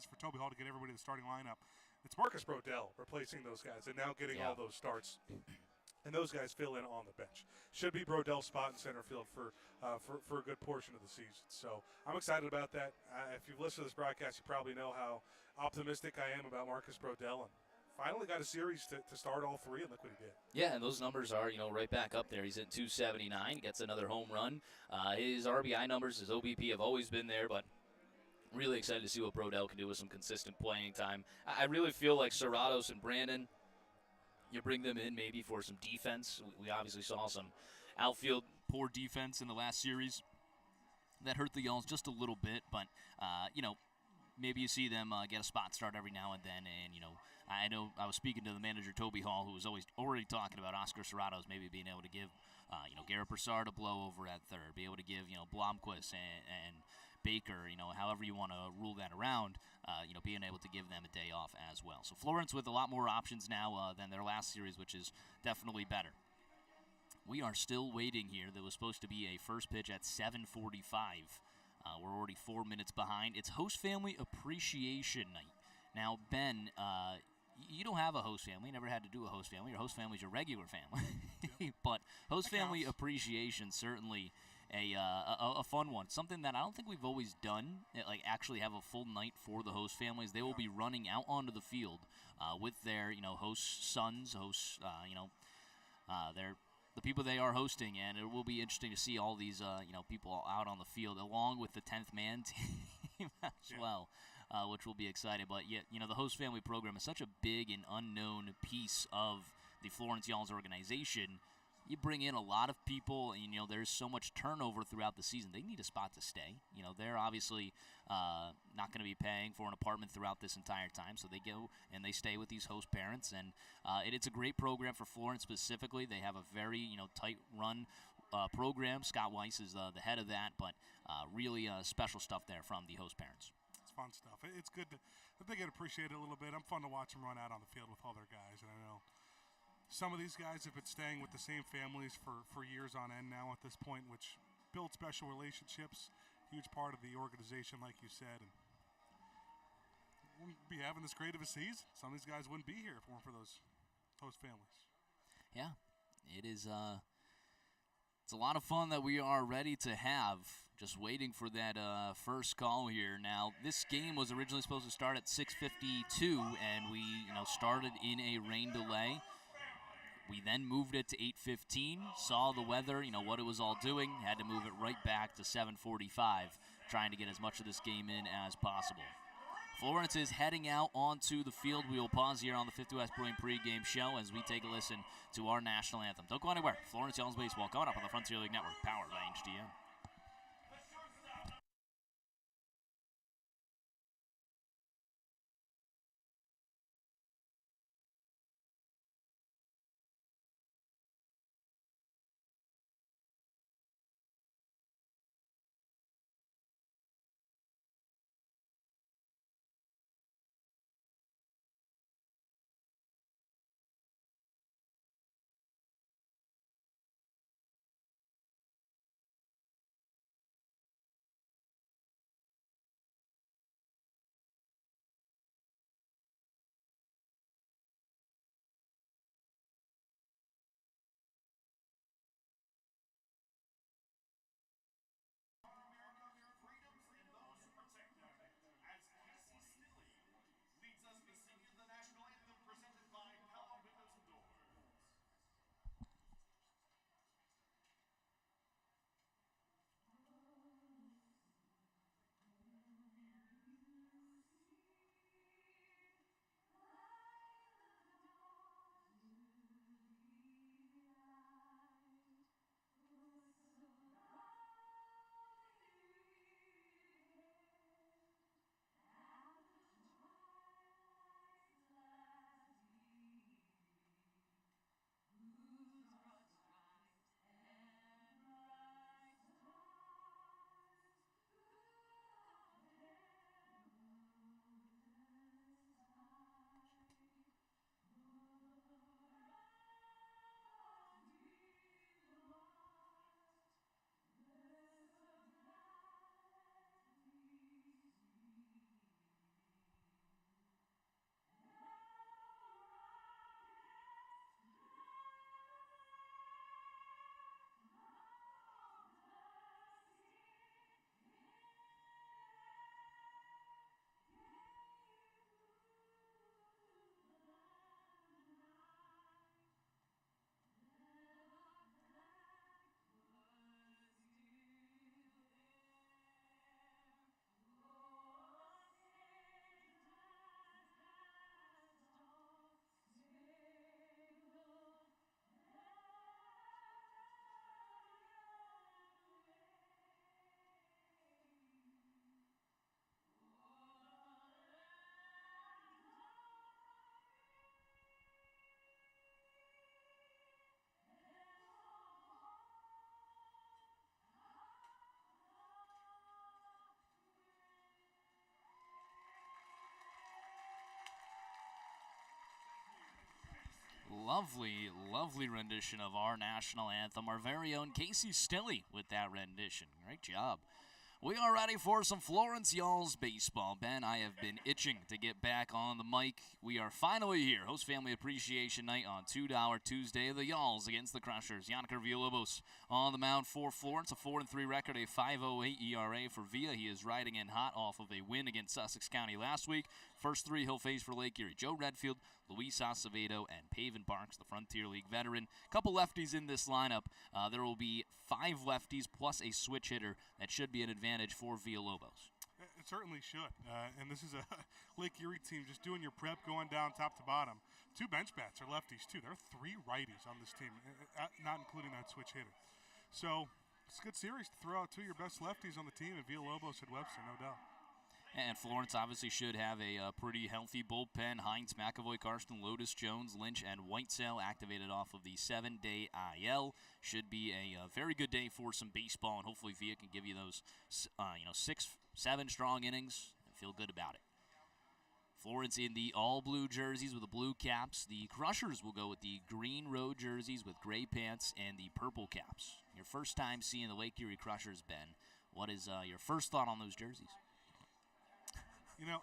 is for Toby Hall to get everybody in the starting lineup. It's Marcus Brodell replacing those guys and now getting all those starts. And those guys fill in on the bench. Should be Brodell's spot in center field for a good portion of the season. So I'm excited about that. If you've listened to this broadcast, you probably know how optimistic I am about Marcus Brodell. And finally got a series to start all three, and look what he did. Yeah, and those numbers are, right back up there. He's at 279, gets another home run. His RBI numbers, his OBP have always been there, but really excited to see what Brodell can do with some consistent playing time. I really feel like Serratos and Brandon, you bring them in maybe for some defense. We obviously saw some outfield poor defense in the last series. That hurt the Yells just a little bit, but, maybe you see them get a spot start every now and then. And, I know I was speaking to the manager, Toby Hall, who was already talking about Oscar Serratos maybe being able to give, Garrett Broussard a blow over at third, be able to give, Blomquist and Baker, however you want to rule that around, being able to give them a day off as well. So Florence with a lot more options now than their last series, which is definitely better. We are still waiting here. There was supposed to be a first pitch at 7:45. We're already 4 minutes behind. It's Host Family Appreciation Night. Now, Ben, you don't have a host family. You never had to do a host family. Your host family is your regular family. But Host Family Appreciation, certainly a fun one. Something that I don't think we've always done, like actually have a full night for the host families. They will be running out onto the field with their, host sons, hosts, the people they are hosting, and it will be interesting to see all these, people out on the field, along with the 10th man team as well, which will be exciting. But yet, the host family program is such a big and unknown piece of the Florence Yells organization. You bring in a lot of people, and, there's so much turnover throughout the season. They need a spot to stay. They're obviously not going to be paying for an apartment throughout this entire time, so they go and they stay with these host parents. And it's a great program for Florence specifically. They have a very, tight-run program. Scott Weiss is the head of that, but really special stuff there from the host parents. It's fun stuff. It's good that they get appreciated a little bit. I'm fun to watch them run out on the field with all their guys, and I know some of these guys have been staying with the same families for years on end now at this point, which builds special relationships, huge part of the organization, like you said. And we wouldn't be having this great of a season. Some of these guys wouldn't be here if it weren't for those host families. Yeah, it is. It's a lot of fun that we are ready to have. Just waiting for that first call here. Now, this game was originally supposed to start at 6:52, and we, started in a rain delay. We then moved it to 8:15, saw the weather, what it was all doing, had to move it right back to 7:45, trying to get as much of this game in as possible. Florence is heading out onto the field. We will pause here on the 50 West Brewing pregame show as we take a listen to our national anthem. Don't go anywhere. Florence Yells Baseball coming up on the Frontier League Network, powered by HDM. lovely, lovely rendition of our national anthem. Our very own Casey Stilley with that rendition. Great job. We are ready for some Florence Y'alls baseball. Ben, I have been itching to get back on the mic. We are finally here. Host Family Appreciation Night on $2 Tuesday. The Y'alls against the Crushers. Yanniker Villalobos on the mound for Florence. A 4-3 record, a 5.08 ERA for Villa. He is riding in hot off of a win against Sussex County last week. First three he'll face for Lake Erie: Joe Redfield, Luis Acevedo, and Pavin Parks, the Frontier League veteran. Couple lefties in this lineup. There will be 5 lefties plus a switch hitter. That should be an advantage for Villalobos. It certainly should. And this is a Lake Erie team just doing your prep, going down top to bottom. 2 bench bats are lefties, too. There are 3 righties on this team, not including that switch hitter. So it's a good series to throw out 2 of your best lefties on the team, and Villalobos and Webster, no doubt. And Florence obviously should have a pretty healthy bullpen. Hines, McAvoy, Karsten, Lotus, Jones, Lynch, and Whitesell activated off of the 7-day IL. Should be a very good day for some baseball, and hopefully Villa can give you those 6-7 strong innings and feel good about it. Florence in the all-blue jerseys with the blue caps. The Crushers will go with the green road jerseys with gray pants and the purple caps. Your first time seeing the Lake Erie Crushers, Ben. What is your first thought on those jerseys? You know,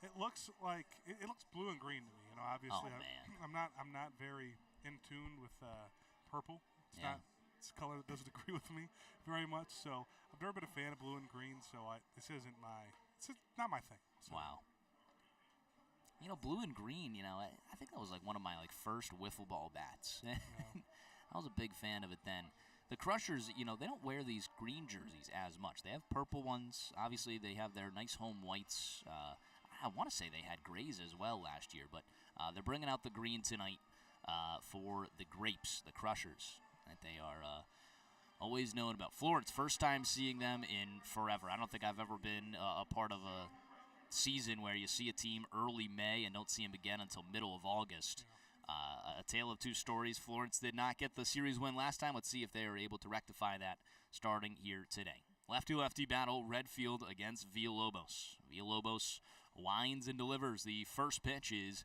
it looks like it looks blue and green to me. You know, obviously, I'm not very in tune with purple. It's a color that doesn't agree with me very much. So I've never been a fan of blue and green. So it's not my thing. So. Wow. You know, blue and green. You know, I think that was like one of my first wiffle ball bats. I was a big fan of it then. The Crushers, you know, they don't wear these green jerseys as much. They have purple ones. Obviously, they have their nice home whites. I want to say they had grays as well last year, but they're bringing out the green tonight for the Grapes, the Crushers, that they are always known about. Florence, first time seeing them in forever. I don't think I've ever been a part of a season where you see a team early May and don't see them again until middle of August. A tale of 2 stories. Florence did not get the series win last time. Let's see if they are able to rectify that starting here today. Lefty-lefty battle, Redfield against Villalobos. Villalobos winds and delivers. The first pitch is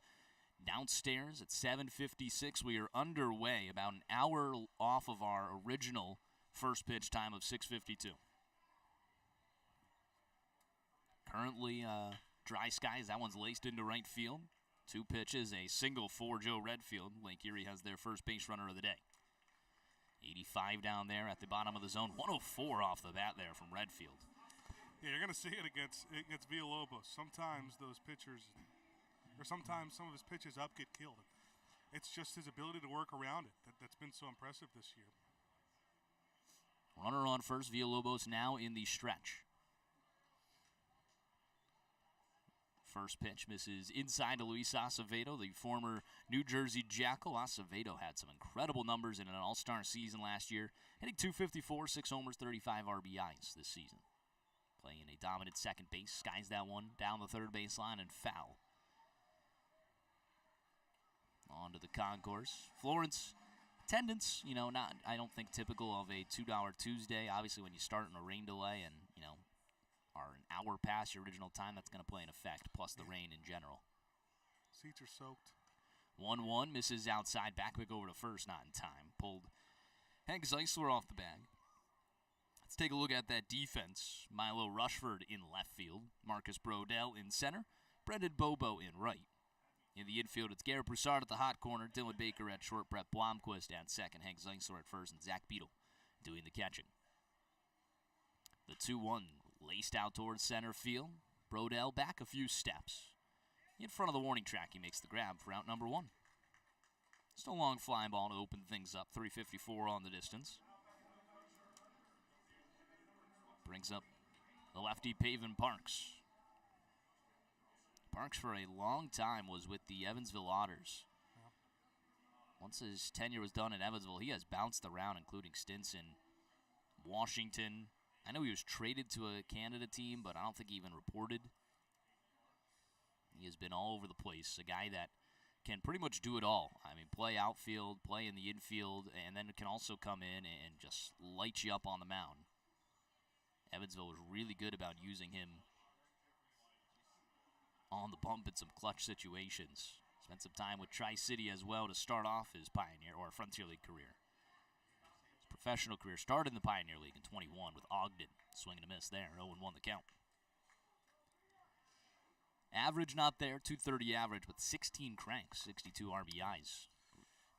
downstairs at 7:56. We are underway, about an hour off of our original first pitch time of 6:52. Currently dry skies. That one's laced into right field. 2 pitches, a single for Joe Redfield. Lake Erie has their first base runner of the day. 85 down there at the bottom of the zone. 104 off the bat there from Redfield. Yeah, you're going to see it against Villalobos. Sometimes those pitchers, or sometimes some of his pitches up get killed. It's just his ability to work around it that's been so impressive this year. Runner on first, Villalobos now in the stretch. First pitch misses inside to Luis Acevedo, the former New Jersey Jackal. Acevedo had some incredible numbers in an all-star season last year, hitting .254, 6 homers, 35 RBIs this season. Playing a dominant second base, skies that one down the third baseline and foul. On to the concourse. Florence attendance, not, I don't think, typical of a $2 Tuesday. Obviously, when you start in a rain delay and, are an hour past your original time, that's going to play an effect, plus the rain in general. Seats are soaked. 1-1, misses outside, back pick over to first, not in time. Pulled Hank Zeisler off the bag. Let's take a look at that defense. Milo Rushford in left field, Marcus Brodell in center, Brendan Bobo in right. In the infield, it's Garrett Broussard at the hot corner, Dylan Baker at short, Brett Blomquist at second, Hank Zeisler at first, and Zach Beadle doing the catching. The 2-1 laced out towards center field. Brodell back a few steps. In front of the warning track, he makes the grab for out number 1. Just a long flying ball to open things up. 3:54 on the distance. Brings up the lefty Pavin Parks. Parks for a long time was with the Evansville Otters. Once his tenure was done in Evansville, he has bounced around, including stints in Washington. I know he was traded to a Canada team, but I don't think he even reported. He has been all over the place. A guy that can pretty much do it all. I mean, play outfield, play in the infield, and then can also come in and just light you up on the mound. Evansville was really good about using him on the bump in some clutch situations. Spent some time with Tri-City as well to start off his Pioneer or Frontier League career. His professional career started in the Pioneer League in 21 with Ogden. Swing and a miss there, 0-1 the count. Average not there, 230 average, but 16 cranks, 62 RBIs.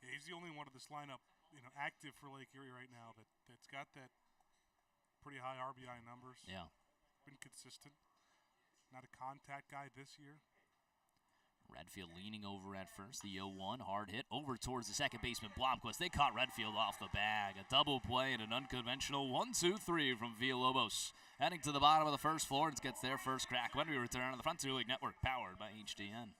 Yeah, he's the only one of this lineup, active for Lake Erie right now that's got that pretty high RBI numbers. Yeah. Been consistent. Not a contact guy this year. Redfield leaning over at first. The 0-1, hard hit over towards the second baseman, Blomquist. They caught Redfield off the bag. A double play and an unconventional 1-2-3 from Villalobos. Heading to the bottom of the first, Florence gets their first crack when we return on the Frontier League Network, powered by HDN.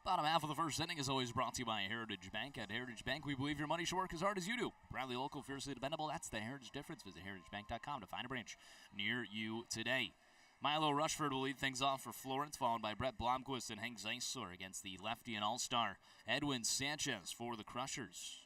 Bottom half of the first inning is always brought to you by Heritage Bank. At Heritage Bank, we believe your money should work as hard as you do. Proudly local, fiercely dependable. That's the Heritage difference. Visit heritagebank.com to find a branch near you today. Milo Rushford will lead things off for Florence, followed by Brett Blomquist and Hank Zeisler against the lefty and all-star Edwin Sanchez for the Crushers.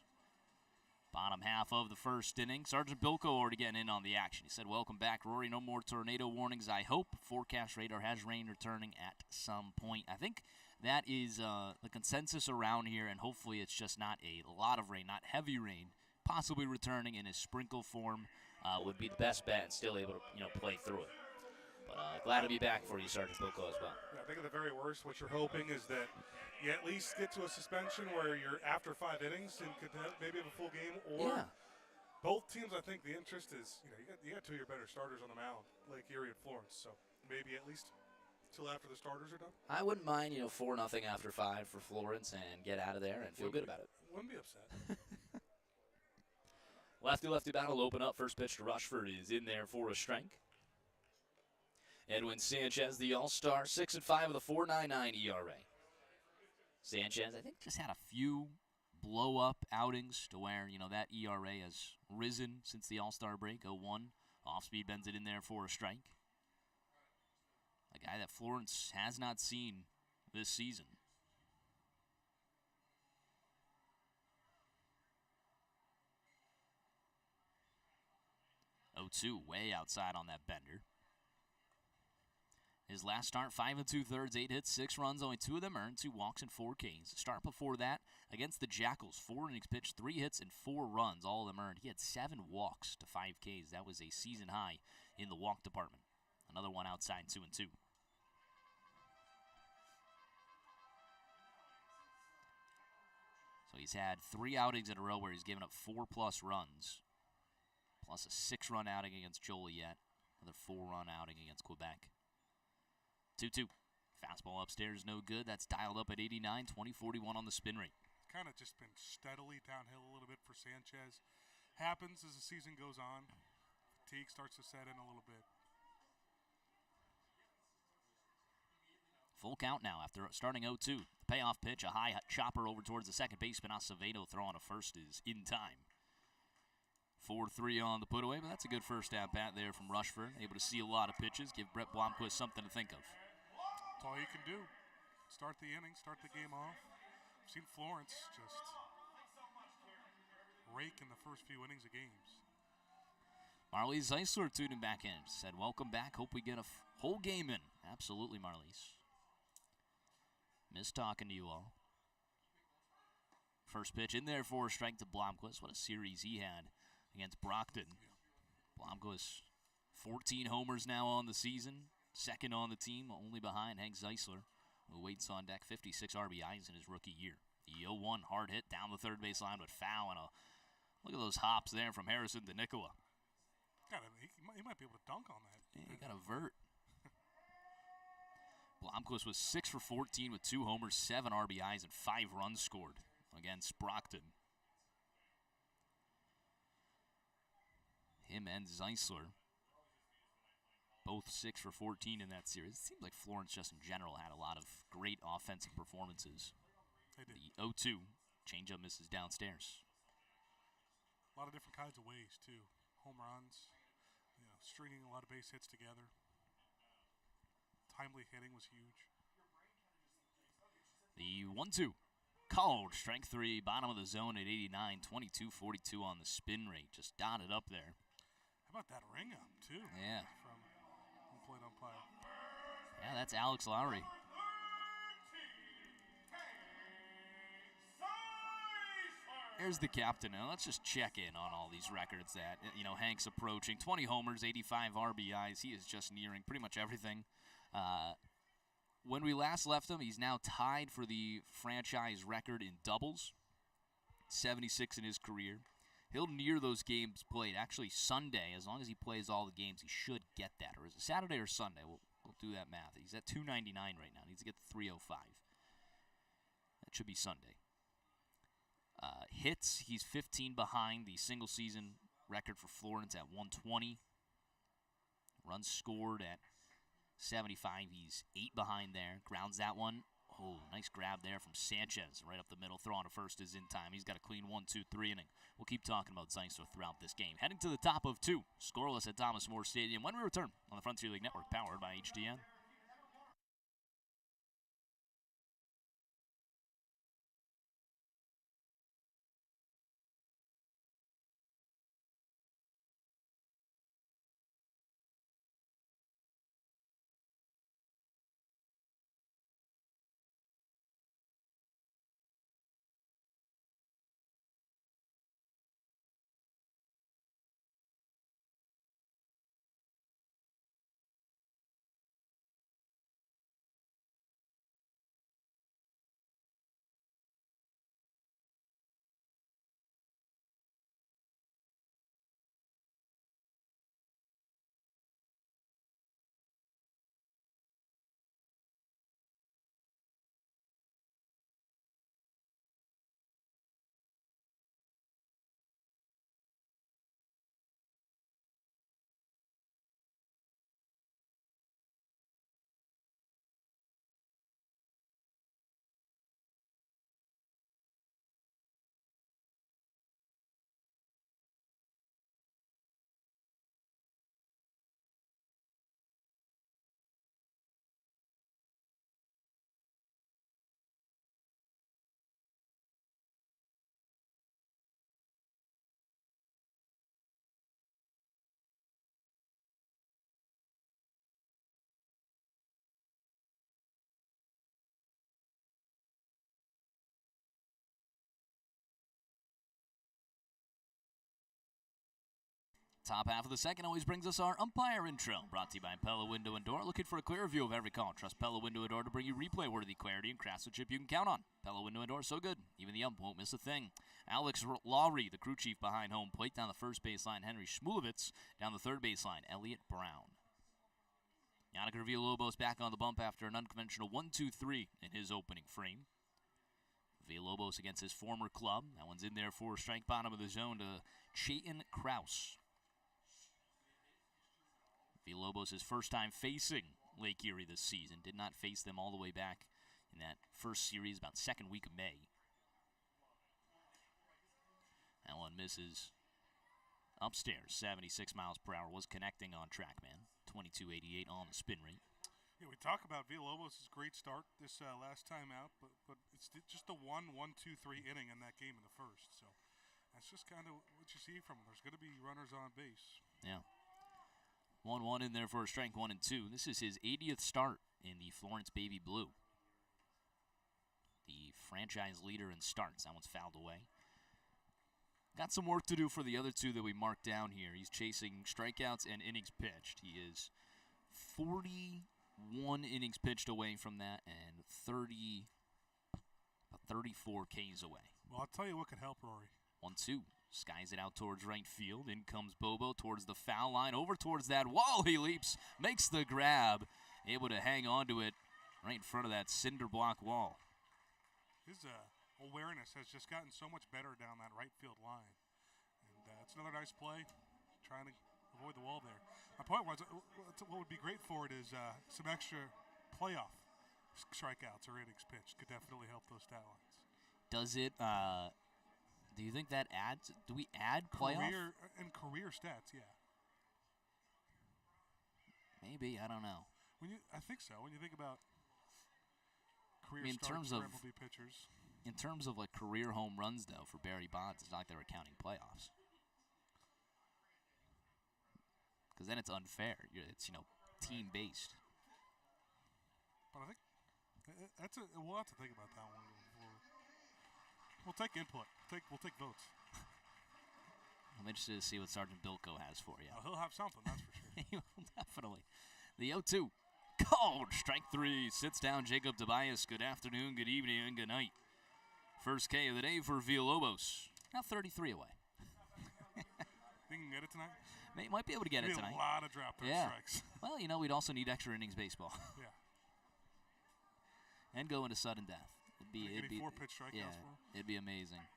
Bottom half of the first inning. Sergeant Bilko already getting in on the action. He said, "Welcome back, Rory. No more tornado warnings, I hope. Forecast radar has rain returning at some point." I think that is the consensus around here, and hopefully it's just not a lot of rain, not heavy rain, possibly returning in a sprinkle form. Would be the best bet and still able to play through it. But glad to be back for you, Sergeant Bilko, as well. Yeah, I think at the very worst, what you're hoping is that you at least get to a suspension where you're after 5 innings and could have maybe have a full game, or both teams. I think the interest is you got 2 of your better starters on the mound, Lake Erie and Florence, so maybe at least till after the starters are done. I wouldn't mind 4-0 after 5 for Florence and get out of there and feel good about it. Wouldn't be upset. Lefty-lefty battle open up. First pitch to Rushford is in there for a strike. Edwin Sanchez, the all-star, 6-5 with a 4.99 ERA. Sanchez, I think, Just had a few blow-up outings to where, that ERA has risen since the All-Star break, 0-1. Off-speed bends it in there for a strike. A guy that Florence has not seen this season. 0-2, way outside on that bender. His last start, 5 2/3, 8 hits, 6 runs, only 2 of them earned, 2 walks and 4 Ks. The start before that, against the Jackals, 4 innings pitched, 3 hits and 4 runs, all of them earned. He had 7 walks to 5 Ks. That was a season high in the walk department. Another one outside, 2-2. So he's had 3 outings in a row where he's given up 4+ runs, plus a 6-run outing against Joliet, another 4-run outing against Quebec. 2-2. Fastball upstairs, no good. That's dialed up at 89, 20-41 on the spin rate. Kind of just been steadily downhill a little bit for Sanchez. Happens as the season goes on. Fatigue starts to set in a little bit. Full count now after starting 0-2. The payoff pitch, a high chopper over towards the second baseman. Acevedo throwing a first is in time. 4-3 on the put away, but that's a good first at-bat there from Rushford. Able to see a lot of pitches, give Brett Blomquist something to think of. That's all you can do. Start the inning, start the game off. I've seen Florence just rake in the first few innings of games. Marlies Zeisler tuning back in. Said, welcome back. Hope we get a whole game in. Absolutely, Marlies. Miss talking to you all. First pitch in there for a strike to Blomquist. What a series he had against Brockton. Blomquist, 14 homers now on the season. Second on the team, only behind Hank Zeisler, who waits on deck. 56 RBIs in his rookie year. The 0-1 hard hit down the third base line with foul. And look at those hops there from Harrison to Nicola. He might be able to dunk on that. Yeah, he got a vert. Blomquist was 6 for 14 with 2 homers, 7 RBIs, and 5 runs scored against Brockton. Him and Zeisler, both 6 for 14 in that series. It seems like Florence just in general had a lot of great offensive performances. They did. The 0-2 changeup misses downstairs. A lot of different kinds of ways, too. Home runs, stringing a lot of base hits together. Timely hitting was huge. The 1-2. Called. Strike 3. Bottom of the zone at 89. 22-42 on the spin rate. Just dotted up there. How about that ring up, too? Yeah. From home plate umpire. Yeah, that's Alex Lowry. There's the captain. Now let's just check in on all these records that, Hank's approaching. 20 homers, 85 RBIs. He is just nearing pretty much everything. When we last left him, he's now tied for the franchise record in doubles. 76 in his career. He'll near those games played. Actually, Sunday, as long as he plays all the games, he should get that. Or is it Saturday or Sunday? We'll do that math. He's at 299 right now. He needs to get to 305. That should be Sunday. Hits, he's 15 behind the single-season record for Florence at 120. Runs scored at 75. He's 8 behind there. Grounds that one. Oh, nice grab there from Sanchez right up the middle. Throw on to first is in time. He's got a clean 1-2-3 inning. We'll keep talking about Zeisler throughout this game. Heading to the top of 2. Scoreless at Thomas More Stadium when we return on the Frontier League Network, powered by HDN. Top half of the second always brings us our umpire intro, brought to you by Pella Window and Door. Looking for a clear view of every call? Trust Pella Window and Door to bring you replay-worthy clarity and craftsmanship you can count on. Pella Window and Door, so good, even the ump won't miss a thing. Alex Lowry, the crew chief behind home plate, down the first baseline. Henry Shmulevitz down the third baseline. Elliott Brown. Yannick Villalobos back on the bump after an unconventional 1-2-3 in his opening frame. Villalobos against his former club. That one's in there for a strike, bottom of the zone to Chayton Krause. Villalobos his first time facing Lake Erie this season. Did not face them all the way back in that first series, about second week of May. That one misses upstairs. 76 miles per hour. Was connecting on TrackMan. 22.88 on the spin rate. Yeah, we talk about Villalobos' great start this last time out, but it's just the 1-2-3 inning in that game in the first. So That's just kind of what you see from him. There's going to be runners on base. Yeah. 1-1 in there for a strike, 1-2. This is his 80th start in the Florence Baby Blue. The franchise leader in starts. That one's fouled away. Got some work to do for the other two that we marked down here. He's chasing strikeouts and innings pitched. He is 41 innings pitched away from that and 34 Ks away. Well, I'll tell you what could help Rory. 1-2. Skies it out towards right field. In comes Bobo towards the foul line. Over towards that wall. He leaps. Makes the grab. Able to hang on to it right in front of that cinder block wall. His awareness has just gotten so much better down that right field line. And it's another nice play. Trying to avoid the wall there. My point was, what would be great for it is some extra playoff strikeouts or innings pitched. Could definitely help those stat lines. Does it, do you think that adds, do we add playoff? Career stats, yeah. Maybe, I don't know. I think so. When you think about career in starts terms of MLB pitchers. In terms of like career home runs, though, for Barry Bonds, it's not like they were counting playoffs. Because then it's unfair. It's, team based. But I think we'll have to think about that one. We'll take input. We'll take votes. I'm interested to see what Sergeant Bilko has for you. He'll have something, that's for sure. He will definitely. The 0-2. Called. Strike 3. Sits down Jacob Tobias. Good afternoon, good evening, and good night. First K of the day for Villalobos. Now 33 away. Think you can get it tonight? Might be able to get it tonight. A lot of drop strikes. Well, we'd also need extra innings baseball. Yeah. And go into sudden death. It'd be 4-pitch strikeouts for him? It'd be amazing.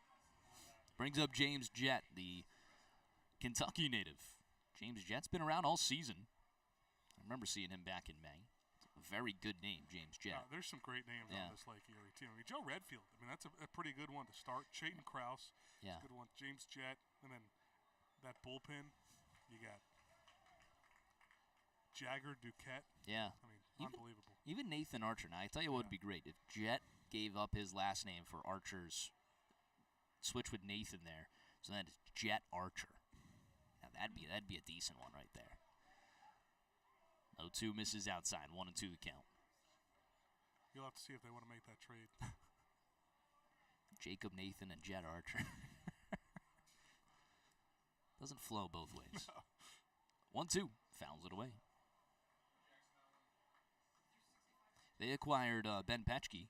Brings up James Jett, the Kentucky native. James Jett's been around all season. I remember seeing him back in May. A very good name, James Jett. There's some great names on this Lake Erie team. Joe Redfield. That's a pretty good one to start. Chayton Krause. Yeah. That's a good one. James Jett. And then that bullpen, you got Jagger Duquette. Yeah. Unbelievable. Even Nathan Archer. Now, I tell you what would be great. If Jett gave up his last name for Archer's, switch with Nathan there. So then it's Jett Archer. Now, that'd be a decent one right there. 0-2 misses outside. 1-2 the count. You'll have to see if they want to make that trade. Jacob Nathan and Jett Archer. Doesn't flow both ways. No. 1-2. Fouls it away. They acquired Ben Pxp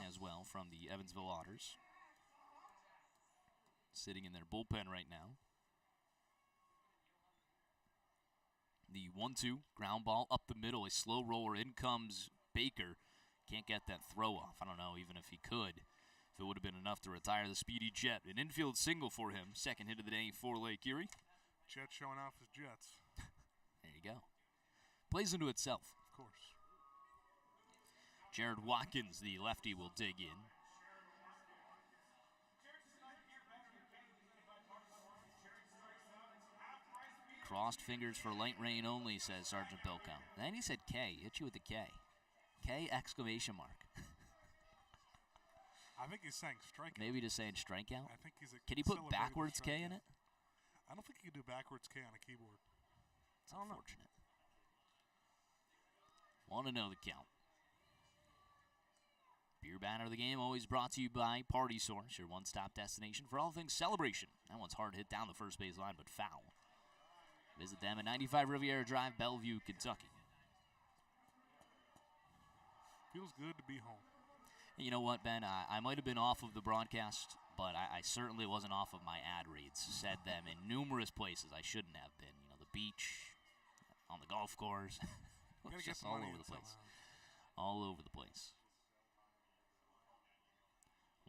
as well from the Evansville Otters. Sitting in their bullpen right now. The 1-2 ground ball up the middle, a slow roller. In comes Baker. Can't get that throw off. I don't know even if he could. If it would have been enough to retire the speedy Jet. An infield single for him. Second hit of the day for Lake Erie. Jet showing off his jets. There you go. Plays into itself. Of course. Jared Watkins, the lefty, will dig in. Crossed fingers for light rain only, says Sergeant Bilko. Then he said K. Hit you with the K. K exclamation mark. I think he's saying strikeout. Maybe just saying strikeout? I think he's Can he put backwards K in it? I don't think he can do backwards K on a keyboard. It's unfortunate. 1-0 the count. Beer Banner of the game always brought to you by Party Source, your one-stop destination for all things celebration. That one's hard hit down the first base line, but foul. Visit them at 95 Riviera Drive, Bellevue, Kentucky. Feels good to be home. You know what, Ben? I might have been off of the broadcast, but I certainly wasn't off of my ad reads. Said them in numerous places I shouldn't have been. The beach, on the golf course. It's just all over the place. All over the place.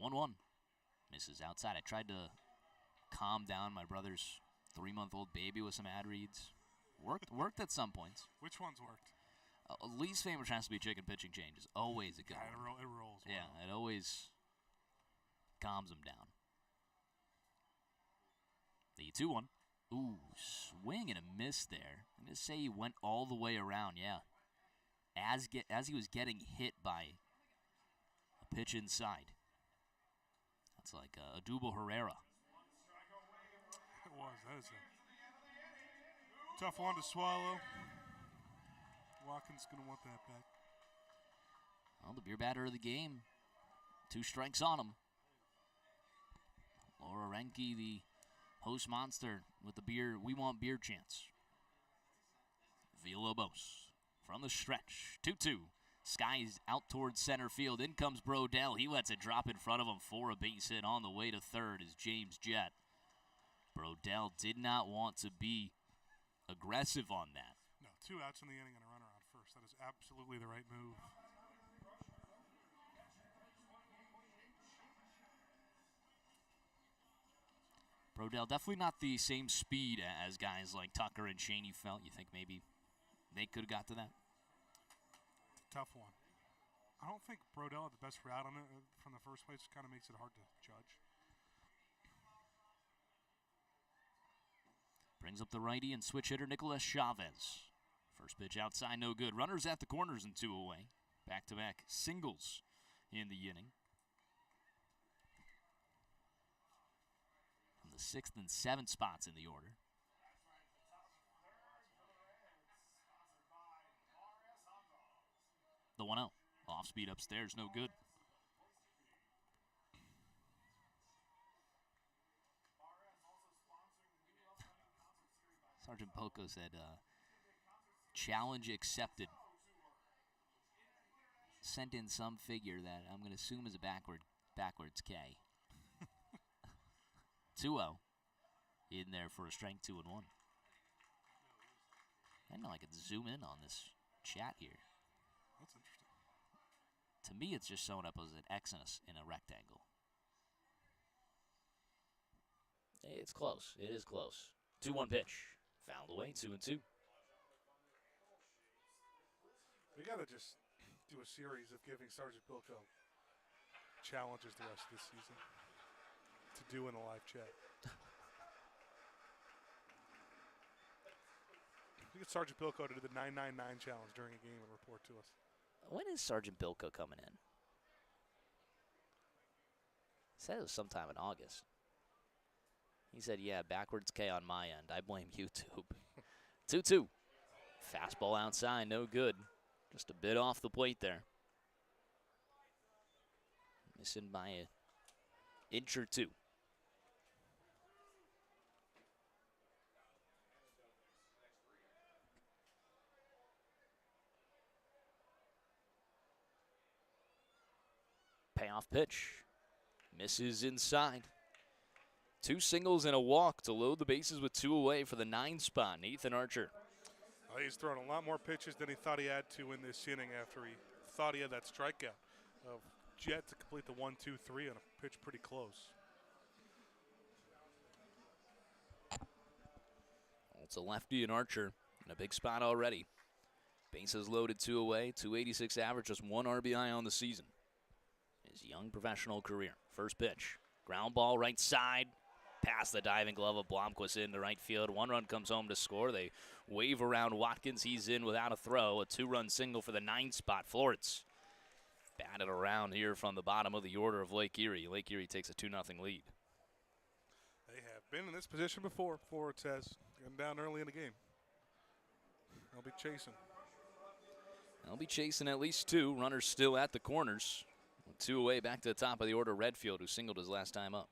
1-1. Misses outside. I tried to calm down my brother's 3-month-old baby with some ad reads. Worked at some points. Which ones worked? Least famous has to be chicken pitching changes. Always a good one. It rolls. Yeah, it always calms him down. The 2-1. Ooh, swing and a miss there. I'm going to say he went all the way around, yeah. As he was getting hit by a pitch inside. That's like Adubo Herrera. That is a tough one to swallow. Watkins going to want that back. Well, the beer batter of the game. 2 strikes on him. Laura Renke, the host monster, with the beer. We want beer chance. Villalobos from the stretch. 2-2. Skies out towards center field. In comes Brodell. He lets it drop in front of him for a base hit. On the way to third is James Jett. Brodell did not want to be aggressive on that. No, 2 outs in the inning and a runner on first. That is absolutely the right move. Brodell definitely not the same speed as guys like Tucker and Shaney felt. You think maybe they could have got to that? Tough one. I don't think Brodell had the best route on it from the first place. It kind of makes it hard to judge. Brings up the righty and switch hitter Nicolas Chavez. First pitch outside, no good. Runners at the corners and 2 away. Back-to-back singles in the inning. From the 6th and 7th spots in the order. The 1-0. Off speed upstairs, no good. Sergeant Poco said, challenge accepted. Sent in some figure that I'm going to assume is a backwards K. 2-0. In there for a strike, 2-1. I know I could zoom in on this chat here. That's interesting. To me, it's just showing up as an X in a rectangle. It's close. It is close. 2-1 pitch. Fouled away, 2-2. We got to just do a series of giving Sergeant Bilko challenges the rest of this season to do in a live chat. We get Sergeant Bilko to do the 999 challenge during a game and report to us. When is Sergeant Bilko coming in? He said it was sometime in August. He said, yeah, backwards K on my end. I blame YouTube. 2-2. Fastball outside, no good. Just a bit off the plate there. Missing by an inch or 2. Payoff pitch. Misses inside. 2 singles and a walk to load the bases with 2 away for the 9 spot. Ethan Archer. He's thrown a lot more pitches than he thought he had to in this inning after he thought he had that strikeout. Jet to complete the 1-2-3 on a pitch pretty close. It's a lefty and Archer in a big spot already. Bases loaded, 2 away, 286 average, just 1 RBI on the season. His young professional career. First pitch. Ground ball right side. Past the diving glove of Blomquist into right field. 1 run comes home to score. They wave around Watkins. He's in without a throw. A 2-run single for the 9 spot. Florence batted around here from the bottom of the order of Lake Erie. Lake Erie takes a 2-0 lead. They have been in this position before. Florence has gone down early in the game. They'll be chasing. They'll be chasing at least 2. Runners still at the corners. 2 away, back to the top of the order, Redfield, who singled his last time up.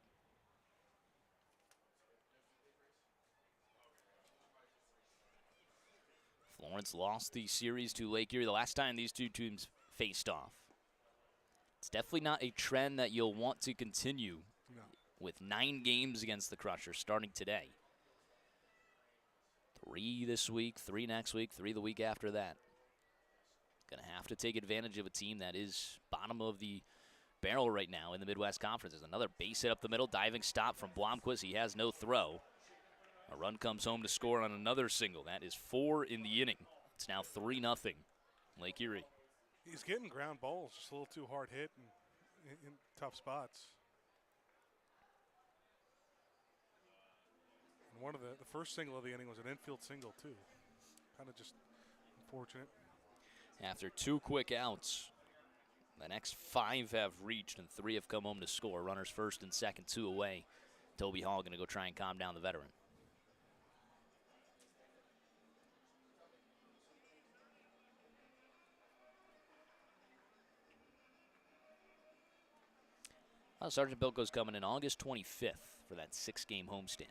Florence lost the series to Lake Erie the last time these 2 teams faced off. It's definitely not a trend that you'll want to continue with 9 games against the Crushers starting today. 3 this week, 3 next week, 3 the week after that. Going to have to take advantage of a team that is bottom of the barrel right now in the Midwest Conference. There's another base hit up the middle, diving stop from Blomquist. He has no throw. A run comes home to score on another single. That is 4 in the inning. It's now 3-0 Lake Erie. He's getting ground balls, just a little too hard hit and in tough spots. And one of the first single of the inning was an infield single too. Kind of just unfortunate. After 2 quick outs, the next 5 have reached and 3 have come home to score. Runners first and second, 2 away. Toby Hall going to go try and calm down the veteran. Sergeant Bilko's coming in August 25th for that 6-game homestand.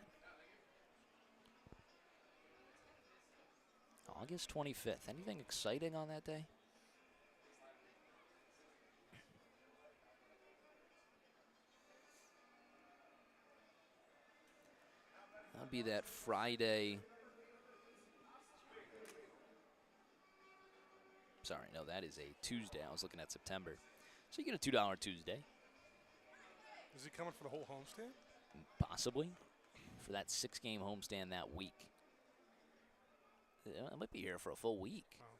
August 25th. Anything exciting on that day? That'll be that Friday. Sorry, no, that is a Tuesday. I was looking at September. So you get a $2 Tuesday. Is he coming for the whole homestand? Possibly. For that 6-game homestand that week. I might be here for a full week. Oh.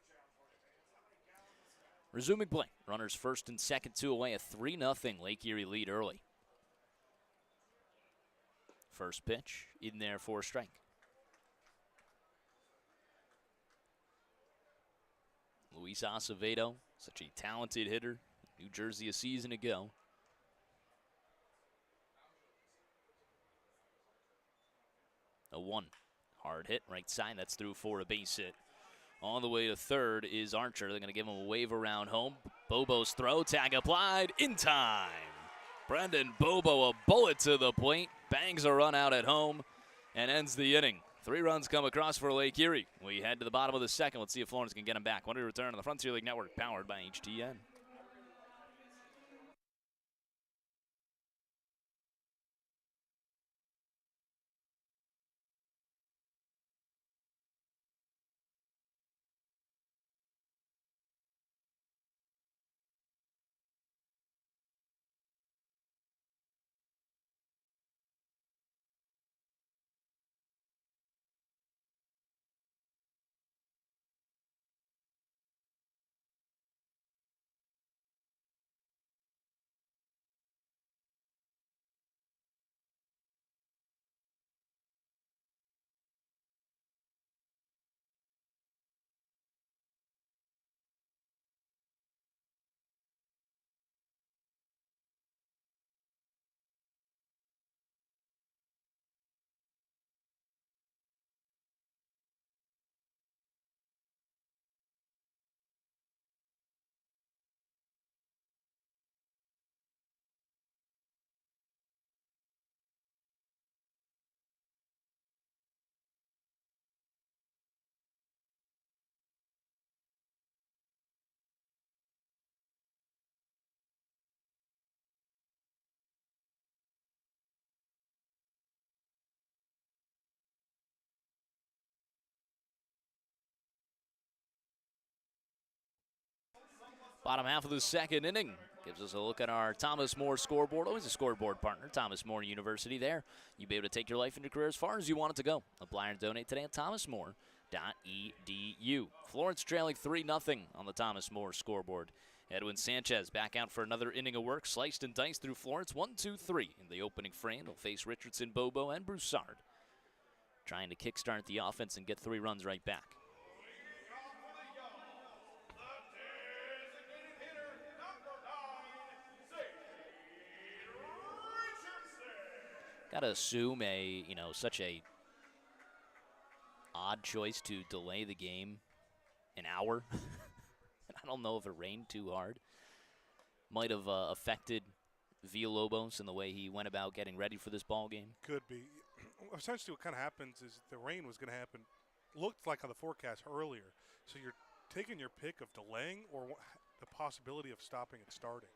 Resuming play. Runners first and second, 2 away. A 3-0 Lake Erie lead early. First pitch in there for a strike. Luis Acevedo, such a talented hitter. New Jersey a season ago. A 1. Hard hit, right side. That's through for a base hit. On the way to third is Archer. They're going to give him a wave around home. Bobo's throw, tag applied, in time. Brendan Bobo, a bullet to the plate, bangs a run out at home, and ends the inning. 3 runs come across for Lake Erie. We head to the bottom of the second. Let's see if Florence can get him back. When we return on the Frontier League Network, powered by HTN. Bottom half of the second inning gives us a look at our Thomas More scoreboard. Always a scoreboard partner, Thomas More University there. You'll be able to take your life and your career as far as you want it to go. Apply and donate today at thomasmore.edu. Florence trailing 3-0 on the Thomas More scoreboard. Edwin Sanchez back out for another inning of work. Sliced and diced through Florence. 1-2-3 in the opening frame. They'll face Richardson, Bobo, and Broussard. Trying to kickstart the offense and get 3 runs right back. Got to assume such a odd choice to delay the game an hour. I don't know if it rained too hard. Might have affected Villalobos in the way he went about getting ready for this ball game. Could be. Essentially what kind of happens is the rain was going to happen, looked like on the forecast earlier. So you're taking your pick of delaying or the possibility of stopping and starting.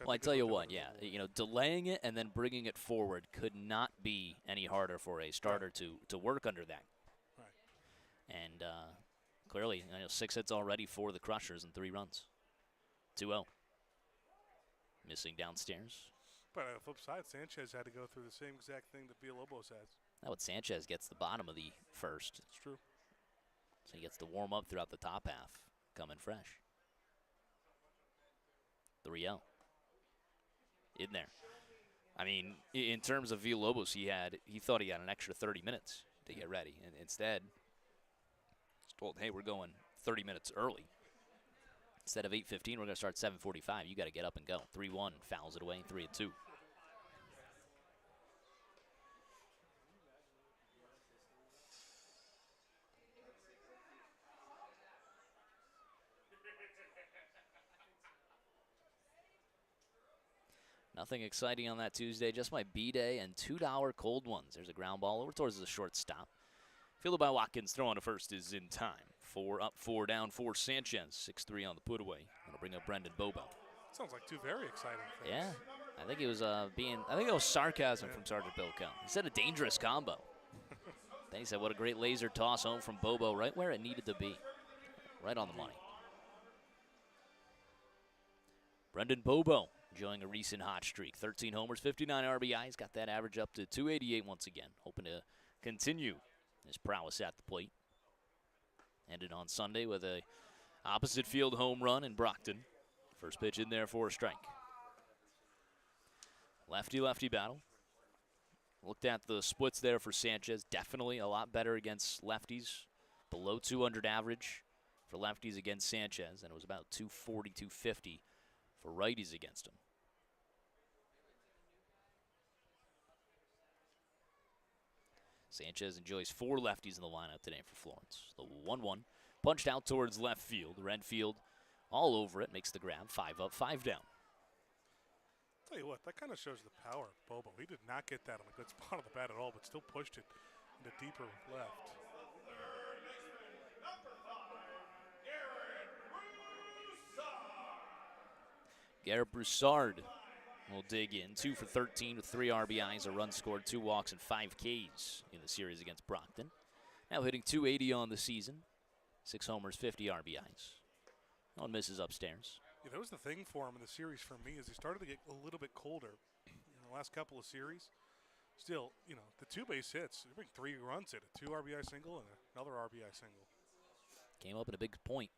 Well, I tell you what, yeah, delaying it and then bringing it forward could not be any harder for a starter to work under that. Right. And clearly, 6 hits already for the Crushers and 3 runs. 2-0. Missing downstairs. But on the flip side, Sanchez had to go through the same exact thing that Villalobos has. Now, with Sanchez gets the bottom of the first. It's true. So he gets to warm up throughout the top half, coming fresh. 3-0. In there. I mean, in terms of Villalobos, he thought he had an extra 30 minutes to get ready. And instead, he's told, hey, we're going 30 minutes early. Instead of 8:15, we're going to start 7:45. You got to get up and go. 3-1, fouls it away, 3-2. Nothing exciting on that Tuesday, just my B-Day and $2 cold ones. There's a ground ball over towards the shortstop. Fielded by Watkins, throwing to first is in time. 4 up, 4 down for Sanchez. 6-3 on the put away. That'll bring up Brendan Bobo. Sounds like two very exciting things. Yeah, I think it was I think it was sarcasm from Sergeant Bill Cohn. He said a dangerous combo. Then he said, what a great laser toss home from Bobo, right where it needed to be. Right on the money. Brendan Bobo enjoying a recent hot streak. 13 homers, 59 RBIs. Got that average up to 288 once again. Hoping to continue his prowess at the plate. Ended on Sunday with a opposite field home run in Brockton. First pitch in there for a strike. Lefty-lefty battle. Looked at the splits there for Sanchez. Definitely a lot better against lefties. Below 200 average for lefties against Sanchez. And it was about 240, 250 for righties against him. Sanchez enjoys 4 lefties in the lineup today for Florence. The 1-1 punched out towards left field. Renfield all over it, makes the grab. 5 up, 5 down. Tell you what, that kind of shows the power of Bobo. He did not get that on a good spot on the bat at all, but still pushed it into deeper left. Garrett Broussard will dig in. 2 for 13 with 3 RBIs, a run scored, 2 walks, and 5 Ks in the series against Brockton. Now hitting .280 on the season. 6 homers, 50 RBIs. No one misses upstairs. Yeah, that was the thing for him in the series for me is he started to get a little bit colder in the last couple of series. Still, you know, the 2 base hits, they bring 3 runs in, a 2 RBI single and another RBI single. Came up at a big point.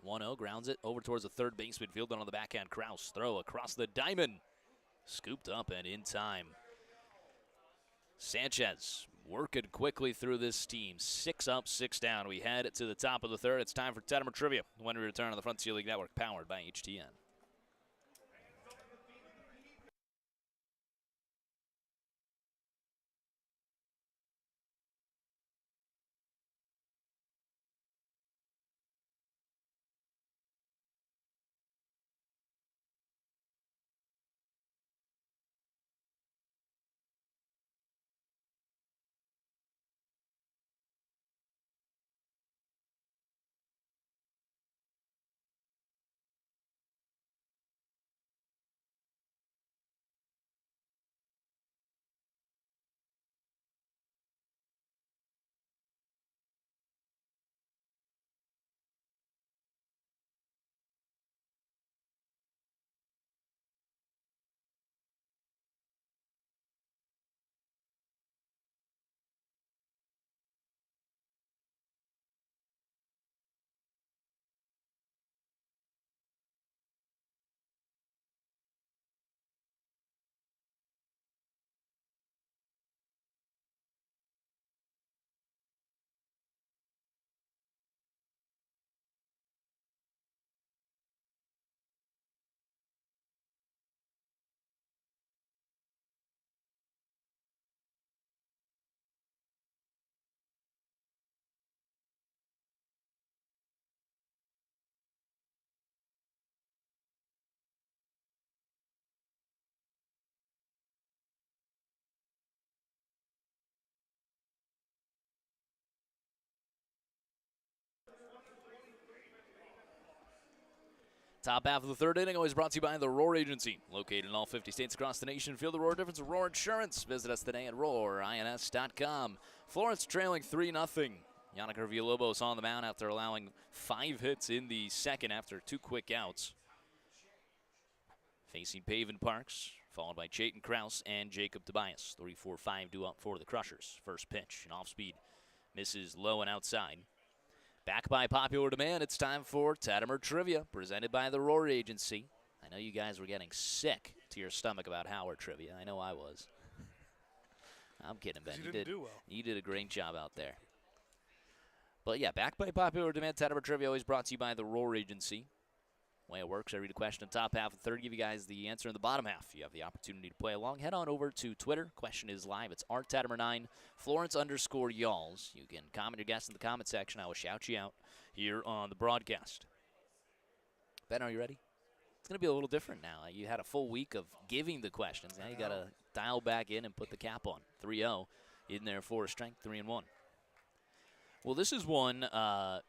1-0, grounds it over towards the third baseman, fielded on the backhand. Kraus throw across the diamond. Scooped up and in time. Sanchez working quickly through this team. 6 up, 6 down. We head to the top of the third. It's time for Tettemer Trivia when we return on the Frontier League Network, powered by HTN. Top half of the third inning, always brought to you by the Roar Agency. Located in all 50 states across the nation. Feel the Roar difference of Roar Insurance. Visit us today at roarins.com. Florence trailing 3-0. Yannick Villalobos on the mound after allowing 5 hits in the second after 2 quick outs. Facing Pavin Parks, followed by Chayton Kraus and Jacob Tobias. 3-4-5 due up for the Crushers. First pitch, an off speed, misses low and outside. Back by popular demand, it's time for Tettemer Trivia, presented by the Roar Agency. I know you guys were getting sick to your stomach about Howard Trivia. I know I was. I'm kidding, Ben. You didn't do well. You did a great job out there. But yeah, back by popular demand, Tettemer Trivia always brought to you by the Roar Agency. The way it works, I read a question in the top half of the third, give you guys the answer in the bottom half. You have the opportunity to play along. Head on over to Twitter. Question is live. It's rtettemer9, Florence_Y'alls. You can comment your guess in the comment section. I will shout you out here on the broadcast. Ben, are you ready? It's going to be a little different now. You had a full week of giving the questions. Now you got to dial back in and put the cap on. 3-0 in there for a strength, 3-1. Well, this is one that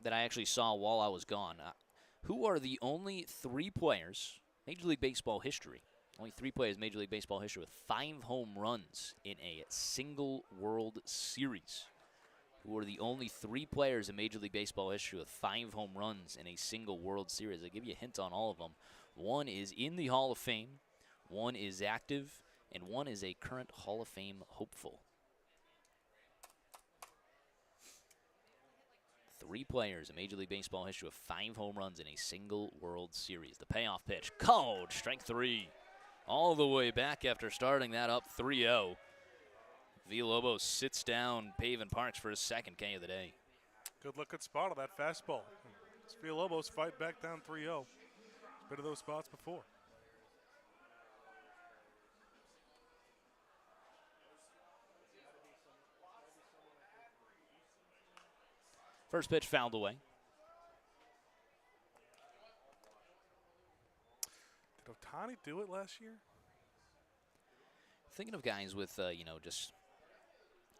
I actually saw while I was gone. Who are the only 3 players, Major League Baseball history, only 3 players, Major League Baseball history, with 5 home runs in a single World Series? Who are the only 3 players in Major League Baseball history with 5 home runs in a single World Series? I'll give you a hint on all of them. One is in the Hall of Fame, one is active, and one is a current Hall of Fame hopeful. 3 players in Major League Baseball history with 5 home runs in a single World Series. The payoff pitch, called, strike 3. All the way back after starting that up 3-0. Villalobos sits down Pavin Parks for his second K of the day. Good looking spot on that fastball. Villalobos fight back down 3-0. Been of those spots before. First pitch fouled away. Did Ohtani do it last year? Thinking of guys with, just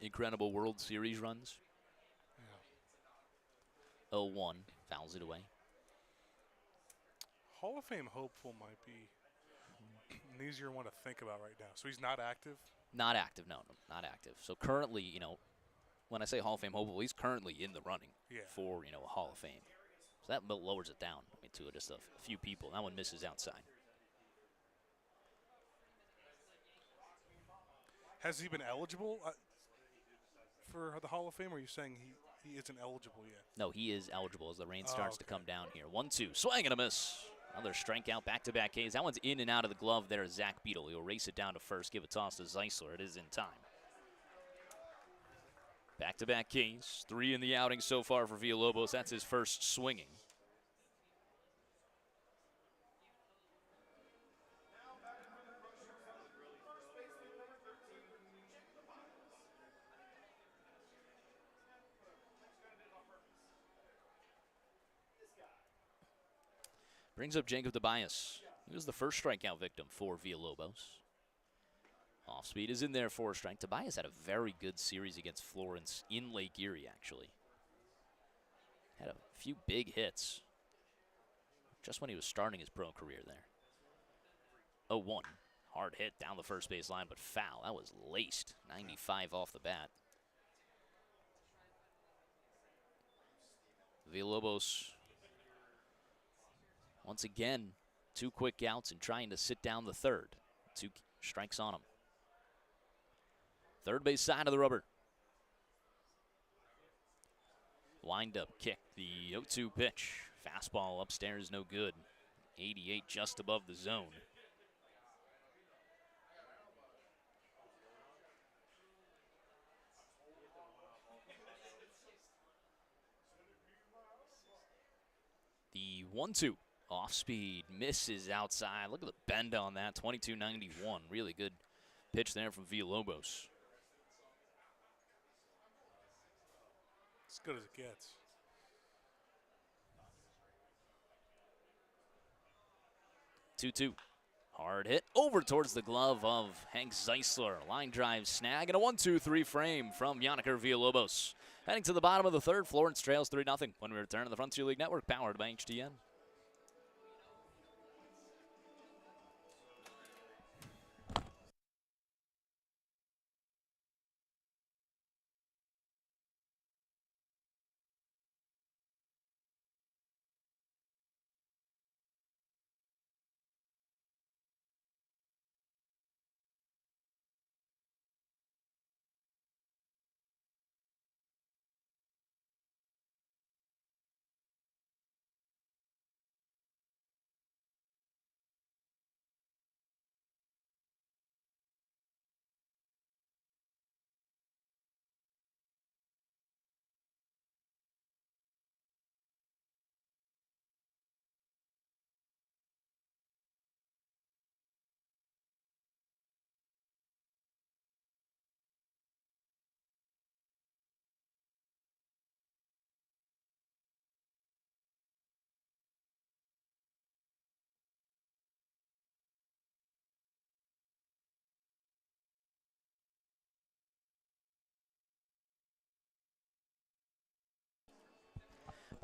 incredible World Series runs. Yeah. 0-1, fouls it away. Hall of Fame hopeful might be an easier one to think about right now. So he's not active? Not active, no, not active. So currently, when I say Hall of Fame hopeful, he's currently in the running for, a Hall of Fame. So that lowers it down to just a few people. That one misses outside. Has he been eligible for the Hall of Fame, or are you saying he isn't eligible yet? No, he is eligible as the rain starts to come down here. 1-2, swing and a miss. Another strikeout, back-to-back Ks. That one's in and out of the glove there. Zach Beadle. He'll race it down to first, give a toss to Zeisler. It is in time. Back-to-back Ks. 3 in the outing so far for Villalobos. That's his first swinging. Brings up Jacob Tobias. He was the first strikeout victim for Villalobos. Off speed is in there for a strike. Tobias had a very good series against Florence in Lake Erie, actually. Had a few big hits just when he was starting his pro career there. 0-1. Hard hit down the first base line, but foul. That was laced. 95 off the bat. Villalobos, once again, 2 quick outs and trying to sit down the third. 2 strikes on him. Third base side of the rubber. Wind up kick, the 0-2 pitch. Fastball upstairs, no good. 88 just above the zone. The 1-2 off speed misses outside. Look at the bend on that. 22.91. Really good pitch there from Villalobos. As good as it gets. 2-2. Hard hit over towards the glove of Hank Zeisler. Line drive snag and a 1-2-3 frame from Yannicker Villalobos. Heading to the bottom of the third, Florence trails 3-0 when we return to the Frontier League Network, powered by HDN.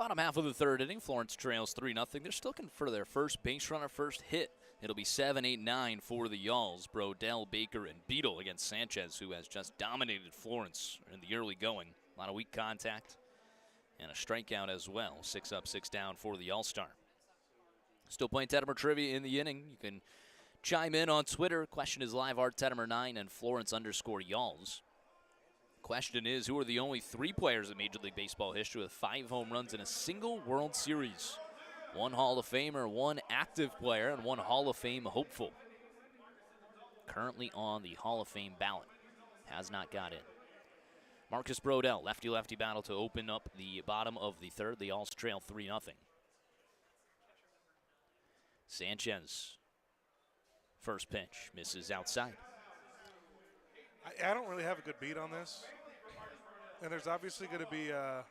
Bottom half of the third inning, Florence trails 3-0. They're still looking for their first base runner, first hit. It'll be 7-8-9 for the Yalls. Brodell, Baker, and Beadle against Sanchez, who has just dominated Florence in the early going. A lot of weak contact and a strikeout as well. 6 up, 6 down for the All-Star. Still playing Tettemer trivia in the inning. You can chime in on Twitter. Question is live, Art Tettemer9 and Florence_Yalls. Question is, who are the only 3 players in Major League Baseball history with 5 home runs in a single World Series? 1 Hall of Famer, 1 active player, and 1 Hall of Fame hopeful. Currently on the Hall of Fame ballot. Has not got in. Marcus Brodell, lefty-lefty battle to open up the bottom of the third. The Alls trail 3-0. Sanchez, first pitch, misses outside. I don't really have a good beat on this. And there's obviously going to be a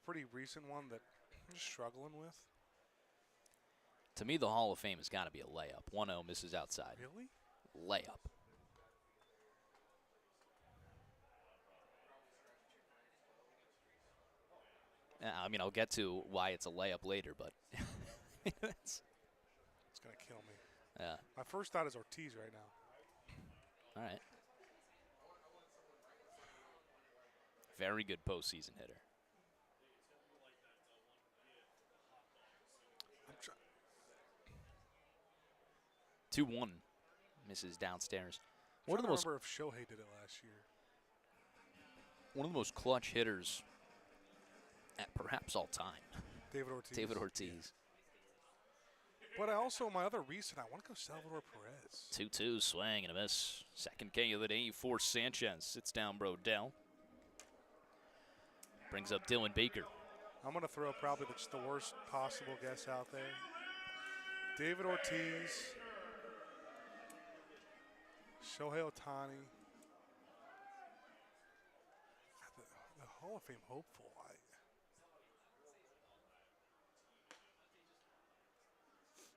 pretty recent one that I'm just struggling with. To me, the Hall of Fame has got to be a layup. 1-0, misses outside. Really? Layup. I mean, I'll get to why it's a layup later, but it's going to kill me. Yeah. My first thought is Ortiz right now. All right. Very good postseason hitter. 2-1, misses downstairs. I remember if Shohei did it last year. One of the most clutch hitters at perhaps all time. David Ortiz. Yeah. But my other recent, I want to go Salvador Perez. 2-2, swing and a miss. Second K of the day for Sanchez. Sits down Brodell. Brings up Dylan Baker. I'm going to throw probably just the worst possible guess out there. David Ortiz. Shohei Ohtani. The Hall of Fame hopeful.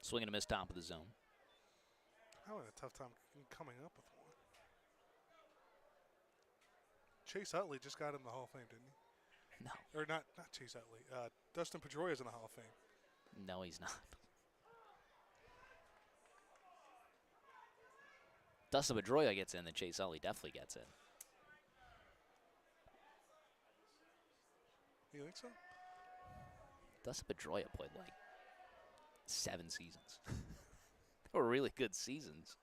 Swing and a miss, top of the zone. I'm having a tough time coming up with one. Chase Utley just got in the Hall of Fame, didn't he? No. Or not Chase Utley. Dustin Pedroia's in the Hall of Fame. No, he's not. Dustin Pedroia gets in, then Chase Utley definitely gets in. You think so? Dustin Pedroia played like 7 seasons. They were really good seasons.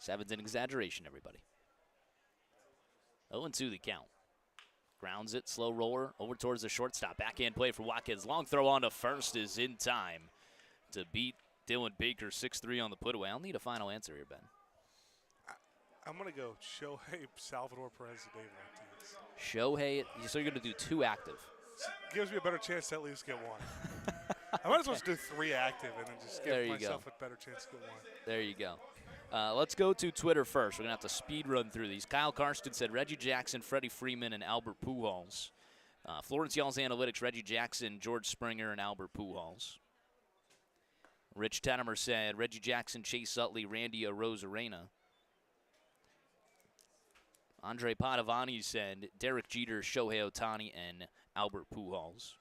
7's an exaggeration, everybody. 0-2 the count. Grounds it, slow roller, over towards the shortstop. Backhand play for Watkins. Long throw on to first is in time to beat Dylan Baker 6-3 on the put away. I'll need a final answer here, Ben. I'm going to go Shohei, Salvador Perez, and David Ortiz. Shohei, so you're going to do 2 active. Gives me a better chance to at least get one. I might as well just do 3 active and then just give myself a better chance to get one. There you go. Let's go to Twitter first. We're going to have to speed run through these. Kyle Karsten said Reggie Jackson, Freddie Freeman, and Albert Pujols. Florence Yalls Analytics, Reggie Jackson, George Springer, and Albert Pujols. Rich Tettemer said Reggie Jackson, Chase Utley, Randy Arozarena. Andre Padavani said Derek Jeter, Shohei Ohtani, and Albert Pujols.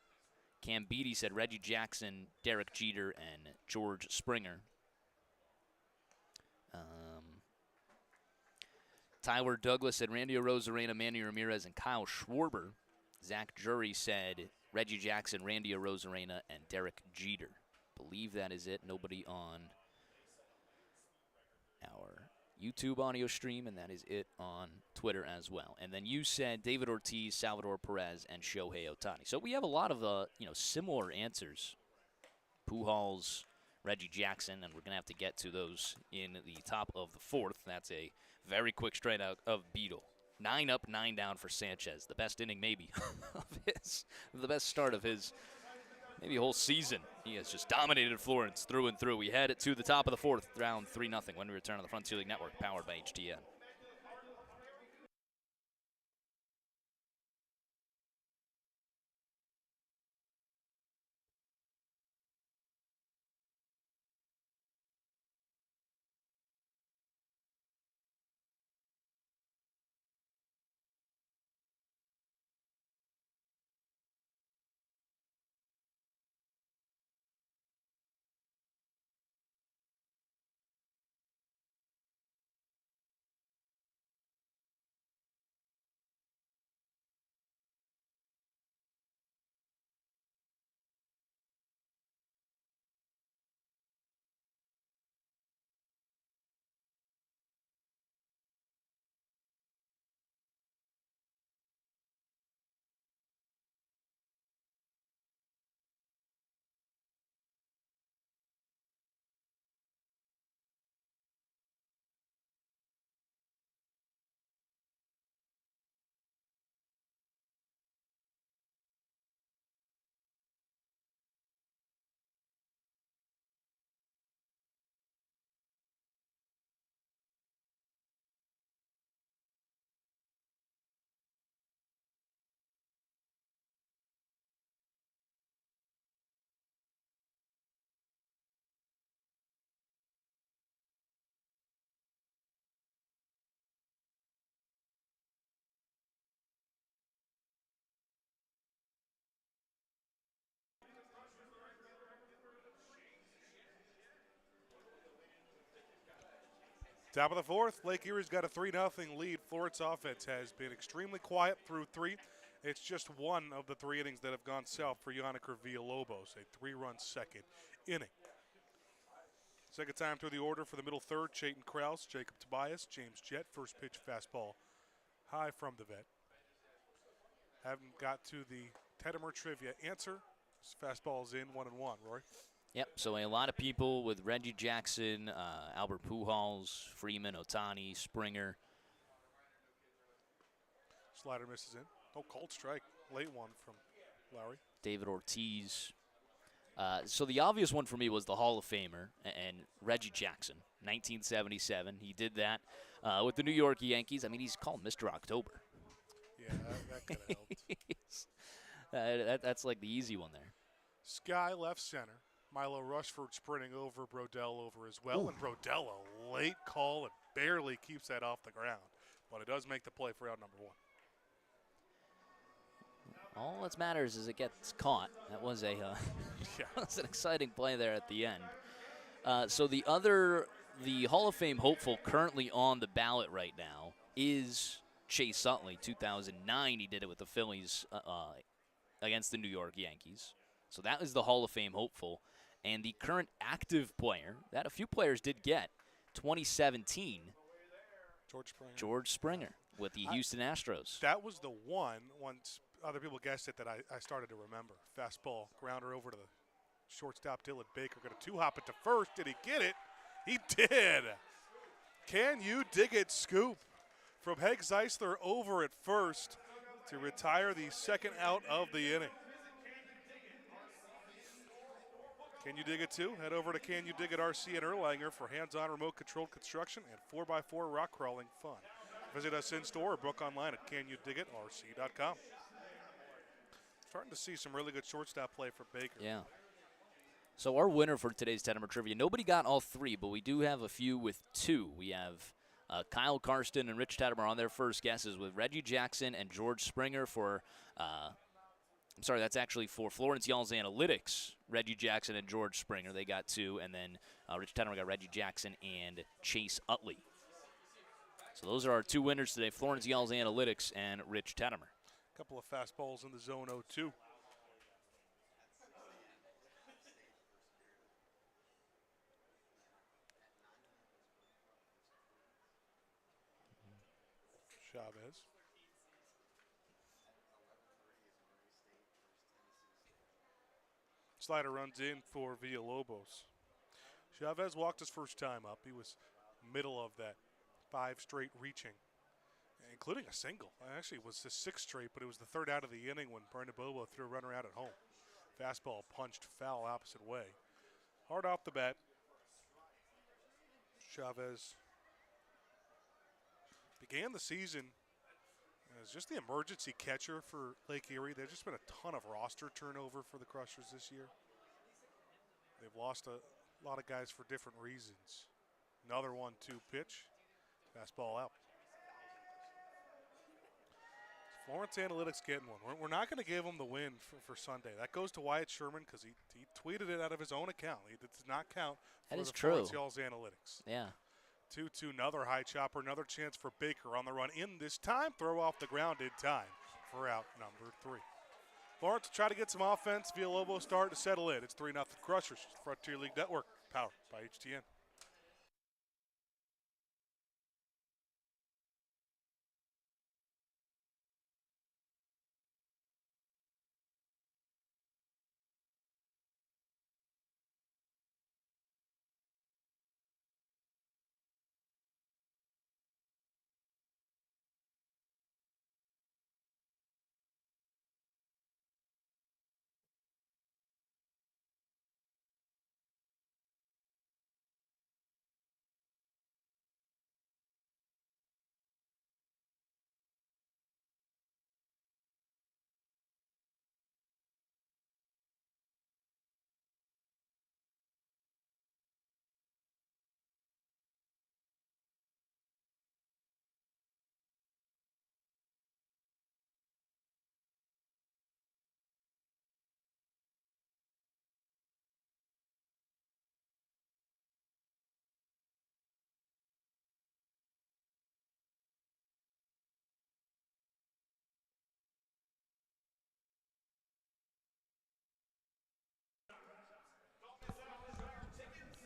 Cam Beatty said Reggie Jackson, Derek Jeter, and George Springer. Tyler Douglas said Randy Arozarena, Manny Ramirez, and Kyle Schwarber. Zach Jury said Reggie Jackson, Randy Arozarena, and Derek Jeter. Believe that is it. Nobody on our YouTube audio stream, and that is it on Twitter as well. And then you said David Ortiz, Salvador Perez, and Shohei Ohtani. So we have a lot of similar answers. Pujols, Reggie Jackson, and we're going to have to get to those in the top of the 4th. That's a very quick straight out of Beadle. 9 up, 9 down for Sanchez. The best inning maybe the best start of his maybe whole season. He has just dominated Florence through and through. We head to the top of the 4th, round 3-0 when we return on the Frontier League Network, powered by HTN. Top of the fourth, Lake Erie's got a 3-0 lead. Florence offense has been extremely quiet through 3. It's just one of the 3 innings that have gone south for Yannick Villalobos, a 3-run second inning. Second time through the order for the middle third, Chayton Krause, Jacob Tobias, James Jett. First pitch fastball high from the vet. Haven't got to the Tettemer trivia answer. This fastball is in 1-1, Rory. Yep, so a lot of people with Reggie Jackson, Albert Pujols, Freeman, Otani, Springer. Slider misses in. Oh, cold strike. Late one from Lowry. David Ortiz. So the obvious one for me was the Hall of Famer and Reggie Jackson, 1977. He did that with the New York Yankees. I mean, he's called Mr. October. Yeah, that could have helped. That's like the easy one there. Sky left center. Milo Rushford sprinting over Brodell over as well. Ooh. And Brodell, a late call, and barely keeps that off the ground. But it does make the play for out number 1. All that matters is it gets caught. That was a that's an exciting play there at the end. So the Hall of Fame hopeful currently on the ballot right now is Chase Utley. 2009, he did it with the Phillies against the New York Yankees. So that is the Hall of Fame hopeful. And the current active player that a few players did get, 2017, George Springer with the Houston Astros. That was the one, once other people guessed it, that I started to remember. Fastball, grounder over to the shortstop, Dylan Baker. Going to 2-hop it to first. Did he get it? He did. Can you dig it, scoop from Hank Zeisler over at first to retire the second out of the inning. Can You Dig It too? Head over to Can You Dig It RC and Erlanger for hands-on remote-controlled construction and 4x4 rock crawling fun. Visit us in-store or book online at canyoudigitrc.com. Starting to see some really good shortstop play for Baker. Yeah. So our winner for today's Tettemer Trivia, nobody got all 3, but we do have a few with 2. We have Kyle Karsten and Rich Tettemer on their first guesses with Reggie Jackson and George Springer for I'm sorry, that's actually for Florence Y'all's Analytics, Reggie Jackson and George Springer. They got 2, and then Rich Tettemer got Reggie Jackson and Chase Utley. So those are our 2 winners today, Florence Y'all's Analytics and Rich Tettemer. A couple of fastballs in the zone 0-2. Chavez. Slider runs in for Villalobos. Chavez walked his first time up. He was middle of that 5 straight reaching, including a single. Actually, it was his 6th straight, but it was the 3rd out of the inning when Brandon Bobo threw a runner out at home. Fastball punched foul opposite way. Hard off the bat. Chavez began the season as just the emergency catcher for Lake Erie. There's just been a ton of roster turnover for the Crushers this year. They've lost a lot of guys for different reasons. Another 1-2 pitch. Fastball out. Florence Analytics getting one. We're not going to give them the win for Sunday. That goes to Wyatt Sherman because he tweeted it out of his own account. It does not count for the Florence Y'all's Analytics. Yeah. 2-2, another high chopper, another chance for Baker on the run in this time. Throw off the ground in time for out number 3. Florence try to get some offense. Villalobos start to settle in. It's 3-0 Crushers. Frontier League Network, powered by HTN.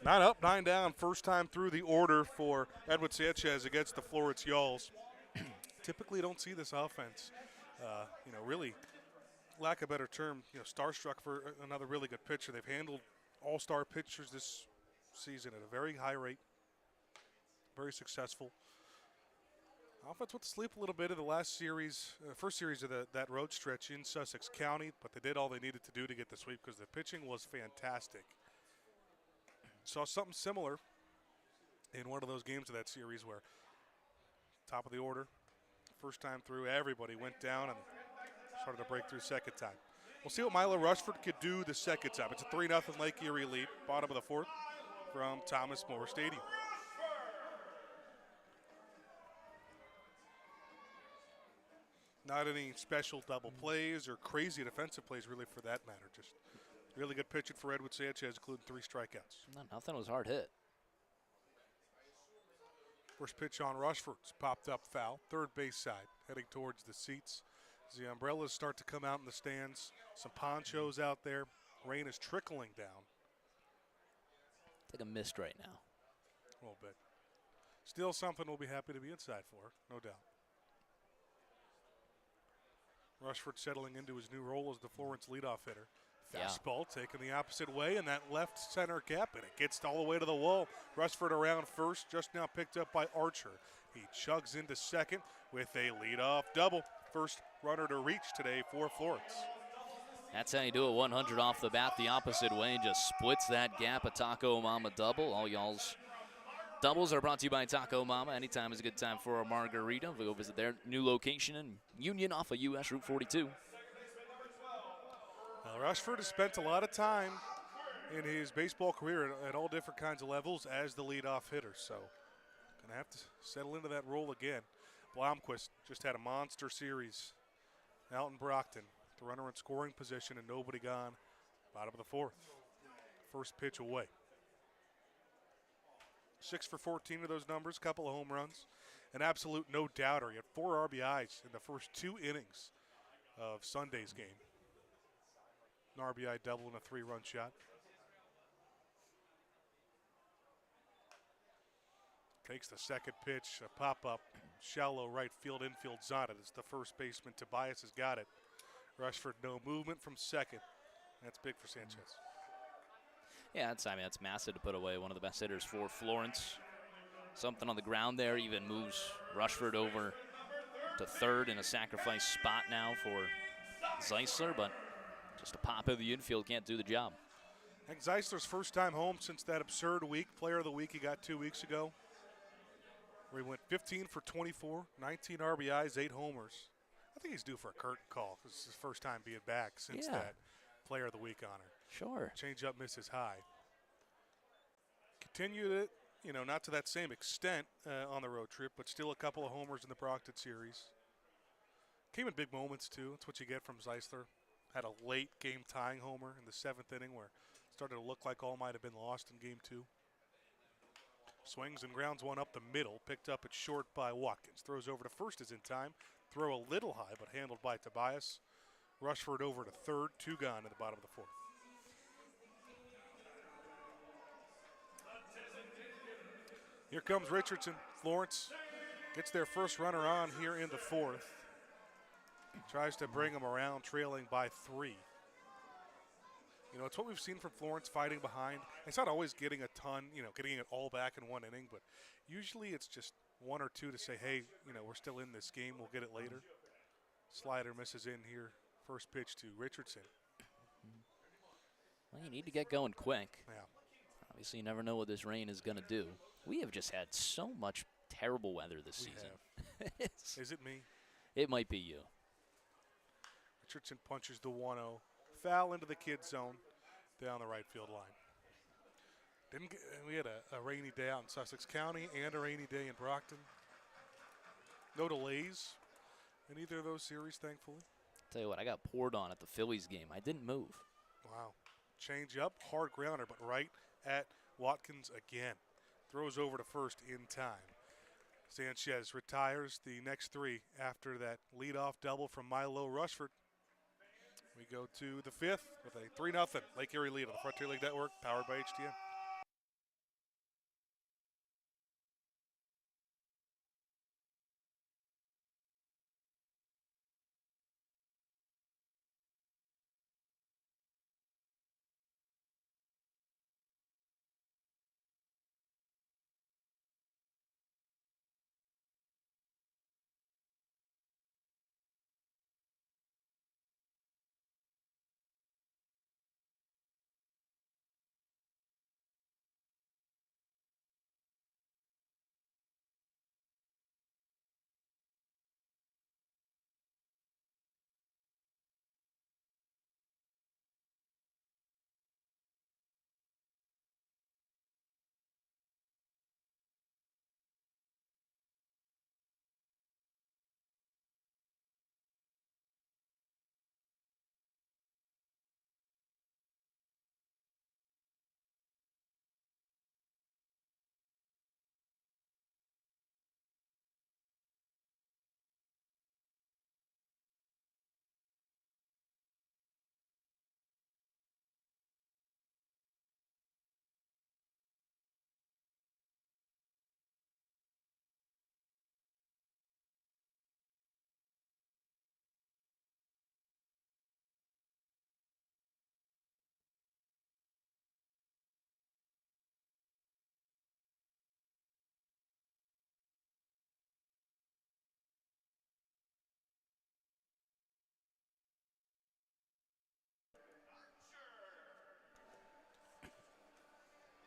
9 up, 9 down. First time through the order for Edward Sanchez against the Florence Yalls. Typically don't see this offense, really, lack of a better term, starstruck for another really good pitcher. They've handled all-star pitchers this season at a very high rate, very successful. Offense went to sleep a little bit in the last series, first series of that road stretch in Sussex County, but they did all they needed to do to get the sweep because the pitching was fantastic. Saw something similar in one of those games of that series where top of the order, first time through, everybody went down and started to break through second time. We'll see what Milo Rushford could do the second time. It's a 3-0 Lake Erie lead, bottom of the fourth from Thomas More Stadium. Not any special double plays or crazy defensive plays, really, for that matter. Just really good pitching for Edward Sanchez, including 3 strikeouts. Nothing was hard hit. First pitch on Rushford's popped up foul, third base side, heading towards the seats. As the umbrellas start to come out in the stands, some ponchos out there. Rain is trickling down. It's like a mist right now. A little bit. Still something we'll be happy to be inside for, no doubt. Rushford settling into his new role as the Florence leadoff hitter. Fastball taking the opposite way, and that left center gap, and it gets all the way to the wall. Rushford around first, just now picked up by Archer. He chugs into second with a leadoff double. First runner to reach today for Florence. That's how you do it, 100 off the bat the opposite way, and just splits that gap. A Taco Mama double. All y'all's doubles are brought to you by Taco Mama. Anytime is a good time for a margarita. We'll go visit their new location in Union off of US Route 42. Well, Rushford has spent a lot of time in his baseball career at all different kinds of levels as the leadoff hitter, so going to have to settle into that role again. Blomquist just had a monster series out in Brockton. The runner in scoring position and nobody gone. Bottom of the fourth. First pitch away. 6 for 14 of those numbers, couple of home runs. An absolute no-doubter. He had 4 RBIs in the first 2 innings of Sunday's game. An RBI double and a 3-run shot. Takes the second pitch, a pop-up, shallow right field, infield's on it. It's the first baseman, Tobias has got it. Rushford, no movement from second. That's big for Sanchez. Yeah, that's massive to put away one of the best hitters for Florence. Something on the ground there even moves Rushford over to third in a sacrifice spot now for Zeisler, but just a pop of the infield can't do the job. I think Zeisler's first time home since that absurd week, player of the week he got 2 weeks ago, where he went 15 for 24, 19 RBIs, 8 homers. I think he's due for a curtain call because it's his first time being back since that player of the week honor. Sure. Change up misses high. Continued it, not to that same extent on the road trip, but still a couple of homers in the Brockton series. Came in big moments, too. That's what you get from Zeisler. Had a late game tying homer in the 7th inning where it started to look like all might have been lost in game 2. Swings and grounds one up the middle, picked up at short by Watkins. Throws over to first is in time. Throw a little high, but handled by Tobias. Rushford over to third, 2 gone in the bottom of the 4th. Here comes Richardson. Florence gets their first runner on here in the 4th. Tries to bring them around, trailing by 3. It's what we've seen from Florence fighting behind. It's not always getting a ton, getting it all back in one inning, but usually it's just 1 or 2 to say, hey, we're still in this game. We'll get it later. Slider misses in here. First pitch to Richardson. Well, you need to get going quick. Yeah. Obviously, you never know what this rain is going to do. We have just had so much terrible weather this season. Is it me? It might be you. Richardson punches the 1-0. Foul into the kid zone down the right field line. We had a rainy day out in Sussex County and a rainy day in Brockton. No delays in either of those series, thankfully. Tell you what, I got poured on at the Phillies game. I didn't move. Wow. Change up, hard grounder, but right at Watkins again. Throws over to first in time. Sanchez retires the next 3 after that leadoff double from Milo Rushford. We go to the 5th with a 3-0 Lake Erie lead on the Frontier League Network, powered by HTN.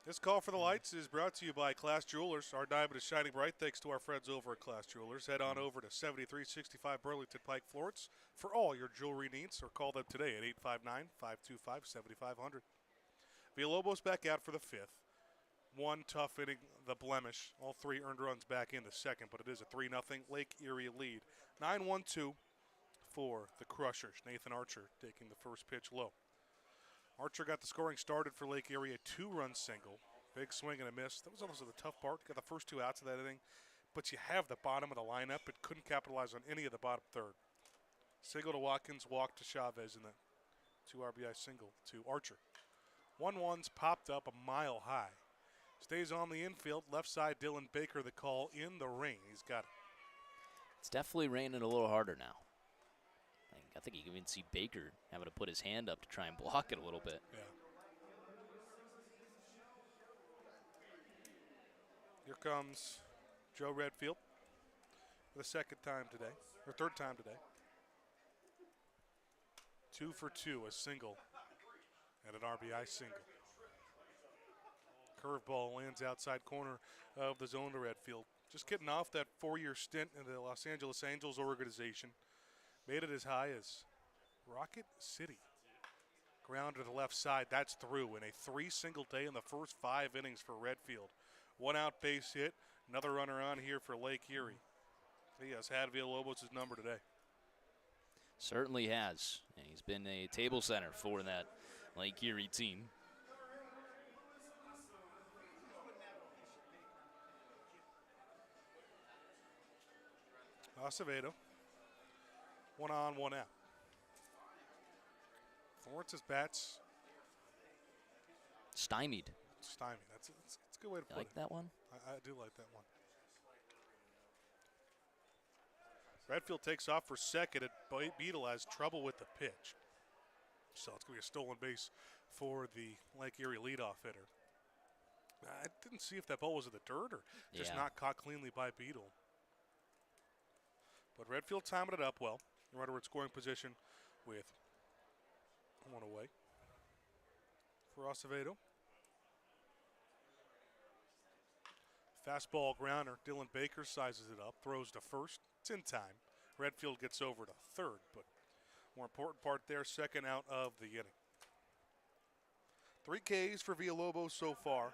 This call for the lights is brought to you by Class Jewelers. Our diamond is shining bright thanks to our friends over at Class Jewelers. Head on over to 7365 Burlington Pike, Florence for all your jewelry needs, or call them today at 859-525-7500. Villalobos back out for the fifth. One tough inning, the blemish. All three earned runs back in the second, but it is a 3-0 Lake Erie lead. 9-1-2 for the Crushers. Nathan Archer taking the first pitch low. Archer got the scoring started for Lake Erie, a 2-run single. Big swing and a miss. That was also the tough part. Got the first 2 outs of that inning, but you have the bottom of the lineup. It couldn't capitalize on any of the bottom third. Single to Watkins, walk to Chavez, and the 2 RBI single to Archer. 1-1's popped up a mile high. Stays on the infield. Left side, Dylan Baker, the call in the rain. He's got it. It's definitely raining a little harder now. I think you can even see Baker having to put his hand up to try and block it a little bit. Yeah. Here comes Joe Redfield for the second time today, or third time today. 2 for 2, a single and an RBI single. Curveball lands outside corner of the zone to Redfield. Just getting off that 4-year stint in the Los Angeles Angels organization. Made it as high as Rocket City. Ground to the left side. That's through in a 3-single day in the first 5 innings for Redfield. 1 out base hit. Another runner on here for Lake Erie. He has had Villalobos' number today. Certainly has. And he's been a table center for that Lake Erie team. Acevedo. 1 on, 1 out. Florence's bats Stymied. That's a good way to You put like it. that one? I do like that one. Redfield takes off for second, and Beadle has trouble with the pitch. So it's going to be a stolen base for the Lake Erie leadoff hitter. I didn't see if that ball was in the dirt or just not caught cleanly by Beadle. But Redfield timed it up well. Runner in scoring position with 1 away for Acevedo. Fastball grounder. Dylan Baker sizes it up, throws to first. It's in time. Redfield gets over to third, but more important part there, second out of the inning. 3 Ks for Villalobos so far.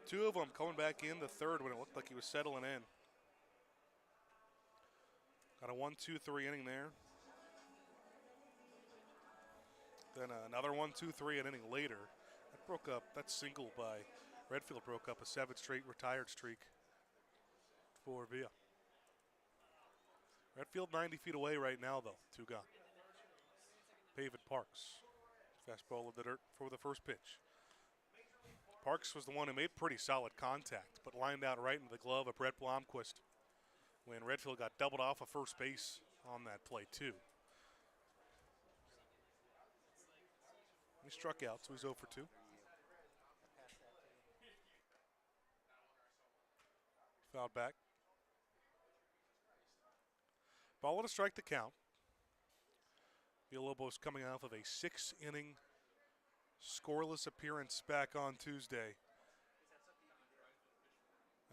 2 of them coming back in the third when it looked like he was settling in. Got a 1-2-3 inning there. Then another 1-2-3 an inning later. That broke up, that single by Redfield broke up a 7-straight retired streak for Villa. Redfield 90 feet away right now, though. 2 gone. David Parks. Fastball of the dirt for the first pitch. Parks was the one who made pretty solid contact, but lined out right into the glove of Brett Blomquist when Redfield got doubled off of first base on that play, too. He struck out, so he's 0 for 2. Fouled back. Ball to strike the count. Villalobos coming off of a 6-inning scoreless appearance back on Tuesday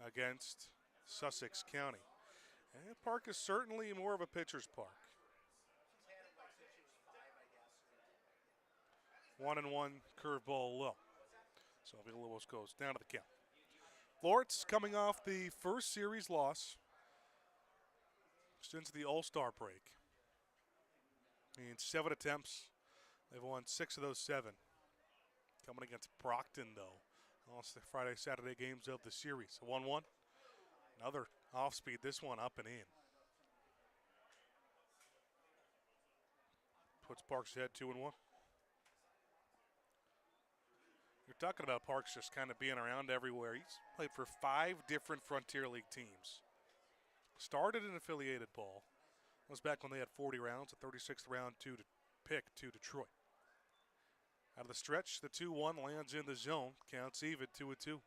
against Sussex County. And Park is certainly more of a pitcher's park. 1-1 curveball low. So Villalobos goes down to the count. Florence coming off the first series loss since the All-Star break. In 7 attempts, they've won 6 of those 7. Coming against Brockton, though. Lost the Friday, Saturday games of the series. 1-1. Another off-speed, this one up and in. Puts Parks ahead 2-1. You're talking about Parks just kind of being around everywhere. He's played for 5 different Frontier League teams. Started in affiliated ball. That was back when they had 40 rounds, a 36th round pick to Detroit. Out of the stretch, the 2-1 lands in the zone. Counts even, 2-2.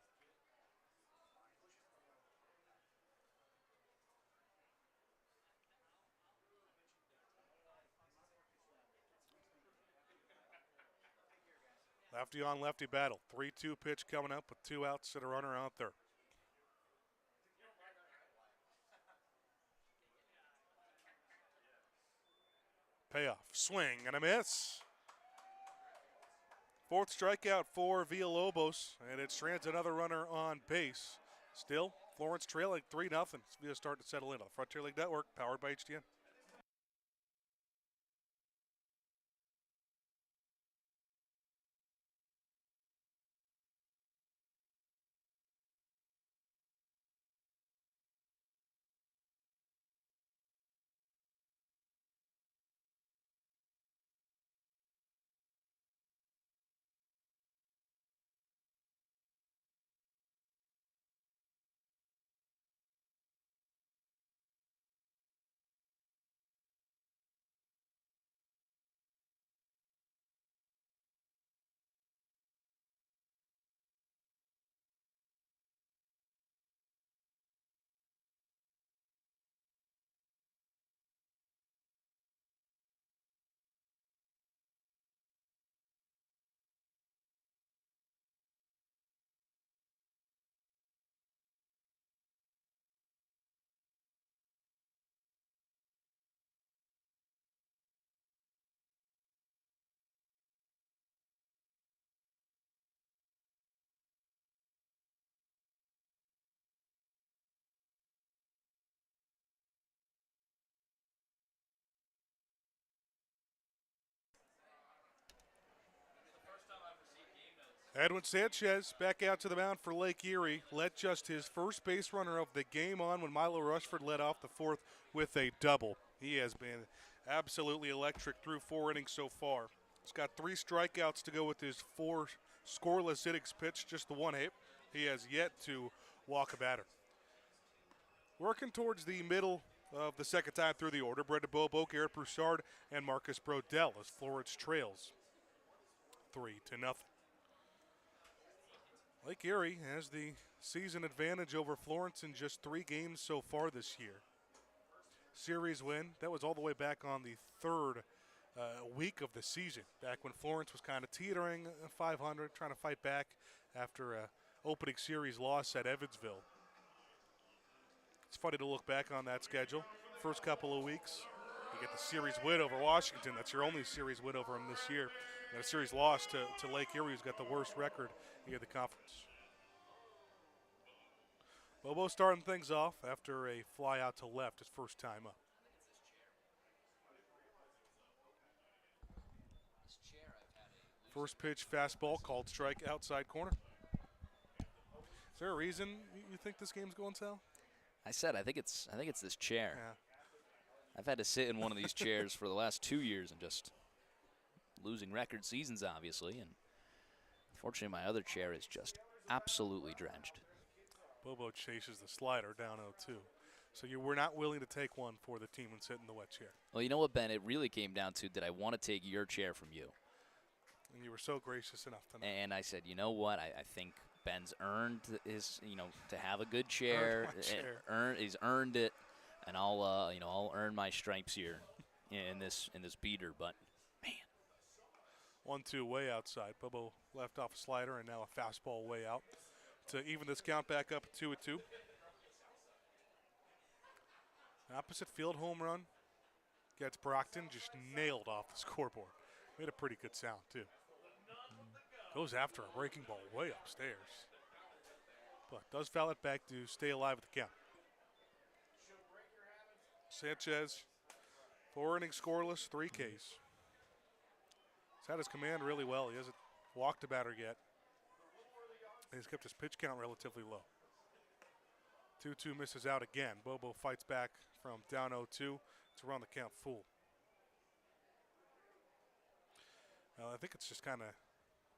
Lefty on lefty battle. 3-2 pitch coming up with 2 outs and a runner out there. Payoff. Swing and a miss. 4th strikeout for Villalobos, and it strands another runner on base. Still, Florence trailing 3-0. Via starting to settle in on the Frontier League Network, powered by HDN. Edwin Sanchez back out to the mound for Lake Erie. Let just his first base runner of the game on when Milo Rushford led off the 4th with a double. He has been absolutely electric through 4 innings so far. He's got 3 strikeouts to go with his 4 scoreless innings pitched, just the 1 hit. He has yet to walk a batter. Working towards the middle of the second time through the order, Brendan Bobo, Garrett Broussard, and Marcus Brodell as Florence trails 3-0. Lake Erie has the season advantage over Florence in just 3 games so far this year. Series win, that was all the way back on the 3rd week of the season, back when Florence was kind of teetering 500, trying to fight back after a opening series loss at Evansville. It's funny to look back on that schedule. First couple of weeks, you get the series win over Washington. That's your only series win over them this year. And a series loss to Lake Erie, who's got the worst record in the conference. Bobo starting things off after a fly out to left his first time up. First pitch fastball called strike outside corner. Is there a reason you think this game's going south? I think it's this chair. Yeah. I've had to sit in one of these chairs for the last 2 years and just losing record seasons, obviously, and unfortunately my other chair is just absolutely drenched. Bobo chases the slider down 0-2. So you were not willing to take one for the team and sit in the wet chair. Well, you know what, Ben? It really came down to, did I want to take your chair from you? And you were so gracious enough tonight. And I said, you know what? I think Ben's earned his, to have a good chair. He's earned it, and I'll earn my stripes here in this beater. But man, 1-2 way outside. Bobo left off a slider and now a fastball way out to even this count back up at 2-2. Opposite field home run gets Brockton just nailed off the scoreboard. Made a pretty good sound too. Goes after a breaking ball way upstairs, but does foul it back to stay alive at the count. Sanchez, 4 innings scoreless, 3 Ks. He's had his command really well. He hasn't walked a batter yet. And he's kept his pitch count relatively low. 2-2 misses out again. Bobo fights back from down 0-2 to run the count full. I think it's just kind of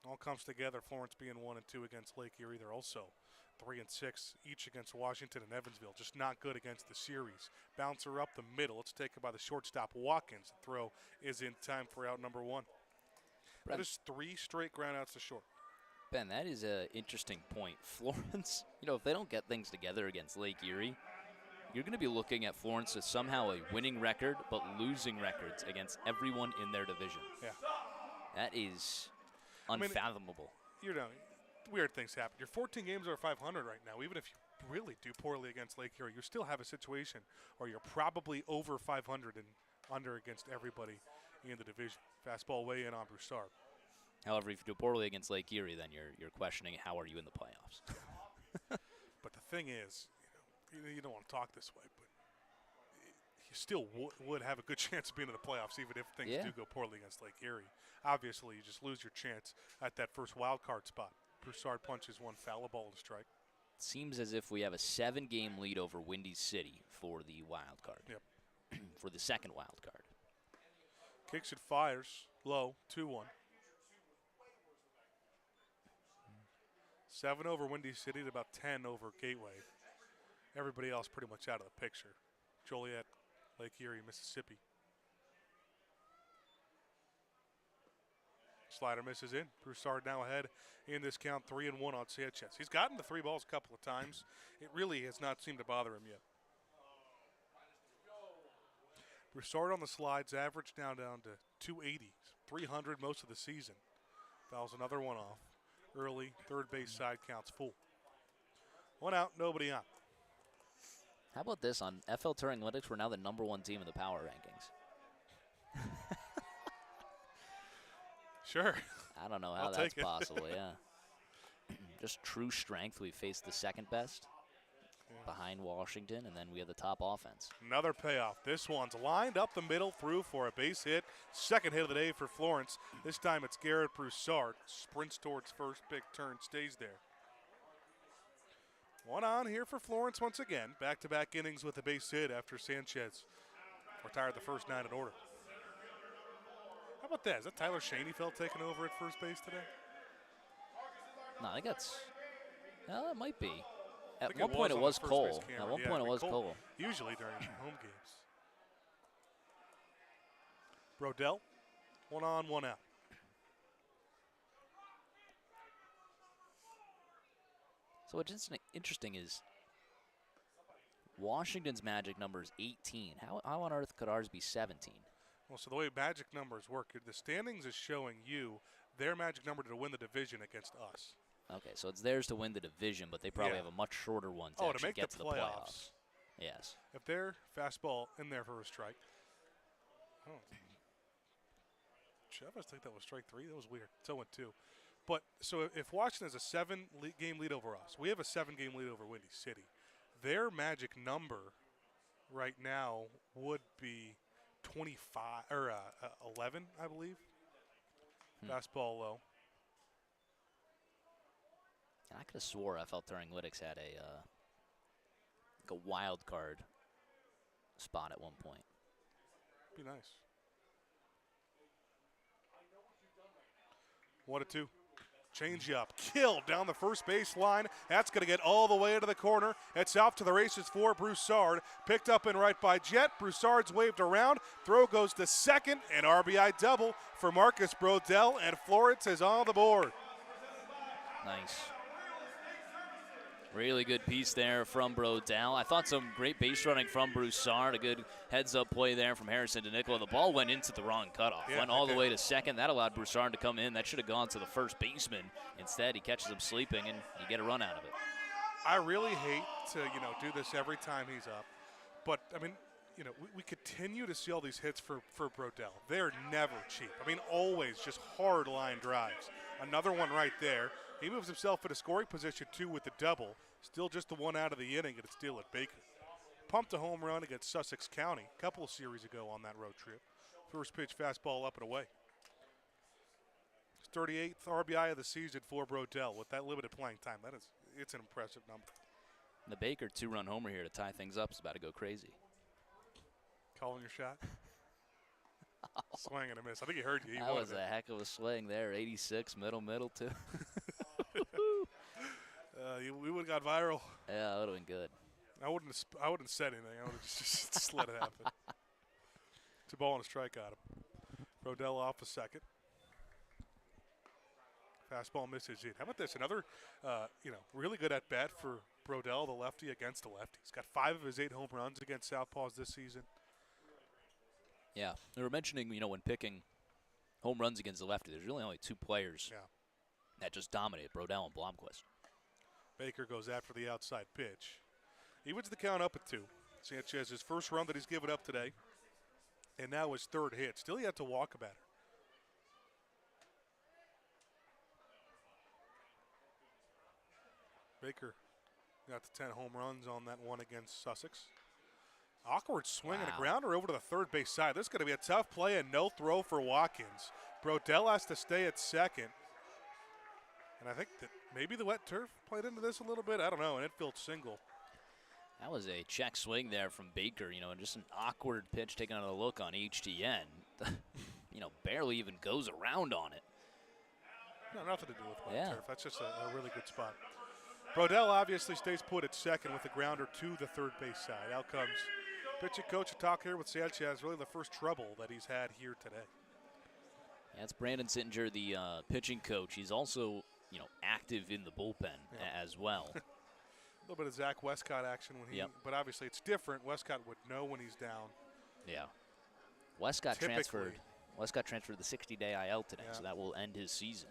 all comes together. Florence being 1-2 against Lake Erie. They're also 3-6 each against Washington and Evansville. Just not good against the series. Bouncer up the middle. It's taken by the shortstop Watkins. The throw is in time for out number 1. That is 3 straight groundouts to short. Ben, that is an interesting point. Florence, if they don't get things together against Lake Erie, you're going to be looking at Florence as somehow a winning record, but losing records against everyone in their division. Yeah. That is. unfathomable. You know, weird things happen. You're 14 games over 500 right now. Even if you really do poorly against Lake Erie, you still have a situation where you're probably over 500 and under against everybody in the division. Fastball way in on Broussard. However, if you do poorly against Lake Erie, then you're questioning how are you in the playoffs. But the thing is, you don't want to talk this way, but you still would have a good chance of being in the playoffs even if things do go poorly against Lake Erie. Obviously, you just lose your chance at that first wild card spot. Broussard punches one foul, a ball to strike. Seems as if we have a 7-game lead over Windy City for the wild card. Yep. For the second wild card. Kicks it, fires, low, 2-1. 7 over Windy City to about 10 over Gateway. Everybody else pretty much out of the picture. Joliet, Lake Erie, Mississippi. Slider misses in. Broussard now ahead in this count, 3-1 on Sanchez. He's gotten the 3 balls a couple of times. It really has not seemed to bother him yet. Broussard on the slides, average now down to 280, 300 most of the season. Fouls another one off. Early, third base side counts full. 1 out, nobody on. How about this? On FL Tour Analytics, we're now the #1 team in the power rankings. Sure. I don't know how I'll that's take it. possible, yeah. Just true strength. We faced the second best behind Washington, and then we have the top offense. Another payoff. This one's lined up the middle through for a base hit. Second hit of the day for Florence. This time it's Garrett Broussard. Sprints towards first, big turn, stays there. 1 on here for Florence once again. Back-to-back innings with a base hit after Sanchez retired the first 9 in order. How about that? Is that Tyler Schoenfeld taking over at first base today? No, I think that's. Well, it might be. I At think one point, it on was the first Cole. base camera. At one Yeah, point, it was Cole. Cole. Usually during home games. Brodell, 1 on, 1 out. So what's interesting is Washington's magic number is 18. How on earth could ours be 17? Well, so the way magic numbers work, the standings is showing you their magic number to win the division against us. Okay, so it's theirs to win the division, but they probably have a much shorter one to actually make get the to the playoffs. Yes. If their fastball in there for a strike. Oh. Chavez think that was strike 3. That was weird. It's 0-2. But so if Washington has a 7-game lead over us, we have a 7-game lead over Windy City. Their magic number right now would be 25 or 11, I believe. Fastball low. I could have swore FL Tour Analytics had like a wild card spot at one point. Be nice. 1-2. Change up. Killed down the first base line. That's going to get all the way into the corner. It's off to the races for Broussard. Picked up and right by Jet. Broussard's waved around. Throw goes to second. An RBI double for Marcus Brodell. And Florence is on the board. Nice. Really good piece there from Brodell. I thought some great base running from Broussard. A good heads-up play there from Harrison to Nicola. The ball went into the wrong cutoff. Went all the way to second. That allowed Broussard to come in. That should have gone to the first baseman. Instead, he catches him sleeping, and you get a run out of it. I really hate to, do this every time he's up. But, I mean, we continue to see all these hits for Brodell. They're never cheap. I mean, always just hard line drives. Another one right there. He moves himself into scoring position, too, with the double. Still just the 1 out of the inning, and it's still at Baker. Pumped a home run against Sussex County a couple of series ago on that road trip. First pitch fastball up and away. His 38th RBI of the season for Brodell. With that limited playing time, it's an impressive number. The Baker 2-run homer here to tie things up is about to go crazy. Calling your shot? Swing and a miss. I think he heard you. That was a heck of a swing there. 86, middle, too. We would have got viral. Yeah, that would have been good. I wouldn't have said anything. I would have just let it happen. It's a ball and a strike at him. Brodell off a second. Fastball misses in. How about this? Another, really good at bat for Brodell, the lefty against the lefty. He's got 5 of his 8 home runs against Southpaws this season. Yeah, they were mentioning, when picking home runs against the lefty, there's really only 2 players that just dominated Brodell and Blomquist. Baker goes after the outside pitch. Evens the count up at 2. Sanchez, his first run that he's given up today, and now his 3rd hit. Still yet to walk a batter. Baker got the 10 home runs on that one against Sussex. Awkward swing and a grounder over to the third base side. This is going to be a tough play and no throw for Watkins. Brodell has to stay at second. And I think that maybe the wet turf played into this a little bit. I don't know, an infield single. That was a check swing there from Baker, and just an awkward pitch taking another look on HTN. Barely even goes around on it. No, nothing to do with wet turf. That's just a really good spot. Brodell obviously stays put at second with a grounder to the third base side. Out comes pitching coach to talk here with Sanchez. Really the first trouble that he's had here today. Yeah, it's Brandon Sittinger, the pitching coach. He's also, active in the bullpen as well. A little bit of Zach Westcott action when he, but obviously it's different. Westcott would know when he's down. Yeah. Westcott transferred the 60-day IL today, so that will end his season.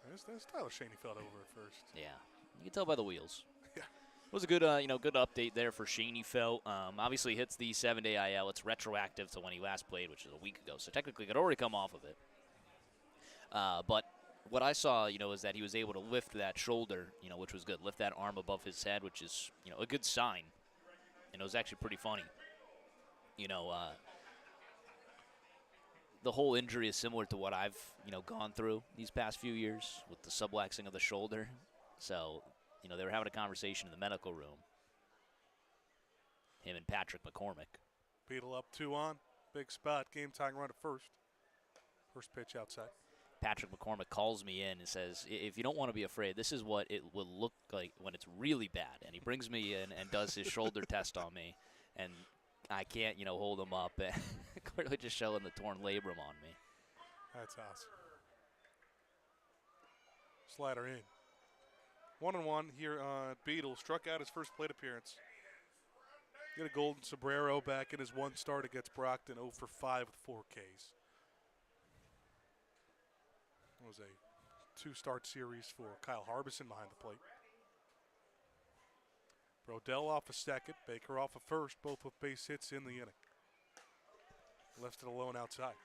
There's Tyler Schoenfeld over at first. Yeah. You can tell by the wheels. Yeah. It was a good, good update there for Schoenfeld. Obviously hits the 7-day IL. It's retroactive to when he last played, which is a week ago. So technically could already come off of it. But what I saw, is that he was able to lift that shoulder, which was good. Lift that arm above his head, which is, a good sign. And it was actually pretty funny. The whole injury is similar to what I've, gone through these past few years with the subluxing of the shoulder. So, they were having a conversation in the medical room. Him and Patrick McCormick. Beetle up 2 on. Big spot. Game tying run at first. First pitch outside. Patrick McCormick calls me in and says, if you don't want to be afraid, this is what it will look like when it's really bad. And he brings me in and does his shoulder test on me. And I can't, hold him up. Clearly just showing the torn labrum on me. That's awesome. Slider in. 1-1 here on Beetle. Struck out his first plate appearance. Get a golden sombrero back in his 1 start against Brockton. 0 for 5 with 4 Ks. It was a 2-start series for Kyle Harbison behind the plate. Brodell off a second. Baker off a first. Both with base hits in the inning. Left it alone outside.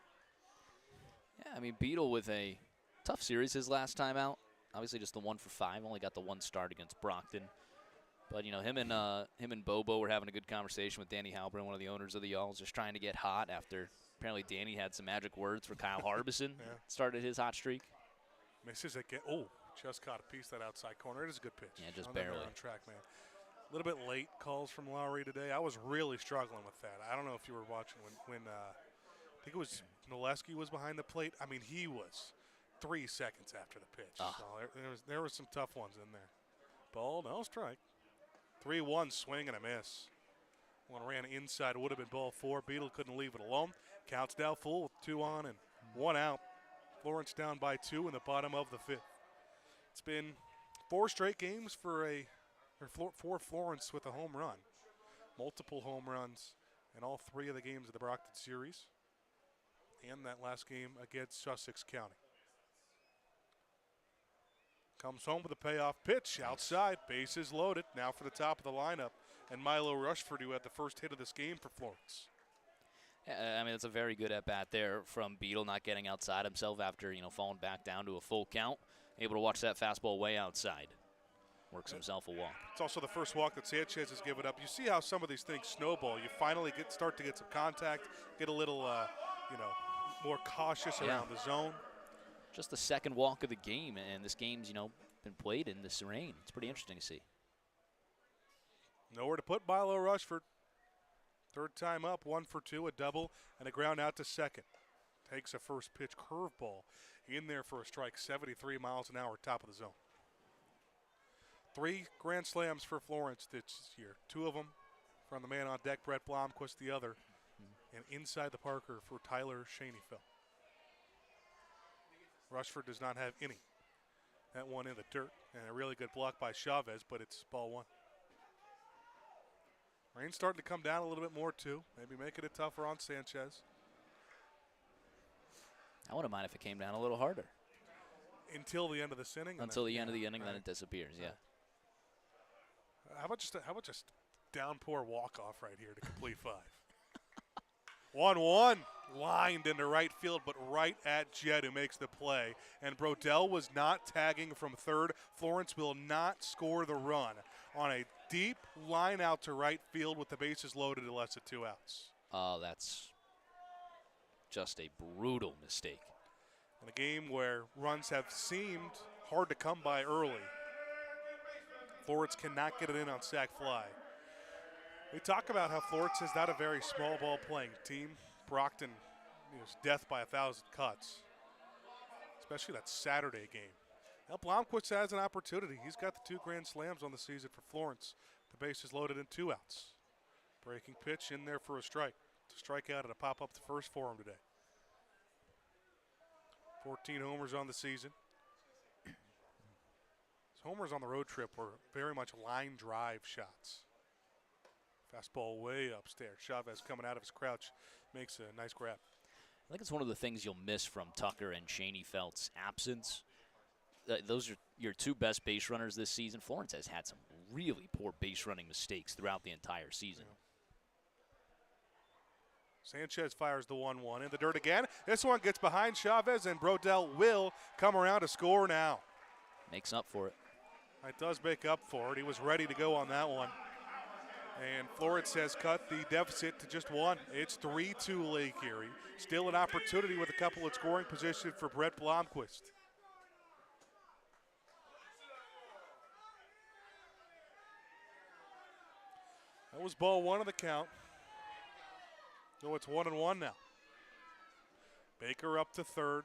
Yeah, Beetle with a tough series his last time out. Obviously just the 1 for 5. Only got the 1 start against Brockton. But, him and Bobo were having a good conversation with Danny Halpern, one of the owners of the Y'alls, just trying to get hot after apparently Danny had some magic words for Kyle Harbison. Started his hot streak. Misses again. Oh, just caught a piece that outside corner. It is a good pitch. Yeah, just barely. On track, man. A little bit late calls from Lowry today. I was really struggling with that. I don't know if you were watching when I think it was Noleski was behind the plate. He was 3 seconds after the pitch. So there was some tough ones in there. Ball, no strike. 3-1 swing and a miss. One ran inside, would have been ball 4. Beetle couldn't leave it alone. Counts now full with 2 on and 1 out. Florence down by 2 in the bottom of the 5th. It's been 4 straight games for Florence with a home run. Multiple home runs in all 3 of the games of the Brockton series. And that last game against Sussex County. Comes home with a payoff pitch outside. Bases loaded. Now for the top of the lineup. And Milo Rushford, who had the first hit of this game for Florence. Yeah, it's a very good at-bat there from Beetle, not getting outside himself after, falling back down to a full count. Able to watch that fastball way outside. Works himself a walk. It's also the first walk that Sanchez has given up. You see how some of these things snowball. You finally start to get some contact, get a little, more cautious around the zone. Just the second walk of the game, and this game's, been played in this rain. It's pretty interesting to see. Nowhere to put Milo Rushford. Third time up, 1 for 2, a double, and a ground out to second. Takes a first pitch curveball in there for a strike, 73 miles an hour, top of the zone. 3 grand slams for Florence this year. 2 of them from the man on deck, Brett Blomquist, the other. And inside the Parker for Tyler Schoenfeld. Rushford does not have any. That one in the dirt, and a really good block by Chavez, but it's ball 1. Rain's starting to come down a little bit more, too. Maybe making it tougher on Sanchez. I wouldn't mind if it came down a little harder. until the end of this inning. Until the end of the inning, then it disappears. Yeah. How about just downpour walk-off right here to complete 5? 1-1, lined into right field, but right at Jed, who makes the play. And Brodell was not tagging from third. Florence will not score the run on a deep line out to right field with the bases loaded and less than 2 outs. Oh, that's just a brutal mistake. In a game where runs have seemed hard to come by early, Florence cannot get it in on sac fly. We talk about how Florence is not a very small ball playing team. Brockton is death by 1,000 cuts, especially that Saturday game. Now Blomquist has an opportunity. He's got the 2 grand slams on the season for Florence. The bases loaded in 2 outs. Breaking pitch in there for a strike. To strike out and a pop up the first for him today. 14 homers on the season. His homers on the road trip were very much line drive shots. Fastball way upstairs. Chavez coming out of his crouch makes a nice grab. I think it's one of the things you'll miss from Tucker and Cheney Felt's absence. Those are your 2 best base runners this season. Florence has had some really poor base running mistakes throughout the entire season. Yeah. Sanchez fires the 1-1 in the dirt again. This one gets behind Chavez, and Brodell will come around to score now. Makes up for it. It does make up for it. He was ready to go on that one. And Florence has cut the deficit to just 1. It's 3-2 Lake Erie. Still an opportunity with a couple at scoring position for Brett Blomquist. That was ball 1 of the count. So it's 1-1 now. Baker up to third.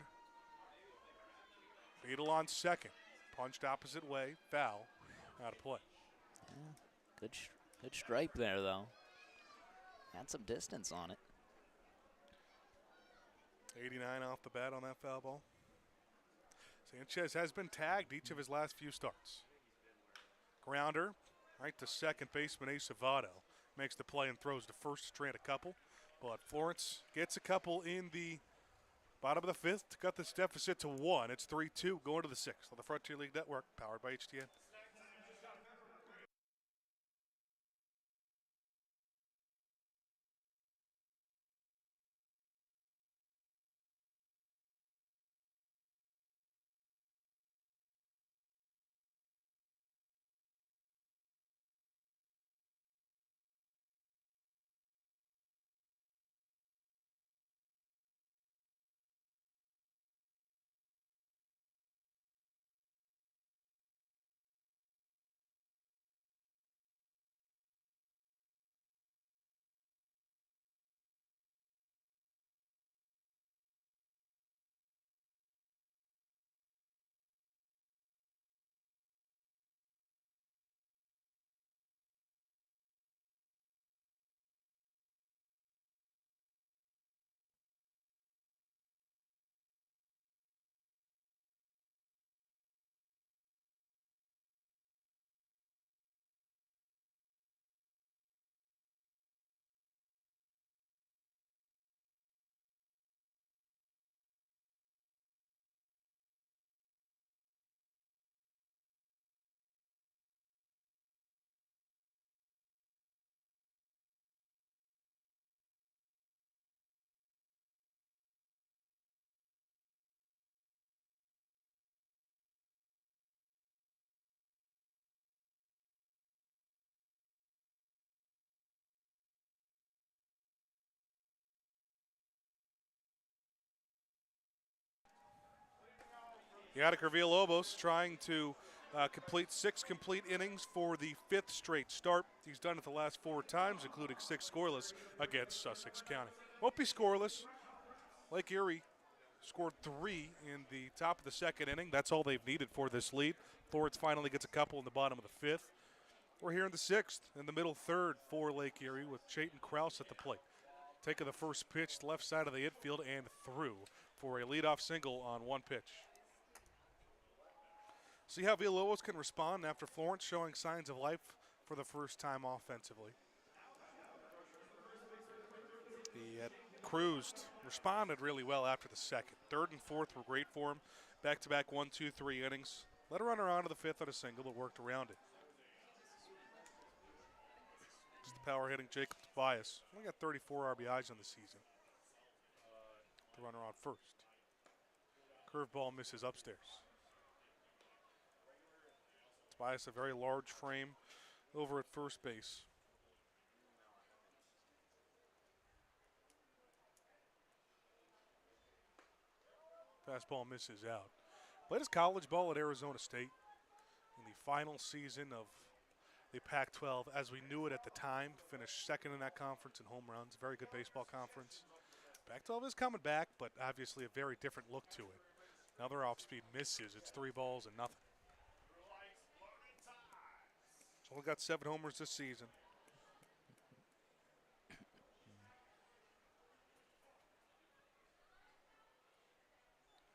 Beadle on second. Punched opposite way. Foul. Out of play. Yeah, good stripe there, though. Had some distance on it. 89 off the bat on that foul ball. Sanchez has been tagged each of his last few starts. Grounder right to second baseman Ace Savado. Makes the play and throws to first to strand a couple. But Florence gets a couple in the bottom of the 5th to cut this deficit to 1. It's 3-2 going to the 6th on the Frontier League Network, powered by HTN. Yadier Villalobos trying to complete 6 complete innings for the 5th straight start. He's done it the last 4 times, including 6 scoreless against Sussex County. Won't be scoreless. Lake Erie scored 3 in the top of the 2nd inning. That's all they've needed for this lead. Florence finally gets a couple in the bottom of the 5th. We're here in the 6th, in the middle 3rd for Lake Erie with Chayton Krause at the plate. Taking the first pitch, left side of the infield and through for a leadoff single on 1 pitch. See how Villalobos can respond after Florence showing signs of life for the first time offensively. He had cruised, responded really well after the second. Third and fourth were great for him. Back-to-back 1, 2, 3 innings. Let a runner on to the fifth on a single, but worked around it. Just the power hitting Jacob Tobias. Only got 34 RBIs on the season. The runner on first. Curveball misses upstairs. Tobias, a very large frame over at first base. Fastball misses out. Played his college ball at Arizona State in the final season of the Pac-12 as we knew it at the time. Finished second in that conference in home runs. Very good baseball conference. Pac-12 is coming back, but obviously a very different look to it. Another off-speed misses. It's 3 balls and nothing. Only got 7 homers this season.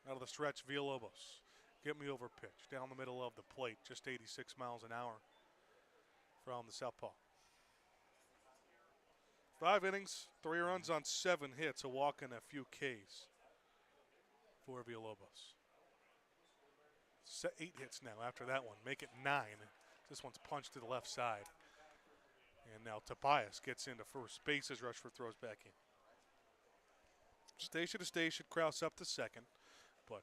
Out of the stretch, Villalobos. Get me over pitch. Down the middle of the plate. Just 86 miles an hour from the southpaw. 5 innings, 3 runs on 7 hits, a walk and a few Ks for Villalobos. 8 hits now after that one. Make it 9. This one's punched to the left side. And now Tobias gets into first. Bases Rushford throws back in. Station to station, Krause up to second. But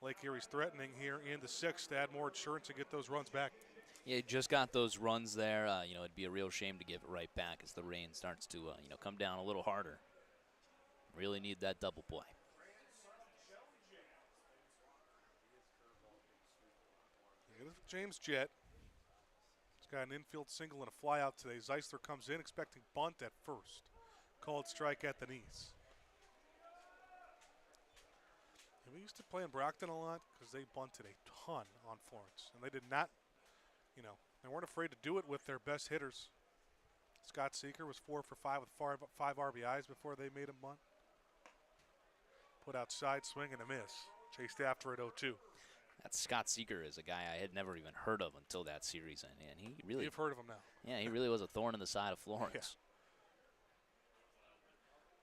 Lake Erie's threatening here in the 6th to add more insurance and get those runs back. Yeah, just got those runs there. It'd be a real shame to give it right back as the rain starts to, come down a little harder. Really need that double play. James Jett. He's got an infield single and a fly out today. Zeisler comes in expecting bunt at first. Called strike at the knees. And we used to play in Brockton a lot because they bunted a ton on Florence. And they did not, they weren't afraid to do it with their best hitters. Scott Seeker was 4 for 5 with 5 RBIs before they made him bunt. Put outside, swing and a miss. Chased after at 0-2. That Scott Seeker is a guy I had never even heard of until that series, and he really. You've heard of him now. Yeah, he really was a thorn in the side of Florence.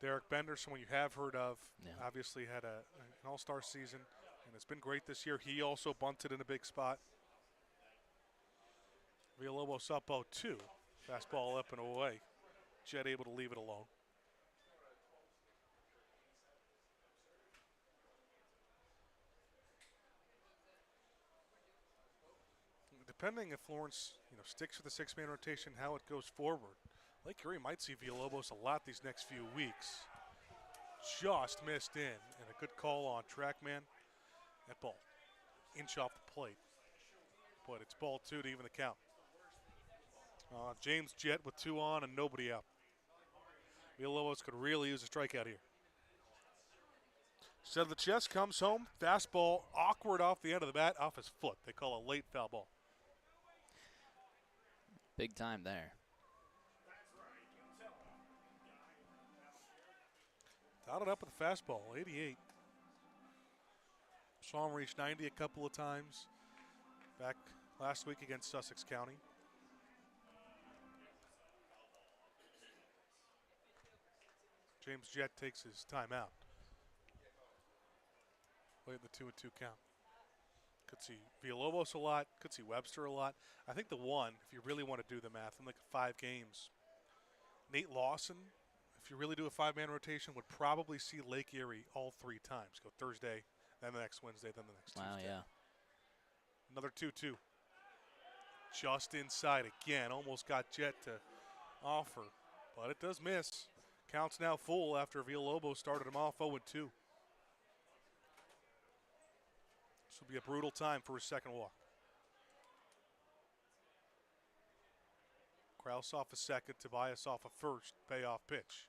Yeah. Derek Bender, someone you have heard of, obviously had an all-star season, and it's been great this year. He also bunted in a big spot. Villalobos up 0-2. Fastball up and away. Jett able to leave it alone. Depending if Florence, sticks with the 6-man rotation, how it goes forward, Lake Erie might see Villalobos a lot these next few weeks. Just missed in, and a good call on TrackMan. That ball, inch off the plate, but it's ball 2 to even the count. James Jett with 2 on and nobody out. Villalobos could really use a strikeout here. Set of the chest comes home. Fastball awkward off the end of the bat, off his foot. They call a late foul ball. Big time there. Dialed it up with a fastball, 88. Saw him reach 90 a couple of times back last week against Sussex County. James Jett takes his timeout. Play the 2-2 count. Could see Villalobos a lot, could see Webster a lot. I think the one, if you really want to do the math, in like 5 games, Nate Lawson, if you really do a 5-man rotation, would probably see Lake Erie all 3 times. Go Thursday, then the next Wednesday, then the next Tuesday. Wow, yeah. Another 2-2. Just inside again. Almost got Jett to offer, but it does miss. Count's now full after Villalobos started him off 0-2. This will be a brutal time for his second walk. Krause off a second, Tobias off a first, payoff pitch.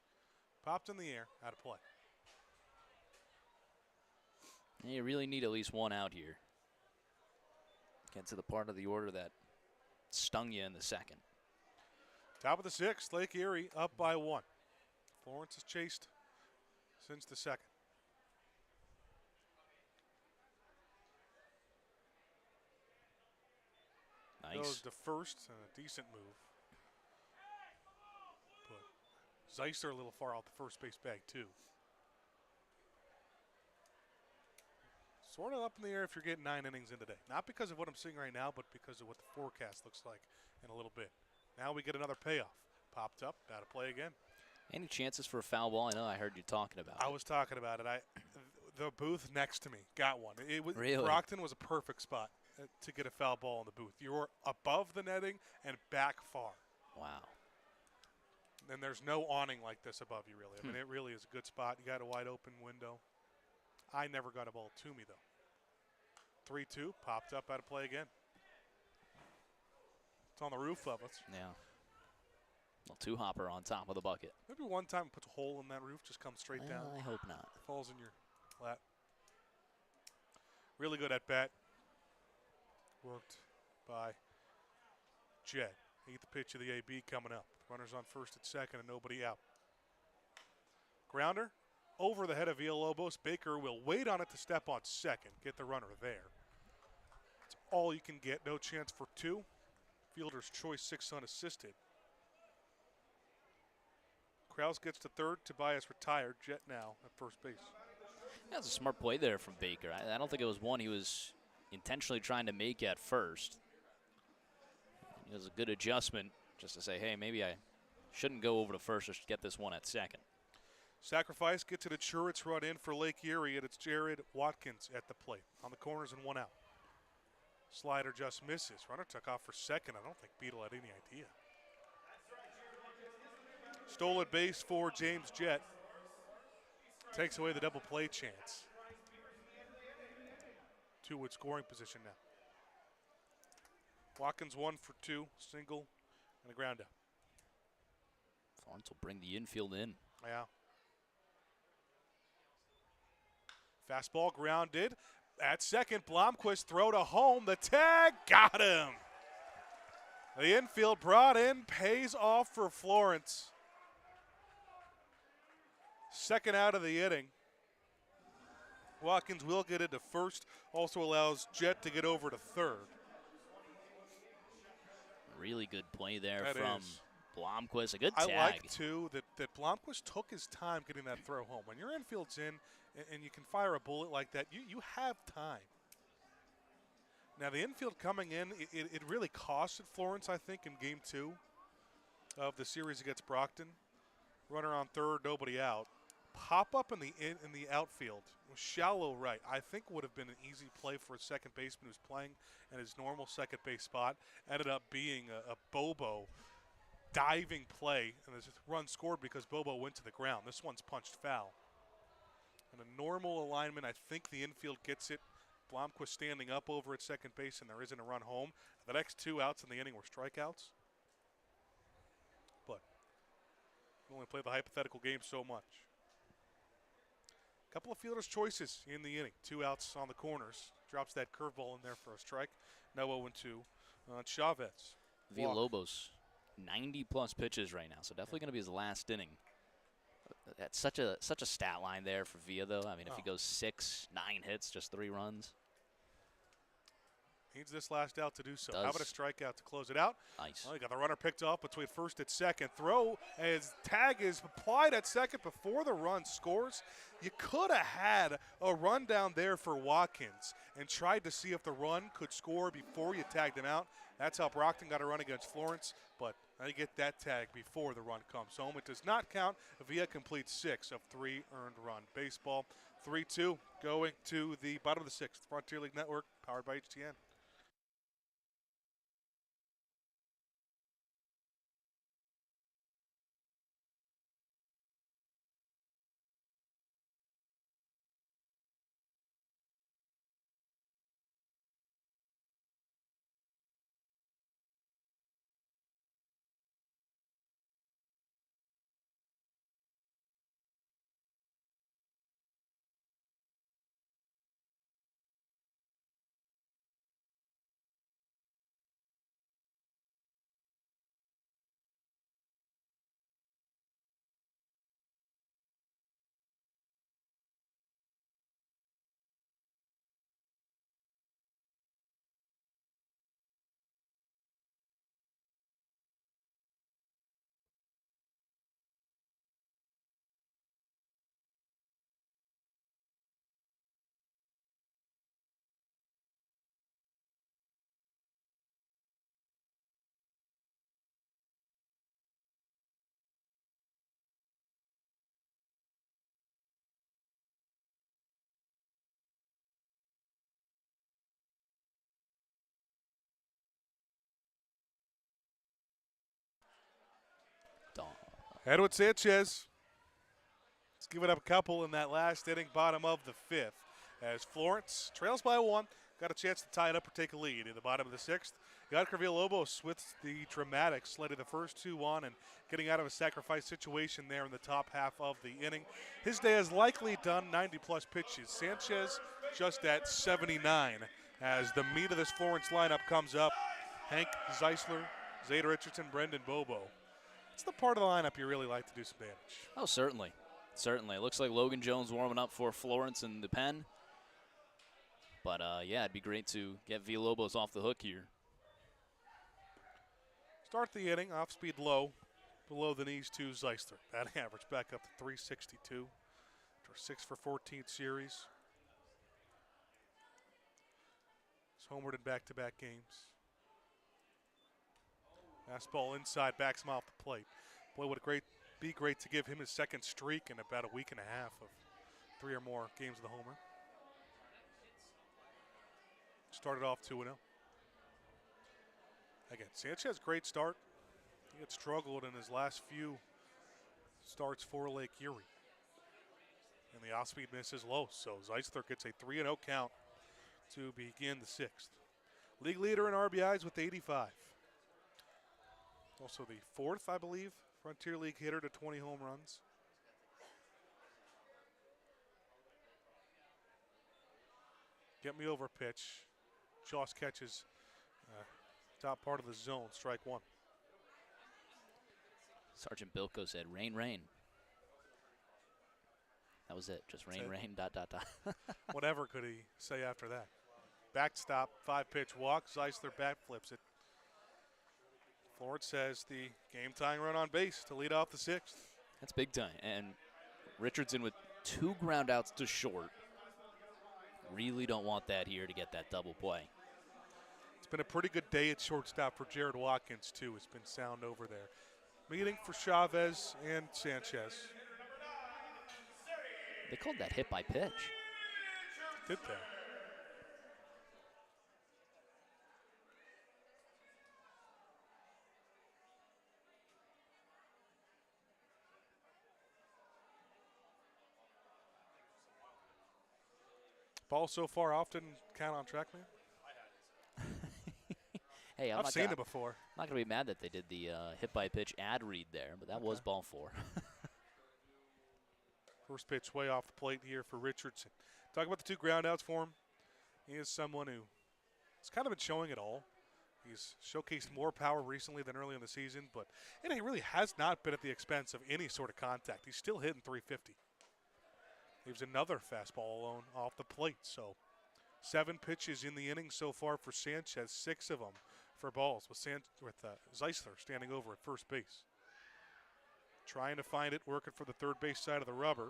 Popped in the air, out of play. You really need at least one out here. Get to the part of the order that stung you in the second. Top of the 6th, Lake Erie up by 1. Florence has chased since the second. Nice. Goes to first, and a decent move. But Zeister a little far out the first base bag, too. Sort of up in the air if you're getting 9 innings in today. Not because of what I'm seeing right now, but because of what the forecast looks like in a little bit. Now we get another payoff. Popped up, got to play again. Any chances for a foul ball? I know I heard you talking about it. I was talking about it. The booth next to me got one. Really? Brockton was a perfect spot to get a foul ball in the booth. You're above the netting and back far. Wow. And there's no awning like this above you, really. I mean, it really is a good spot. You got a wide open window. I never got a ball to me, though. 3-2, popped up, out of play again. It's on the roof of us. Yeah. Well, two-hopper on top of the bucket. Maybe one time it puts a hole in that roof, just comes straight down. I hope not. Falls in your lap. Really good at bat. Worked by Jed. 8th pitch of the AB coming up. Runners on first at second and nobody out. Grounder over the head of Villalobos. Baker will wait on it to step on second. Get the runner there. That's all you can get. No chance for 2. Fielder's choice 6 unassisted. Krause gets to third. Tobias retired. Jet now at first base. That's a smart play there from Baker. I don't think it was one he was intentionally trying to make at first. It was a good adjustment just to say, hey, maybe I shouldn't go over to first, I should get this one at second. Sacrifice gets it at sure. It's run in for Lake Erie, and it's Jared Watkins at the plate. On the corners and 1 out. Slider just misses. Runner took off for second. I don't think Beadle had any idea. Stole at base for James Jett. Takes away the double play chance. 2 with scoring position now. Watkins 1 for 2, single, and a ground out. Florence will bring the infield in. Yeah. Fastball grounded. At second, Blomquist throw to home. The tag got him. The infield brought in, pays off for Florence. Second out of the inning. Watkins will get into first. Also allows Jett to get over to third. Really good play there That from is. Blomquist. A good tag. I like, too, that Blomquist took his time getting that throw home. When your infield's in and you can fire a bullet like that, you have time. Now, the infield coming in, it really costed Florence, I think, in Game 2 of the series against Brockton. Runner on third, nobody out. Pop up in the outfield, shallow right, I think would have been an easy play for a second baseman who's playing in his normal second base spot. Ended up being a Bobo diving play, and this run scored because Bobo went to the ground. This one's punched foul. In a normal alignment, I think the infield gets it. Blomquist standing up over at second base, and there isn't a run home. The next 2 outs in the inning were strikeouts. But we only play the hypothetical game so much. Couple of fielders' choices in the inning. 2 outs on the corners. Drops that curveball in there for a strike. No 0-2 on Chavez. Villalobos, 90-plus pitches right now, so definitely going to be his last inning. That's such a stat line there for Villa, though. I mean, if he goes 6, 9 hits, just 3 runs. Needs this last out to do so. Does. How about a strikeout to close it out? Nice. Well, you got the runner picked off between first and second. Throw as tag is applied at second before the run scores. You could have had a run down there for Watkins and tried to see if the run could score before you tagged him out. That's how Brockton got a run against Florence, but now you get that tag before the run comes home. It does not count. Villa completes 6 of 3 earned run. Baseball 3-2 going to the bottom of the 6th. Frontier League Network, powered by HTN. Edwin Sanchez has given up a couple in that last inning, bottom of the fifth, as Florence trails by one. Got a chance to tie it up or take a lead in the bottom of the sixth. Yadker Villalobos with the dramatics, letting the first two on and getting out of a sacrifice situation there in the top half of the inning. His day has likely done 90-plus pitches. Sanchez just at 79 as the meat of this Florence lineup comes up. Hank Zeisler, Zeta Richardson, Brendan Bobo. It's the part of the lineup you really like to do some damage. Oh, certainly. Certainly. It looks like Logan Jones warming up for Florence in the pen. But, yeah, it'd be great to get Villalobos off the hook here. Start the inning, off speed low, below the knees to Zeisler. Batting average back up to 362 after 6 for 14th series. He's homered in back-to-back games. Fastball inside, backs him off the plate. Boy, would it be great to give him his second streak in about a week and a half of 3 or more games of the homer. Started off 2-0. Again, Sanchez, great start. He had struggled in his last few starts for Lake Erie. And the off-speed miss is low, so Zeisler gets a 3-0 count to begin the sixth. League leader in RBIs with 85. Also the fourth, I believe, Frontier League hitter to 20 home runs. Get me over pitch. Joss catches top part of the zone, strike one. Sergeant Bilko said, rain, rain. That was it, just rain, rain, dot, dot, dot. Whatever could he say after that? Backstop, 5-pitch walk, Zeisler backflips it. Florence says the game-tying run on base to lead off the sixth. That's big time. And Richardson with 2 ground outs to short. Really don't want that here to get that double play. It's been a pretty good day at shortstop for Jared Watkins, too. It's been sound over there. Meeting for Chavez and Sanchez. They called that hit by pitch. Did they? Ball so far often count on track, man? Hey, I've seen it before. I'm not going to be mad that they did the hit by pitch ad read there, but that was ball 4. First pitch way off the plate here for Richardson. Talk about the 2 ground outs for him. He is someone who has kind of been showing it all. He's showcased more power recently than early in the season, but he really has not been at the expense of any sort of contact. He's still hitting 350. Leaves another fastball alone off the plate. So 7 pitches in the inning so far for Sanchez, 6 of them for balls with Zeisler standing over at first base. Trying to find it, working for the third base side of the rubber.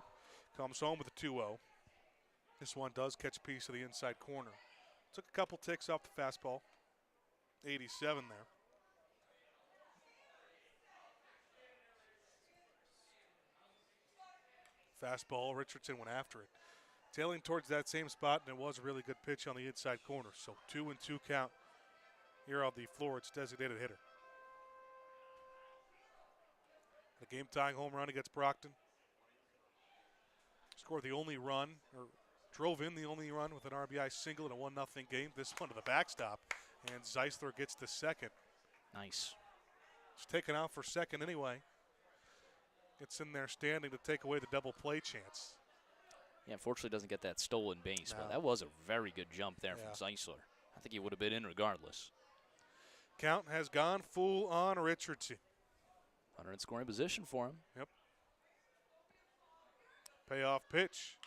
Comes home with a 2-0. This one does catch a piece of the inside corner. Took a couple ticks off the fastball. 87 there. Fastball, Richardson went after it. Tailing towards that same spot, and it was a really good pitch on the inside corner. So 2-2 count here on the Florence designated hitter. The game-tying home run against Brockton. Scored the only run, or drove in the only run with an RBI single in a 1-0 game. This one to the backstop, and Zeisler gets the second. Nice. It's taken out for second anyway. Gets in there standing to take away the double play chance. Yeah, unfortunately doesn't get that stolen base, No. but that was a very good jump there from Zeisler. I think he would have been in regardless. Count has gone full on Richardson. Runner in scoring position for him. Yep. Payoff pitch.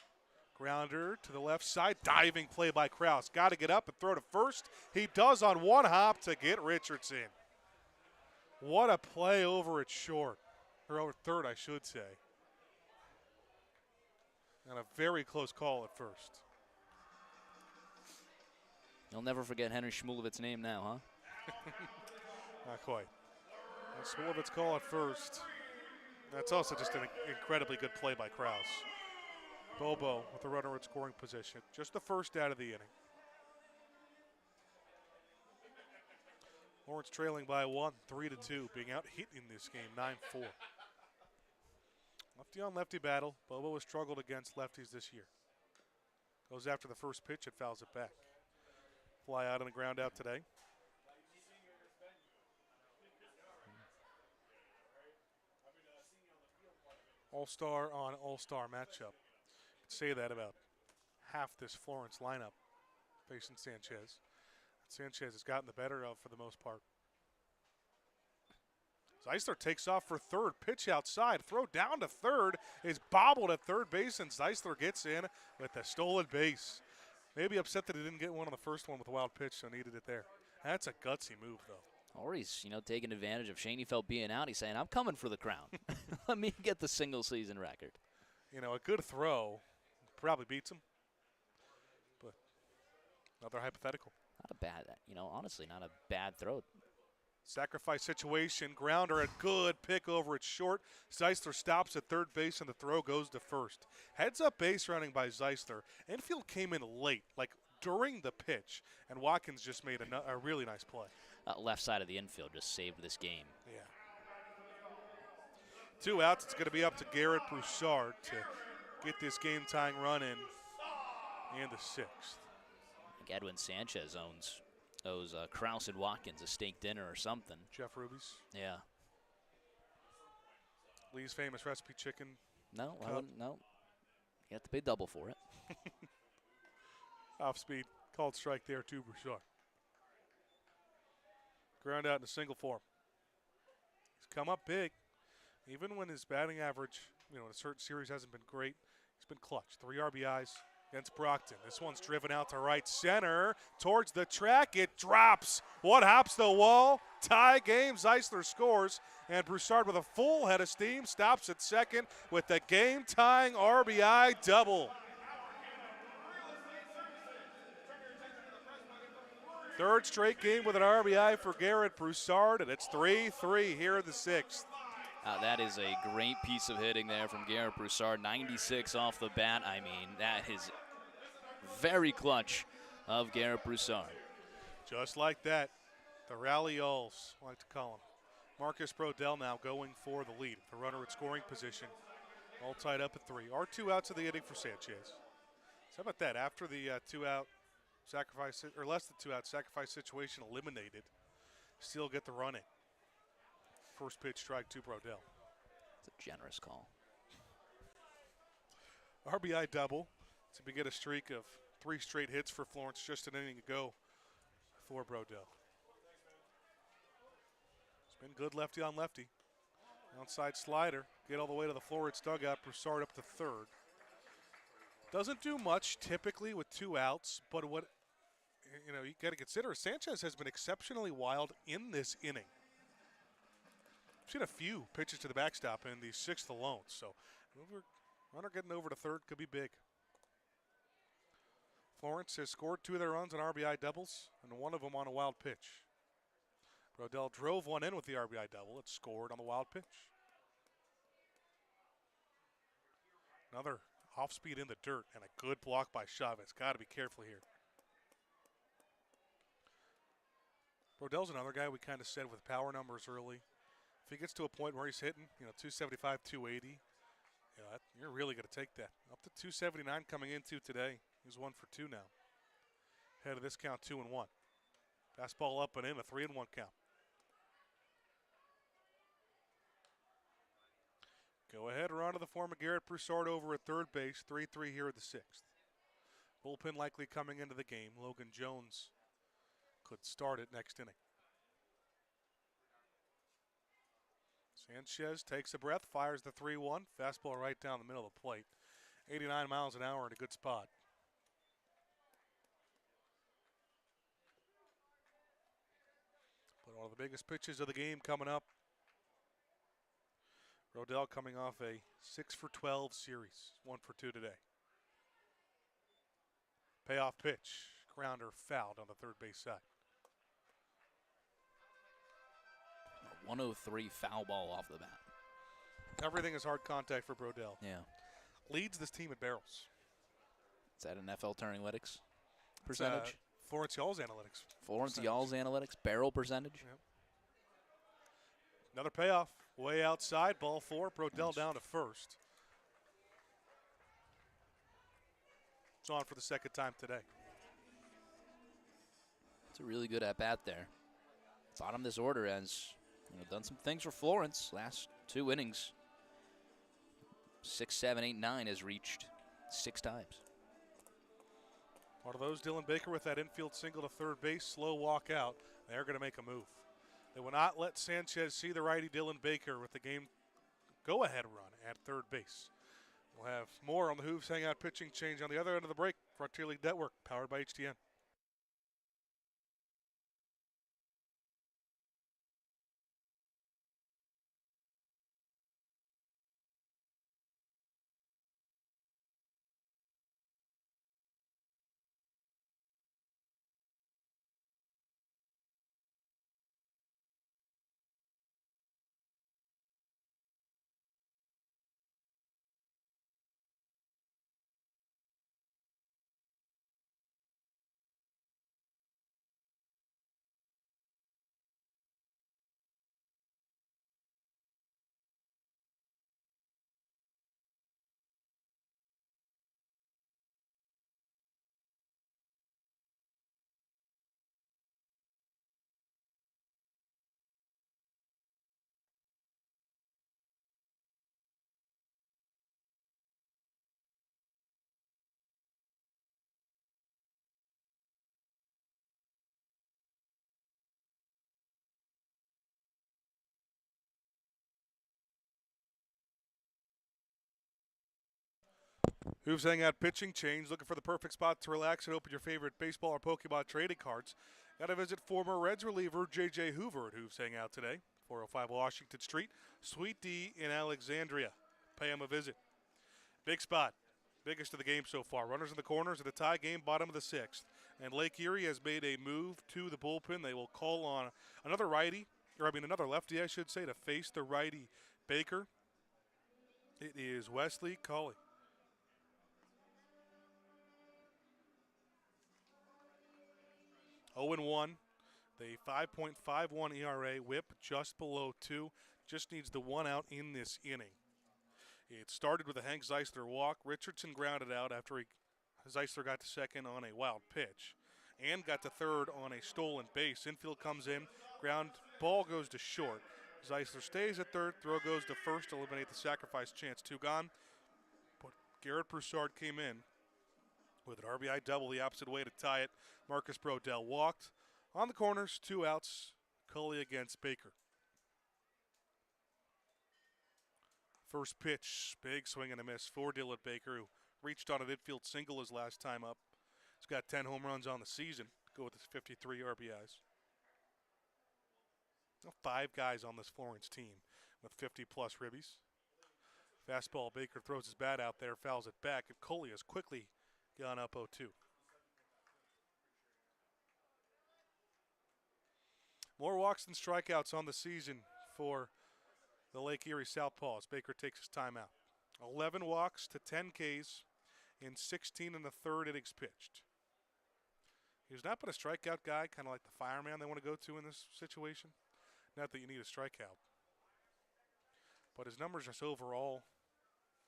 Grounder to the left side. Diving play by Krause. Got to get up and throw to first. He does on one hop to get Richardson. What a play over at short. Or over third, I should say. And a very close call at first. You'll never forget Henry Shmulevit's name now, huh? Not quite. Shmulevit's call at first. That's also just an incredibly good play by Krause. Bobo with the runner in scoring position. Just the first out of the inning. Lawrence trailing by 1, 3-2, being out hit in this game, 9-4. Lefty-on-lefty battle. Bobo has struggled against lefties this year. Goes after the first pitch, it fouls it back. Fly out on the ground out today. All-star on all-star matchup. Could say that about half this Florence lineup facing Sanchez. Sanchez has gotten the better of for the most part. Zeisler takes off for third. Pitch outside. Throw down to third is bobbled at third base, and Zeisler gets in with a stolen base. Maybe upset that he didn't get one on the first one with a wild pitch, so needed it there. That's a gutsy move, though. Or he's, taking advantage of Schoenfeld being out. He's saying, I'm coming for the crown. Let me get the single-season record. A good throw probably beats him. But another hypothetical. Not a bad, honestly, not a bad throw. Sacrifice situation, grounder, a good pick over at short. Zeisler stops at third base, and the throw goes to first. Heads up base running by Zeisler. Infield came in late, like during the pitch, and Watkins just made a really nice play. Left side of the infield just saved this game. Yeah. 2 outs. It's going to be up to Garrett Broussard to get this game-tying run in the 6th. I think Edwin Sanchez owes Krause and Watkins a steak dinner or something. Jeff Ruby's. Yeah. Lee's famous recipe chicken. No, I wouldn't. No. You have to pay double for it. Off speed. Called strike there to Broussard. Ground out in a single form. He's come up big. Even when his batting average, in a certain series hasn't been great, he's been clutch. 3 RBIs against Brockton. This one's driven out to right center. Towards the track, it drops. What hops the wall? Tie game. Zeisler scores. And Broussard with a full head of steam stops at second with the game-tying RBI double. Third straight game with an RBI for Garrett Broussard, and it's 3-3 here in the 6th. That is a great piece of hitting there from Garrett Broussard. 96 off the bat. I mean, that is very clutch of Garrett Broussard. Just like that, the rally-alls, I like to call him. Marcus Brodell now going for the lead. The runner at scoring position, all tied up at 3. Our 2 outs of the inning for Sanchez. So how about that? After the 2-out sacrifice, or less than 2-out sacrifice situation eliminated, still get the run in. First pitch strike to Brodell. It's a generous call. RBI double to begin a streak of 3 straight hits for Florence, just an inning ago for Brodell. It's been good lefty on lefty. Outside slider, get all the way to the Florence dugout. Broussard up to third. Doesn't do much typically with 2 outs, but what you got to consider, Sanchez has been exceptionally wild in this inning. We've seen a few pitches to the backstop in the 6th alone, so runner getting over to third could be big. Florence has scored 2 of their runs on RBI doubles, and 1 of them on a wild pitch. Brodell drove 1 in with the RBI double. It scored on the wild pitch. Another off speed in the dirt and a good block by Chavez. Got to be careful here. Brodell's another guy we kind of said with power numbers early. If he gets to a point where he's hitting, 275, 280, you're really going to take that. Up to 279 coming into today. He's 1 for 2 now. Head of this count, 2-1. Fastball up and in, a 3-1 count. Go ahead, run to the form of Garrett Broussard over at third base. 3-3 here at the 6th. Bullpen likely coming into the game. Logan Jones could start it next inning. Sanchez takes a breath, fires the 3-1. Fastball right down the middle of the plate. 89 miles an hour in a good spot. But one of the biggest pitches of the game coming up. Brodell coming off a 6 for 12 series. 1 for 2 today. Payoff pitch. Grounder fouled on the third base side. 103 foul ball off the bat. Everything is hard contact for Brodell. Yeah. Leads this team at barrels. Is that an FL Turninglytics percentage? Florence Y'all's analytics. Florence Y'all's analytics, barrel percentage. Yep. Another payoff. Way outside, ball 4. Brodell down to first. It's on for the second time today. It's a really good at-bat there. Bottom of this order has done some things for Florence last 2 innings. 6, 7, 8, 9 has reached 6 times. One of those, Dylan Baker with that infield single to third base, slow walk out. They're going to make a move. They will not let Sanchez see the righty Dylan Baker with the game go-ahead run at third base. We'll have more on the Hooves Hangout pitching change on the other end of the break. Frontier League Network, powered by HTN. Hooves Hangout pitching change. Looking for the perfect spot to relax and open your favorite baseball or Pokemon trading cards? Got to visit former Reds reliever J.J. Hoover at Hooves Hangout today. 405 Washington Street, Suite D in Alexandria. Pay him a visit. Big spot. Biggest of the game so far. Runners in the corners of the tie game, bottom of the 6th. And Lake Erie has made a move to the bullpen. They will call on another lefty, I should say, to face the righty Baker. It is Wesley Culley. Oh and 1. The 5.51 ERA, whip just below 2. Just needs the 1 out in this inning. It started with a Hank Zeisler walk. Richardson grounded out after Zeisler got to second on a wild pitch and got to third on a stolen base. Infield comes in, ground ball goes to short. Zeisler stays at third, throw goes to first, eliminate the sacrifice chance. 2 gone. But Garrett Broussard came in with an RBI double the opposite way to tie it. Marcus Brodell walked. On the corners, 2 outs. Culley against Baker. First pitch, big swing and a miss for Dylan Baker, who reached on an infield single his last time up. He's got 10 home runs on the season. Go with his 53 RBIs. 5 guys on this Florence team with 50-plus ribbies. Fastball, Baker throws his bat out there, fouls it back, and Culley has quickly gone up 0-2. More walks than strikeouts on the season for the Lake Erie Southpaws. Baker takes his time out. 11 walks to 10 Ks in 16 and a third innings pitched. He's not been a strikeout guy, kind of like the fireman they want to go to in this situation. Not that you need a strikeout. But his numbers just overall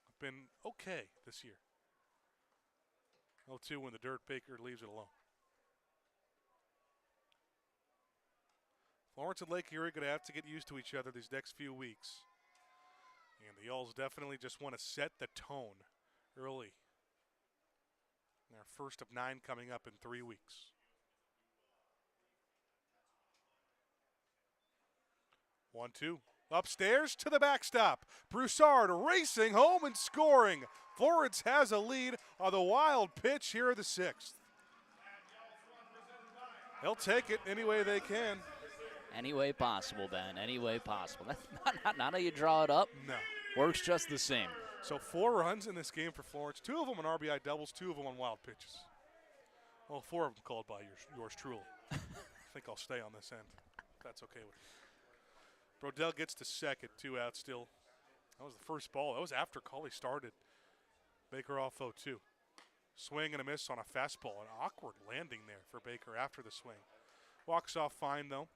have been okay this year. 0-2 when the dirt. Baker leaves it alone. Florence and Lake Erie going to have to get used to each other these next few weeks. And the Y'alls definitely just want to set the tone early. Their first of 9 coming up in 3 weeks. 1-2. Upstairs to the backstop. Broussard racing home and scoring. Florence has a lead on the wild pitch here in the 6th. They'll take it any way they can. Any way possible, Ben. Any way possible. That's not how you draw it up. No. Works just the same. So 4 runs in this game for Florence. 2 of them on RBI doubles, 2 of them on wild pitches. Well, 4 of them called by yours truly. I think I'll stay on this end. If that's okay with you. Brodell gets to second, 2 outs still. That was the first ball. That was after Culley started. Baker off 0-2. Swing and a miss on a fastball. An awkward landing there for Baker after the swing. Walks off fine, though.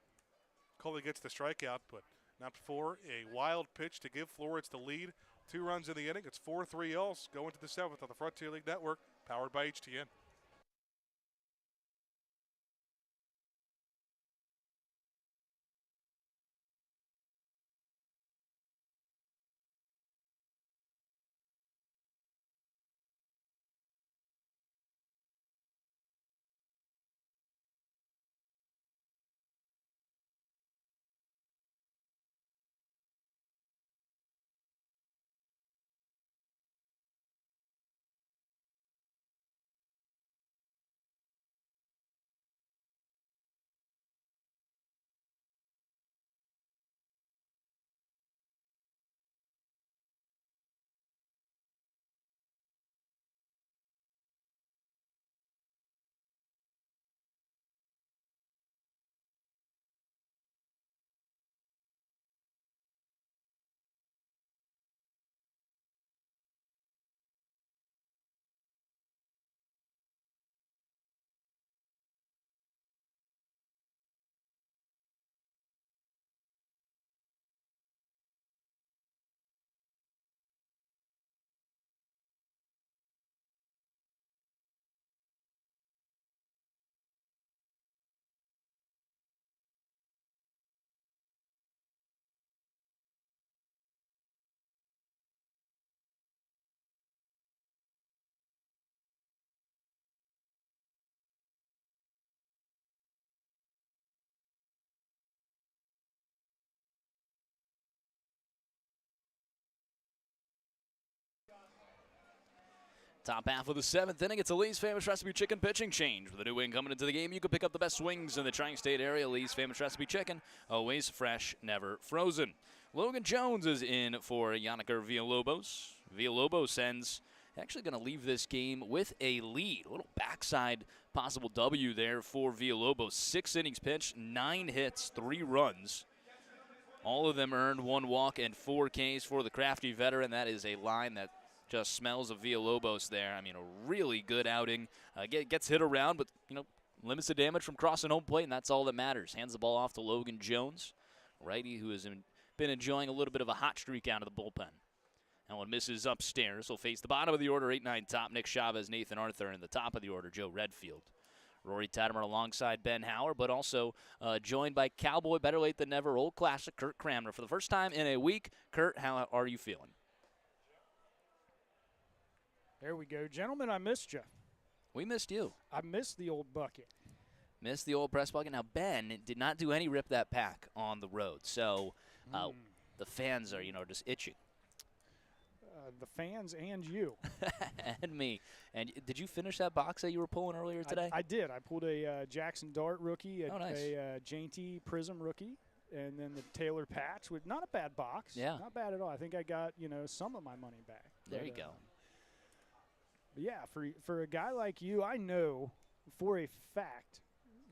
Culley gets the strikeout, but not before a wild pitch to give Florence the lead. 2 runs in the inning. It's 4-3 Else going to the 7th on the Frontier League Network, powered by HTN. Top half of the 7th inning, it's a Lee's Famous Recipe Chicken pitching change. With a new wing coming into the game, you can pick up the best swings in the tri-state area. Lee's Famous Recipe Chicken, always fresh, never frozen. Logan Jones is in for Yannicker Villalobos. Villalobos ends, actually going to leave this game with a lead. A little backside possible W there for Villalobos. 6 innings pitched, 9 hits, 3 runs. All of them earned 1 walk and 4 Ks for the crafty veteran. That is a line that just smells of Villalobos there. I mean, a really good outing. Gets hit around, but, limits the damage from crossing home plate, and that's all that matters. Hands the ball off to Logan Jones, righty, who has been enjoying a little bit of a hot streak out of the bullpen. That one misses upstairs. He'll face the bottom of the order, 8-9 top, Nick Chavez, Nathan Arthur, and the top of the order, Joe Redfield. Rory Tettemer alongside Ben Hauer, but also joined by Cowboy, better late than never, old classic Kurt Cramner for the first time in a week. Kurt, how are you feeling? There we go. Gentlemen, I missed you. We missed you. I missed the old bucket. Missed the old press bucket. Now, Ben did not do any rip that pack on the road, so the fans are, just itching. The fans and you. And me. And did you finish that box that you were pulling earlier today? I did. I pulled a Jackson Dart rookie, nice. a Jainty Prism rookie, and then the Taylor Patch with not a bad box. Yeah. Not bad at all. I think I got, some of my money back. There you go. But yeah, for a guy like you, I know for a fact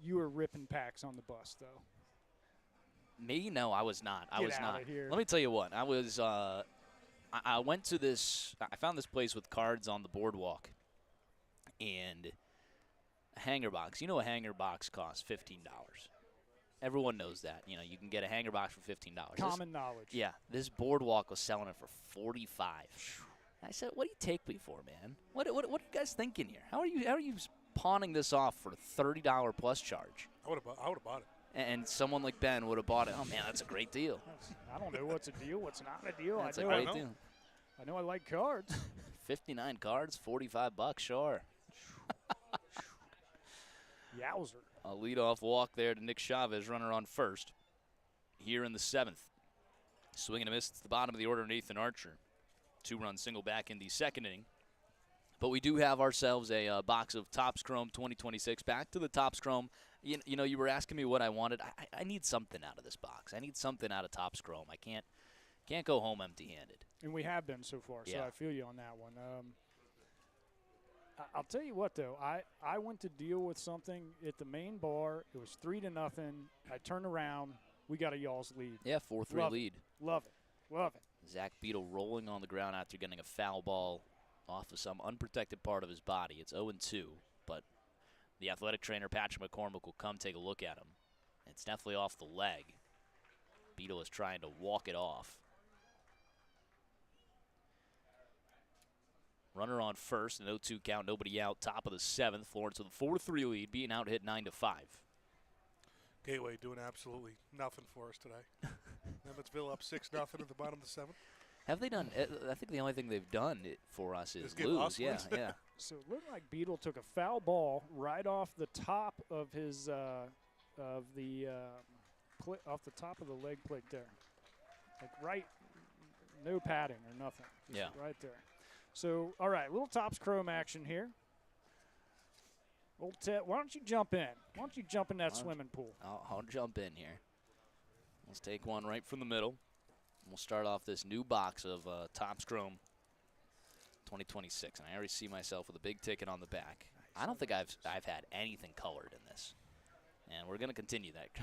you were ripping packs on the bus, though. Me? No, I was not. I was not. Here. Let me tell you what. I was. I went to this. I found this place with cards on the boardwalk, and a hanger box. A hanger box costs $15. Everyone knows that. You can get a hanger box for $15. Common knowledge. Yeah, this boardwalk was selling it for $45. I said, "What do you take me for, man? What are you guys thinking here? How are you pawning this off for a $30 plus charge?" I would have bought it. And someone like Ben would have bought it. Oh man, that's a great deal. I don't know what's a deal, what's not a deal. That's a great deal. I know I like cards. 59 cards, $45, sure. Yowzer. A leadoff walk there to Nick Chavez, runner on first. Here in the 7th. Swing and a miss to the bottom of the order, Nathan Archer. 2-run single back in the 2nd inning. But we do have ourselves a box of Topps Chrome 2026. Back to the Topps Chrome. You were asking me what I wanted. I need something out of this box. I need something out of Topps Chrome. I can't go home empty-handed. And we have been so far, so Yeah. I feel you on that one. I'll tell you what, though. I went to deal with something at the main bar. It was 3-0. I turned around. We got a y'all's lead. Yeah, 4-3 lead. Love it. Love it. Zach Beadle rolling on the ground after getting a foul ball off of some unprotected part of his body. It's 0-2, but the athletic trainer, Patrick McCormick, will come take a look at him. It's definitely off the leg. Beadle is trying to walk it off. Runner on first, an 0-2 count, nobody out. Top of the 7th, Florence with a 4-3 lead, being out hit 9-5. Gateway doing absolutely nothing for us today. Emmetsville up 6-0 at the bottom of the 7th. Have they done? I think the only thing they've done for us is give lose. us Yeah, wins. yeah. So it looked like Beetle took a foul ball right off the top of his off the top of the leg plate there, like right, no padding or nothing. Just Yeah. right there. So all right, little tops chrome action here. Old Ted, why don't you jump in? Why don't you jump in that swimming pool? I'll jump in here. Let's take one right from the middle. We'll start off this new box of Topps Chrome 2026, and I already see myself with a big ticket on the back. I don't think I've had anything colored in this, and we're gonna continue that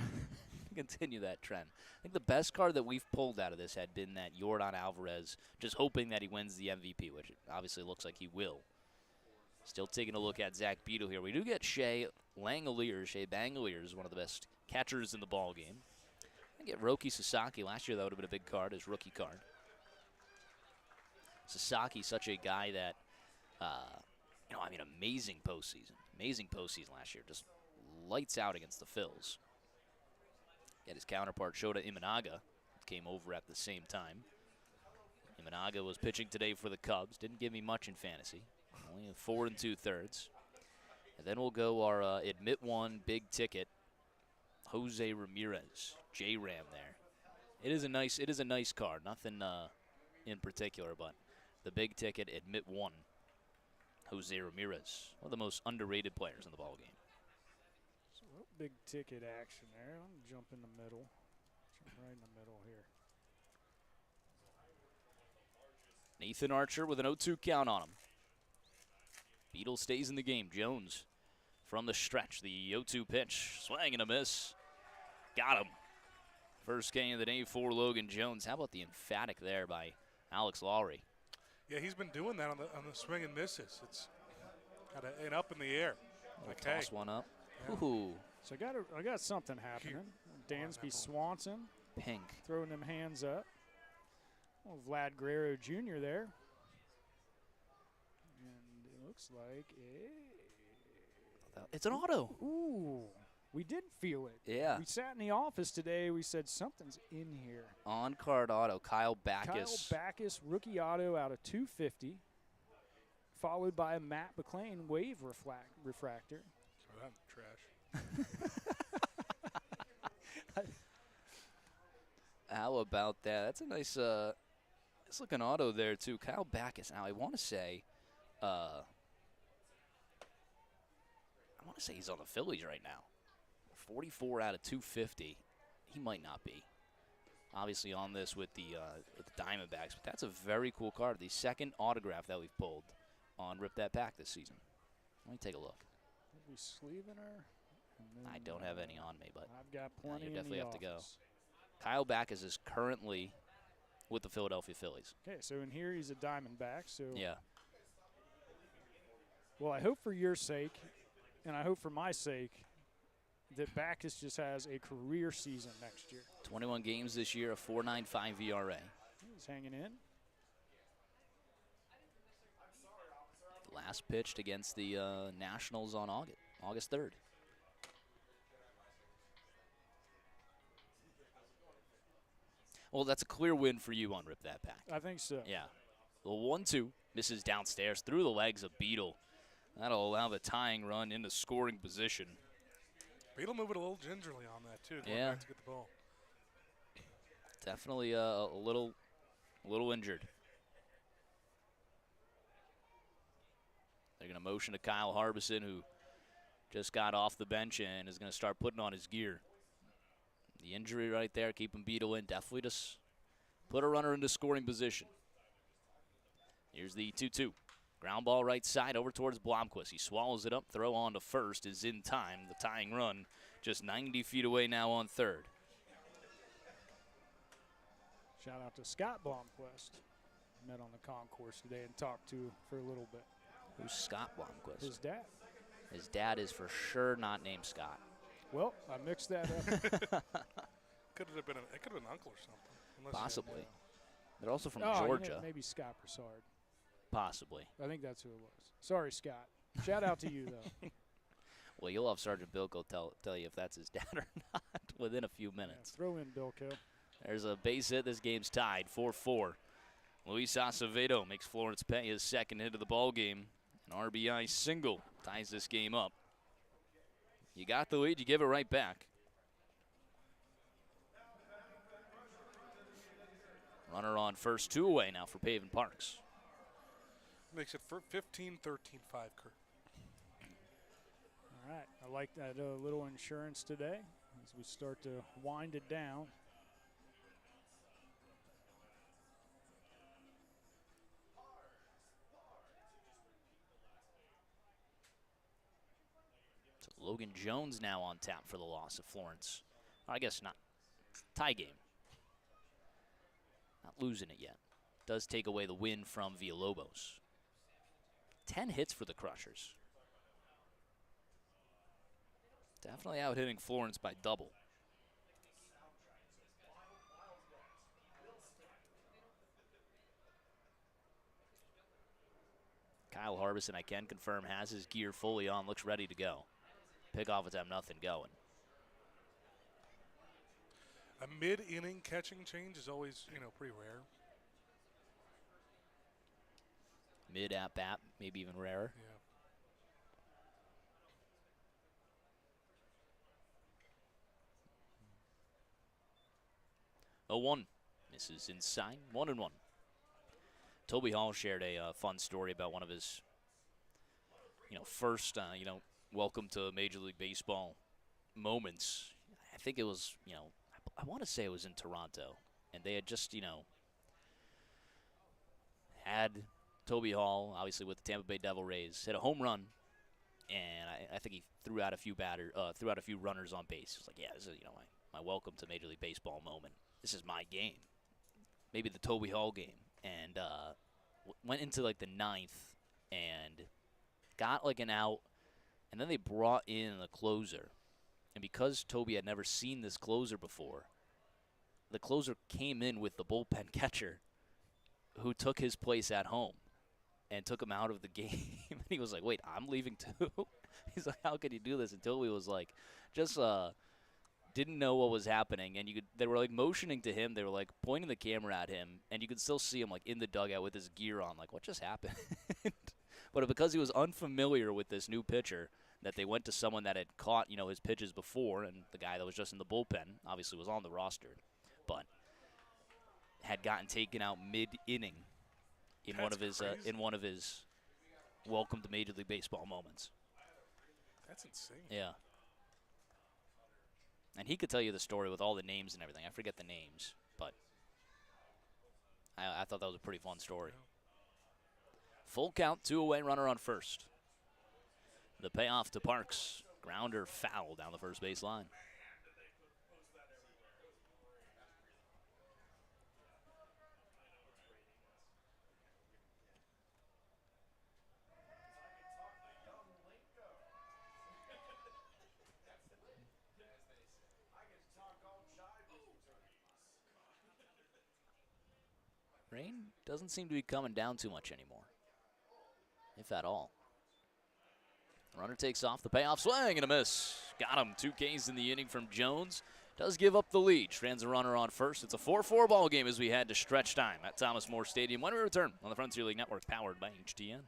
trend. I think the best card that we've pulled out of this had been that Yordan Alvarez, just hoping that he wins the MVP, which it obviously looks like he will. Still taking a look at Zach Beadle here. We do get Shea Bangaliers, one of the best catchers in the ball game. I get Roki Sasaki. Last year that would have been a big card, his rookie card. Sasaki, such a guy that, amazing postseason. Amazing postseason last year. Just lights out against the Phils. Get his counterpart, Shota Imanaga, came over at the same time. Imanaga was pitching today for the Cubs. Didn't give me much in fantasy. Only 4 2/3. And then we'll go our admit one big ticket, Jose Ramirez, J-Ram there. It is a nice card. Nothing in particular, but the big ticket admit one, Jose Ramirez, one of the most underrated players in the ball game. So big ticket action there. I'm gonna jump in the middle. Jump right in the middle here. Nathan Archer with an 0-2 count on him. Beetle stays in the game. Jones from the stretch. The 0-2 pitch. Swing and a miss. Got him. First K of the day for Logan Jones. How about the emphatic there by Alex Lowry? Yeah, he's been doing that on the swing and misses. It's kind of an up in the air. We'll Okay. toss one up. Yeah. Ooh, So I got something happening. Dansby Swanson pink. throwing them hands up. Oh, Vlad Guerrero Jr. there. And it looks like It's an auto. ooh, we did feel it. Yeah. We sat in the office today. We said something's in here. On-card auto, Kyle Backus. Kyle Backus, rookie auto out of 250, followed by a Matt McClain wave refractor. Oh, I'm trash. How about that? That's a nice looking auto there too. Kyle Backus. Now I want to say he's on the Phillies right now. 44 out of 250. He might not be. Obviously on this with the Diamondbacks, but that's a very cool card. The second autograph that we've pulled on Rip That Pack this season. Let me take a look. Are we sleeving her? And then, I don't have any on me, but I've got plenty you in definitely the have to go. office. Kyle Backus is currently with the Philadelphia Phillies. Okay, so in here he's a Diamondback. So Yeah. well, I hope for your sake, and I hope for my sake, that Backus just has a career season next year. 21 games this year, a 4.95 ERA. He's hanging in. Last pitched against the Nationals on August 3rd. Well, that's a clear win for you on Rip That Pack. I think so. Yeah. The 1-2 misses downstairs through the legs of Beetle. That'll allow the tying run into scoring position. Beetle moving a little gingerly on that too. Going Yeah. back to get the ball. Definitely a little injured. They're going to motion to Kyle Harbison, who just got off the bench and is going to start putting on his gear. The injury right there, keeping Beetle in. Definitely just put a runner into scoring position. Here's the 2-2. Ground ball right side over towards Blomquist. He swallows it up. Throw on to first is in time. The tying run just 90 feet away now on third. Shout out to Scott Blomquist. Met on the concourse today and talked to for a little bit. Who's Scott Blomquist? His dad. His dad is for sure not named Scott. Well, I mixed that up. Could have been it could have been an uncle or something. Unless Possibly. They're also from Oh, you know, Georgia. maybe Scott Broussard. Possibly. I think that's who it was. Sorry, Scott. Shout out to you, though. Well, you'll have Sergeant Bilko tell you if that's his dad or not within a few minutes. Yeah, throw in Bilko. There's a base hit. This game's tied 4-4. Luis Acevedo makes Florence pay his second hit of the ball game. An RBI single ties this game up. You got the lead, you give it right back. Runner on first, 2 away now for Pavin Parks. Makes it for 15-13-5, Kurt. All right. I like that little insurance today as we start to wind it down. So Logan Jones now on tap for the loss of Florence. I guess not. Tie game. Not losing it yet. Does take away the win from Villalobos. 10 hits for the Crushers. Definitely out hitting Florence by double. Kyle Harbison, I can confirm, has his gear fully on, looks ready to go. Pickoff attempt, nothing going. A mid-inning catching change is always, pretty rare. Mid at bat, maybe even rarer. Yeah. 0-1. Misses inside. 1-1. Toby Hall shared a fun story about one of his, first, welcome to Major League Baseball moments. I think it was, I want to say it was in Toronto, and they had just, had Toby Hall, obviously with the Tampa Bay Devil Rays, hit a home run, and I think he threw out a few runners on base. He was like, yeah, this is, my welcome to Major League Baseball moment. This is my game. Maybe the Toby Hall game. And went into like the ninth and got like an out, and then they brought in a closer. And because Toby had never seen this closer before, the closer came in with the bullpen catcher who took his place at home and took him out of the game. And he was like, wait, I'm leaving too? He's like, how could you do this? And Toby was like, just didn't know what was happening, and they were like motioning to him. They were like pointing the camera at him, and you could still see him like in the dugout with his gear on. Like, what just happened? But because he was unfamiliar with this new pitcher, that they went to someone that had caught his pitches before, and the guy that was just in the bullpen obviously was on the roster, but had gotten taken out mid-inning in one of his welcome to Major League Baseball moments. That's insane. Yeah. And he could tell you the story with all the names and everything. I forget the names, but I thought that was a pretty fun story. Yeah. Full count, 2 away, runner on first. The payoff to Parks. Grounder foul down the first base line. Rain doesn't seem to be coming down too much anymore, if at all. Runner takes off, the payoff, swing and a miss. Got him, 2 Ks in the inning from Jones. Does give up the lead. Strands a runner on first. It's a 4-4 ball game as we head to stretch time at Thomas More Stadium when we return on the Frontier League Network, powered by HTN.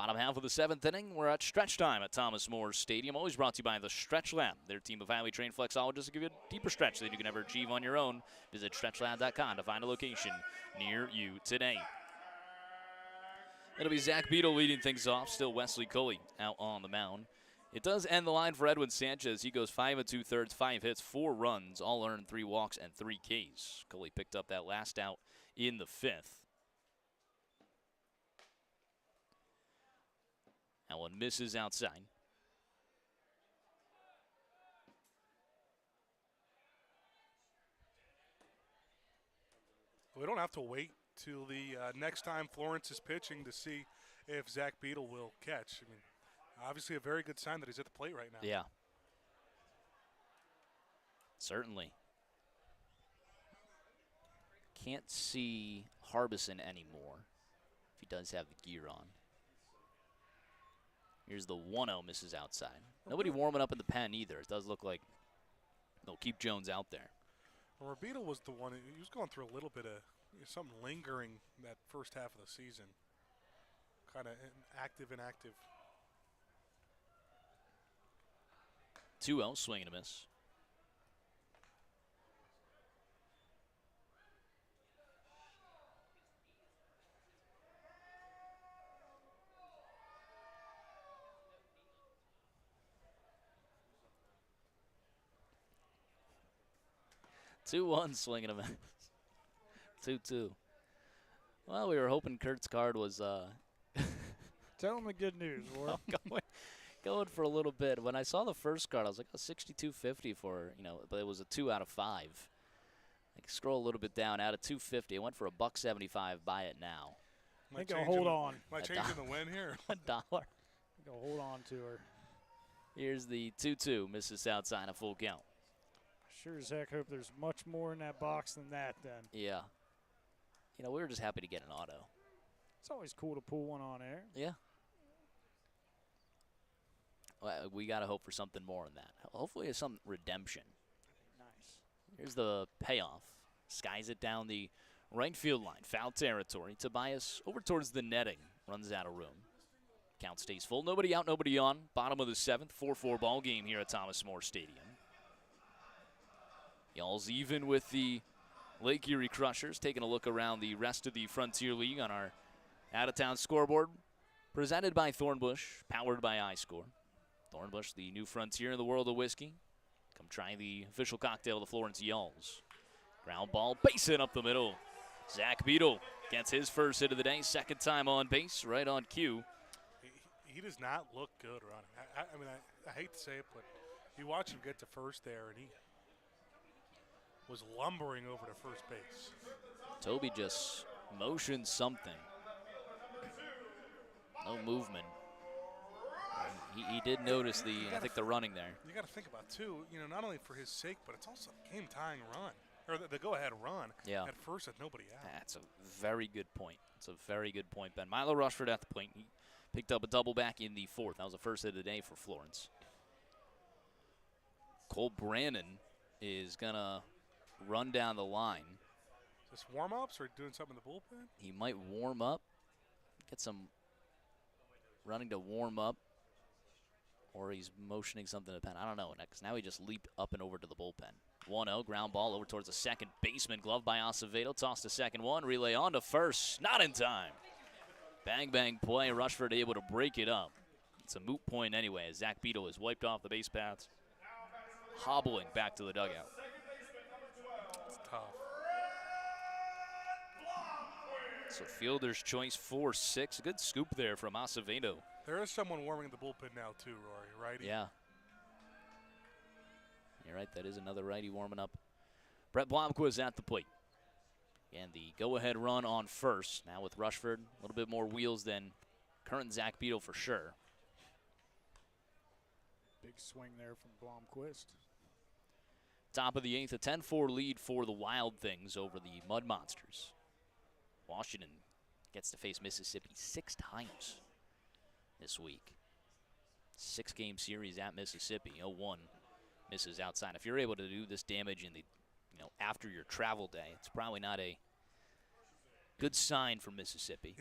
Bottom half of the 7th inning, we're at stretch time at Thomas More Stadium. Always brought to you by the Stretch Lab. Their team of highly trained flexologists will give you a deeper stretch than you can ever achieve on your own. Visit stretchlab.com to find a location near you today. It'll be Zach Beadle leading things off. Still Wesley Coley out on the mound. It does end the line for Edwin Sanchez. He goes 5 2/3, 5 hits, 4 runs, all earned, 3 walks, and 3 Ks. Coley picked up that last out in the 5th. That one misses outside. We don't have to wait till the next time Florence is pitching to see if Zach Beadle will catch. I mean, obviously a very good sign that he's at the plate right now. Yeah. Certainly. Can't see Harbison anymore if he does have the gear on. Here's the 1-0, misses outside. Nobody warming up in the pen either. It does look like they'll keep Jones out there. Well, Beadle was the one, he was going through a little bit of something lingering that first half of the season. Kind of inactive. 2-0, swing and a miss. Two-one, swing and a miss. 2-2. Well, we were hoping Kurt's card was Tell him the good news, War. going for a little bit. When I saw the first card, I was like, oh, 62.50 for, but it was a 2 out of 5. I can scroll a little bit down, out of 250. It went for $1.75. Buy it now. I think I'll hold on. Am I changing the win here? $1. I'll hold on to her. Here's the 2-2, misses outside, a full count. Sure as heck hope there's much more in that box than that then. Yeah. We were just happy to get an auto. It's always cool to pull one on air. Yeah. Well, we got to hope for something more than that. Hopefully it's some redemption. Nice. Here's the payoff. Skies it down the right field line. Foul territory. Tobias over towards the netting. Runs out of room. Count stays full. Nobody out, nobody on. Bottom of the 7th. 4-4 ball game here at Thomas More Stadium. Y'all's even with the Lake Erie Crushers. Taking a look around the rest of the Frontier League on our out-of-town scoreboard. Presented by Thornbush, powered by iScore. Thornbush, the new frontier in the world of whiskey. Come try the official cocktail of the Florence Y'alls. Ground ball, base hit up the middle. Zach Beadle gets his first hit of the day. Second time on base, right on cue. He does not look good running. I hate to say it, but you watch him get to first there, and he was lumbering over to first base. Toby just motioned something. No movement. He did notice the running there. You got to think about, too, not only for his sake, but it's also a game-tying run. Or the go-ahead run at first with nobody out. That's a very good point. It's a very good point, Ben. Milo Rushford at the plate. He picked up a double back in the 4th. That was the first hit of the day for Florence. Cole Brannon is going to run down the line. Is this warm-ups or doing something in the bullpen? He might warm up, get some running to warm up, or he's motioning something to the pen. I don't know. Because now he just leaped up and over to the bullpen. 1-0, ground ball over towards the second baseman. Glove by Acevedo. Toss to second one. Relay on to first. Not in time. Bang, bang play. Rushford able to break it up. It's a moot point anyway as Zach Beadle is wiped off the base paths. Hobbling back to the dugout. It's tough. So fielder's choice 4-6. A good scoop there from Acevedo. There is someone warming the bullpen now too, Rory, right? Yeah. You're right. That is another righty warming up. Brett Blomquist at the plate. And the go-ahead run on first. Now with Rushford, a little bit more wheels than current Zach Beadle for sure. Big swing there from Blomquist. Top of the 8th, a 10-4 lead for the Wild Things over the Mud Monsters. Washington gets to face Mississippi 6 times this week. 6-game series at Mississippi. 0-1 misses outside. If you're able to do this damage in the, after your travel day, it's probably not a Good sign for Mississippi.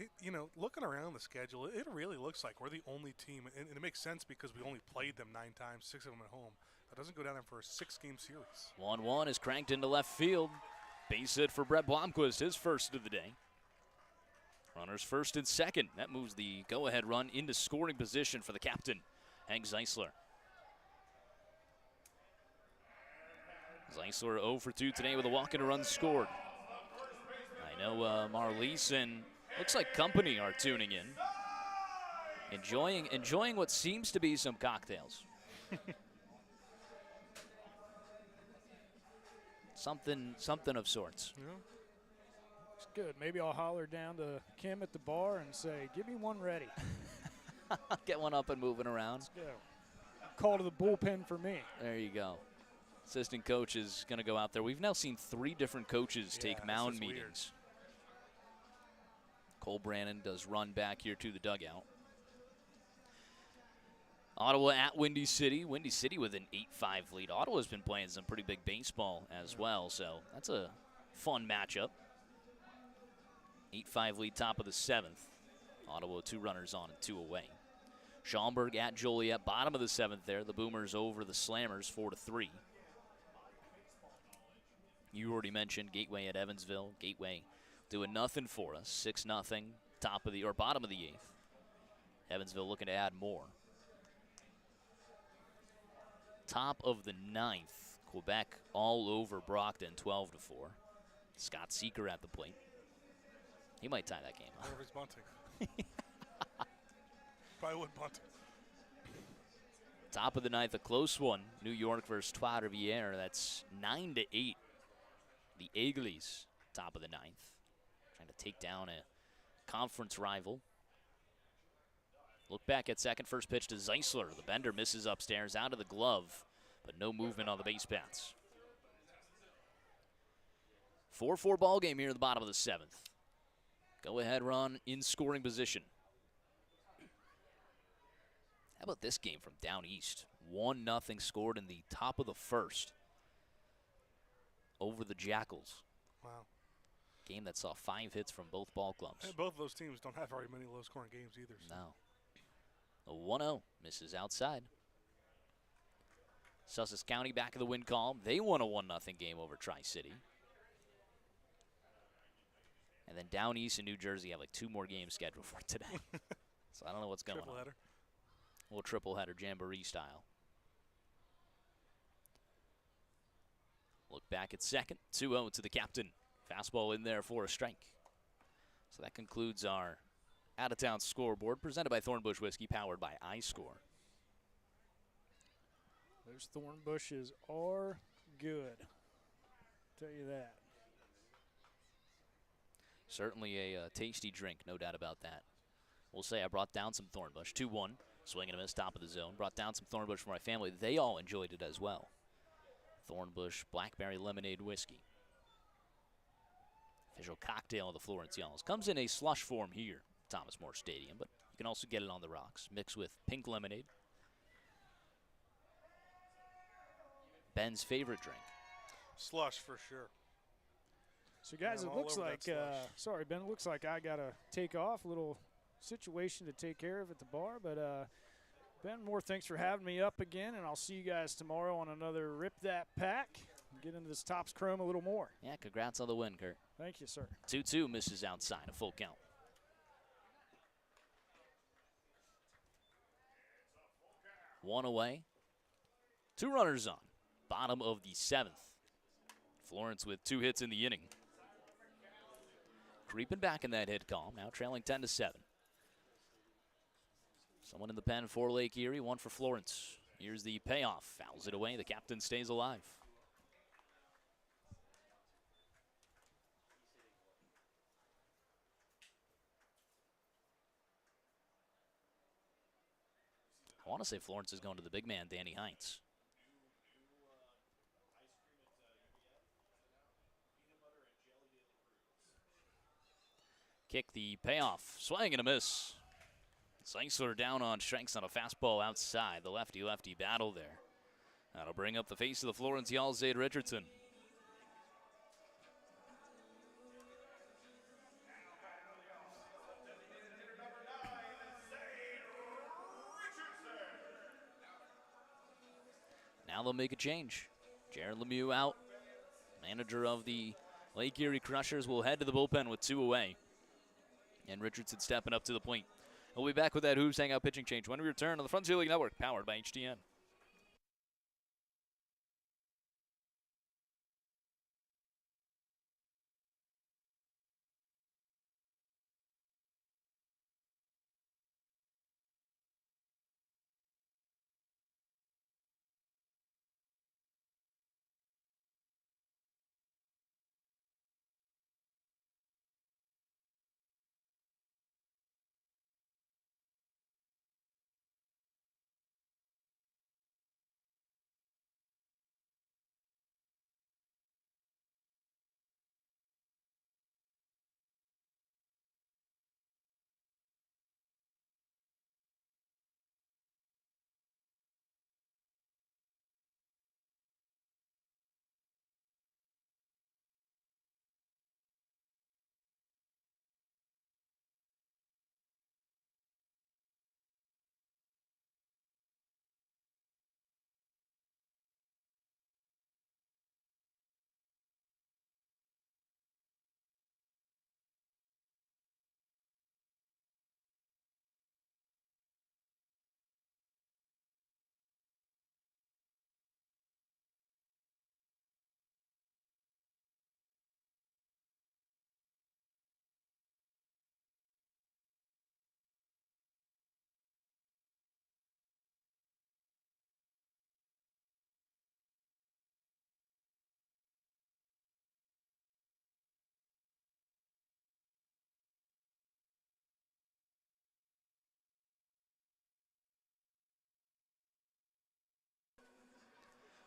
Looking around the schedule, it really looks like we're the only team, and it makes sense because we only played them 9 times, 6 of them at home. That doesn't go down there for a 6-game series. 1-1 is cranked into left field. Base hit for Brett Blomquist, his first of the day. Runners first and second. That moves the go-ahead run into scoring position for the captain, Hank Zeisler. Zeisler 0 for 2 today with a walk and a run scored. I know Marlies and looks like company are tuning in. Enjoying what seems to be some cocktails. Something of sorts. Yeah. It's good. Maybe I'll holler down to Kim at the bar and say, give me one ready. Get one up and moving around. Let's go. Call to the bullpen for me. There you go. Assistant coach is going to go out there. We've now seen 3 different coaches take mound meetings. Weird. Cole Brannon does run back here to the dugout. Ottawa at Windy City. Windy City with an 8-5 lead. Ottawa's been playing some pretty big baseball as well, so that's a fun matchup. 8-5 lead, top of the 7th. Ottawa 2 runners on and 2 away. Schaumburg at Joliet, bottom of the 7th there. The Boomers over the Slammers 4-3. You already mentioned Gateway at Evansville. Gateway doing nothing for us. 6-0, bottom of the 8th. Evansville looking to add more. Top of the 9th. Quebec all over Brockton, 12-4. Scott Seeker at the plate. He might tie that game up. Whatever he's bunting. Probably would bunt. Top of the 9th, a close one. New York versus Trois Rivières. That's 9-8. The Eagles, top of the 9th. Trying to take down a conference rival. Look back at second. First pitch to Zeisler. The bender misses upstairs out of the glove, but no movement on the base paths. 4-4 ball game here at the bottom of the 7th. Go ahead run in scoring position. How about this game from down east? 1-0 scored in the top of the 1st over the Jackals. Wow. Game that saw 5 hits from both ball clubs. And both of those teams don't have very many low-scoring games either. So. No. A 1-0 misses outside. Sussex County back of the win column. They won a 1-0 game over Tri-City. And then down east in New Jersey have like 2 more games scheduled for today. So I don't know what's going on. Triple-header. A little triple-header jamboree style. Look back at second. 2-0 to the captain. Fastball in there for a strike. So that concludes our out-of-town scoreboard presented by Thornbush Whiskey, powered by iScore. Those Thornbushes are good. Tell you that. Certainly a tasty drink, no doubt about that. We'll say I brought down some Thornbush. 2-1, swing and a miss, top of the zone. Brought down some Thornbush for my family. They all enjoyed it as well. Thornbush Blackberry Lemonade Whiskey. Official cocktail of the Florence Yalls. Comes in a slush form here, Thomas More Stadium, but you can also get it on the rocks, mixed with pink lemonade. Ben's favorite drink. Slush for sure. So, guys, I'm it all looks over like, that sorry, Ben, it looks like I got to take off. A little situation to take care of at the bar. But, Ben Moore, thanks for having me up again, and I'll see you guys tomorrow on another Rip That Pack. Get into this Topps Chrome a little more. Yeah, congrats on the win, Kurt. Thank you, sir. 2-2 misses outside, a full count. One away. 2 runners on. Bottom of the 7th. Florence with 2 hits in the inning. Creeping back in that hit column, now trailing 10-7. Someone in the pen for Lake Erie, 1 for Florence. Here's the payoff. Fouls it away. The captain stays alive. I want to say Florence is going to the big man, Danny Heinz. Kick the payoff. Swing and a miss. Zeisler down on strikes on a fastball outside. The lefty-lefty battle there. That'll bring up the face of the Florence Yalls, Zade Richardson. Now they'll make a change. Jared Lemieux out. Manager of the Lake Erie Crushers will head to the bullpen with 2 away. And Richardson stepping up to the plate. We'll be back with that Hooves Hangout pitching change when we return on the Frontier League Network, powered by HDN.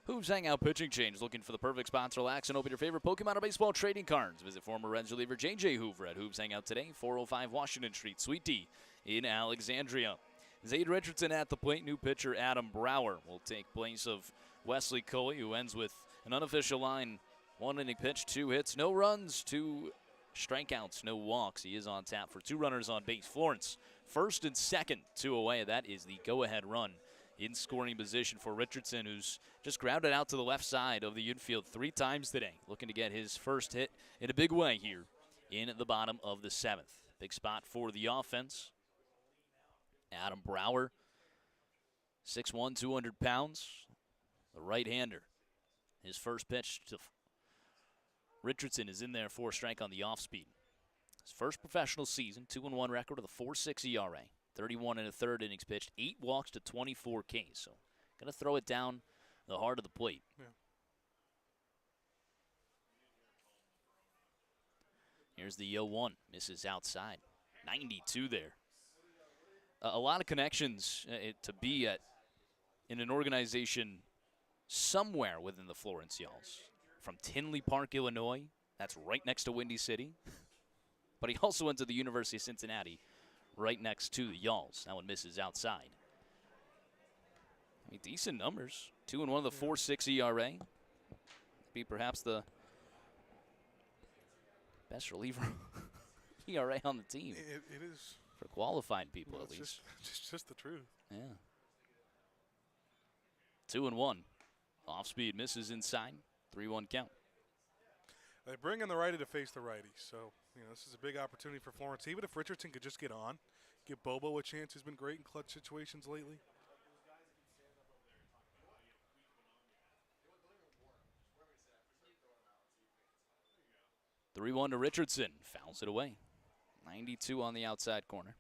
Hooves Hangout pitching change. Looking for the perfect spot to relax and open your favorite Pokemon or baseball trading cards. Visit former Reds reliever J.J. Hoover at Hooves Hangout today, 405 Washington Street, Suite D in Alexandria. Zade Richardson at the plate. New pitcher Adam Brower will take place of Wesley Coley, who ends with an unofficial line. 1 inning pitch, 2 hits, no runs, 2 strikeouts, no walks. He is on tap for 2 runners on base. Florence, first and second, 2 away. That is the go-ahead run in scoring position for Richardson, who's just grounded out to the left side of the infield 3 times today, looking to get his first hit in a big way here in the bottom of the 7th. Big spot for the offense. Adam Brower, 6'1", 200 pounds, the right-hander. His first pitch to Richardson is in there for a strike on the off-speed. His first professional season, 2-1 record with a 4.6 ERA. 31 and a third innings pitched, 8 walks to 24 Ks. So, going to throw it down the heart of the plate. Yeah. Here's the 0-1, misses outside. 92 there. A lot of connections to be at in an organization somewhere within the Florence Y'alls. From Tinley Park, Illinois, that's right next to Windy City. But he also went to the University of Cincinnati, right next to the Y'alls. That one misses outside. I mean, decent numbers. 2-1 with a 4.6 ERA. Be perhaps the best reliever ERA on the team. It is. For qualified people, Well, at least. Just the truth. Yeah. 2-1. Off speed misses inside. 3-1 count. They bring in the righty to face the righty. So, this is a big opportunity for Florence. Even if Richardson could just get on, give Bobo a chance, who's been great in clutch situations lately. Three 3-1 to Richardson. Fouls it away. 92 on the outside corner.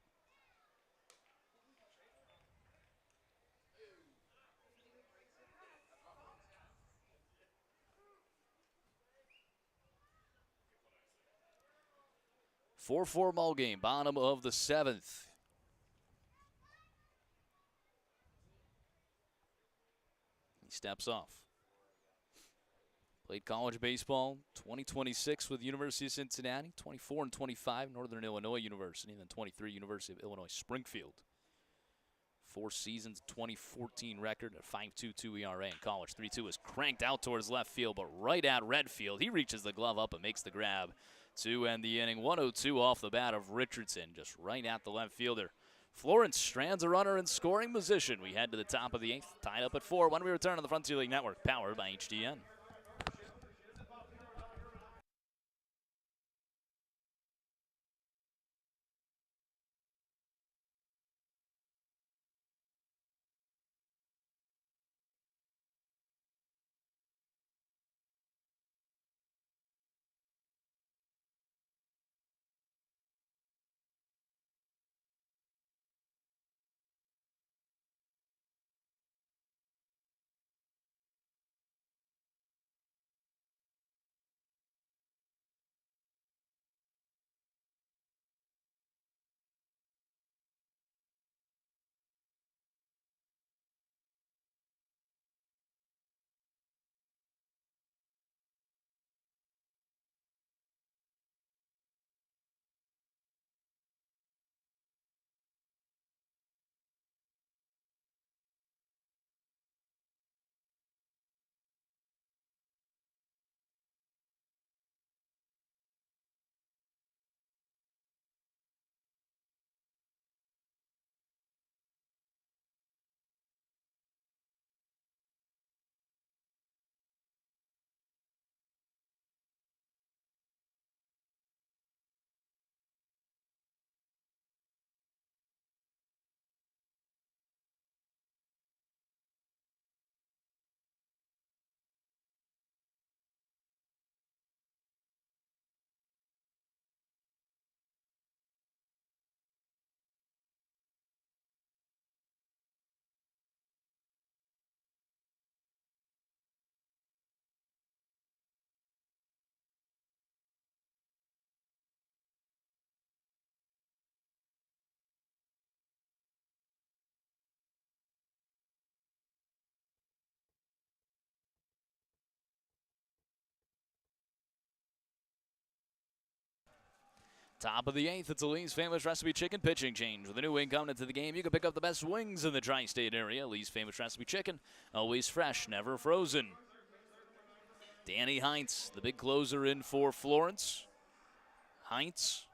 Four ball game, bottom of the 7th. He steps off. Played college baseball, 2026 with University of Cincinnati, 24 and 25 Northern Illinois University, and then 23 University of Illinois Springfield. 4 seasons, 2014 record, a 5.22 ERA in college. 3-2 is cranked out towards left field, but right at Redfield. He reaches the glove up and makes the grab to end the inning. 102 off the bat of Richardson, just right at the left fielder Florence strands a runner in scoring position. We head to the top of the 8th, tied up at 4 when we return on the Frontier League Network, powered by HDN. Top of the 8th, it's Lee's Famous Recipe Chicken pitching change. With a new wing coming into the game, you can pick up the best wings in the tri-state area. Lee's Famous Recipe Chicken, always fresh, never frozen. Danny Heinz, the big closer in for Florence. Heinz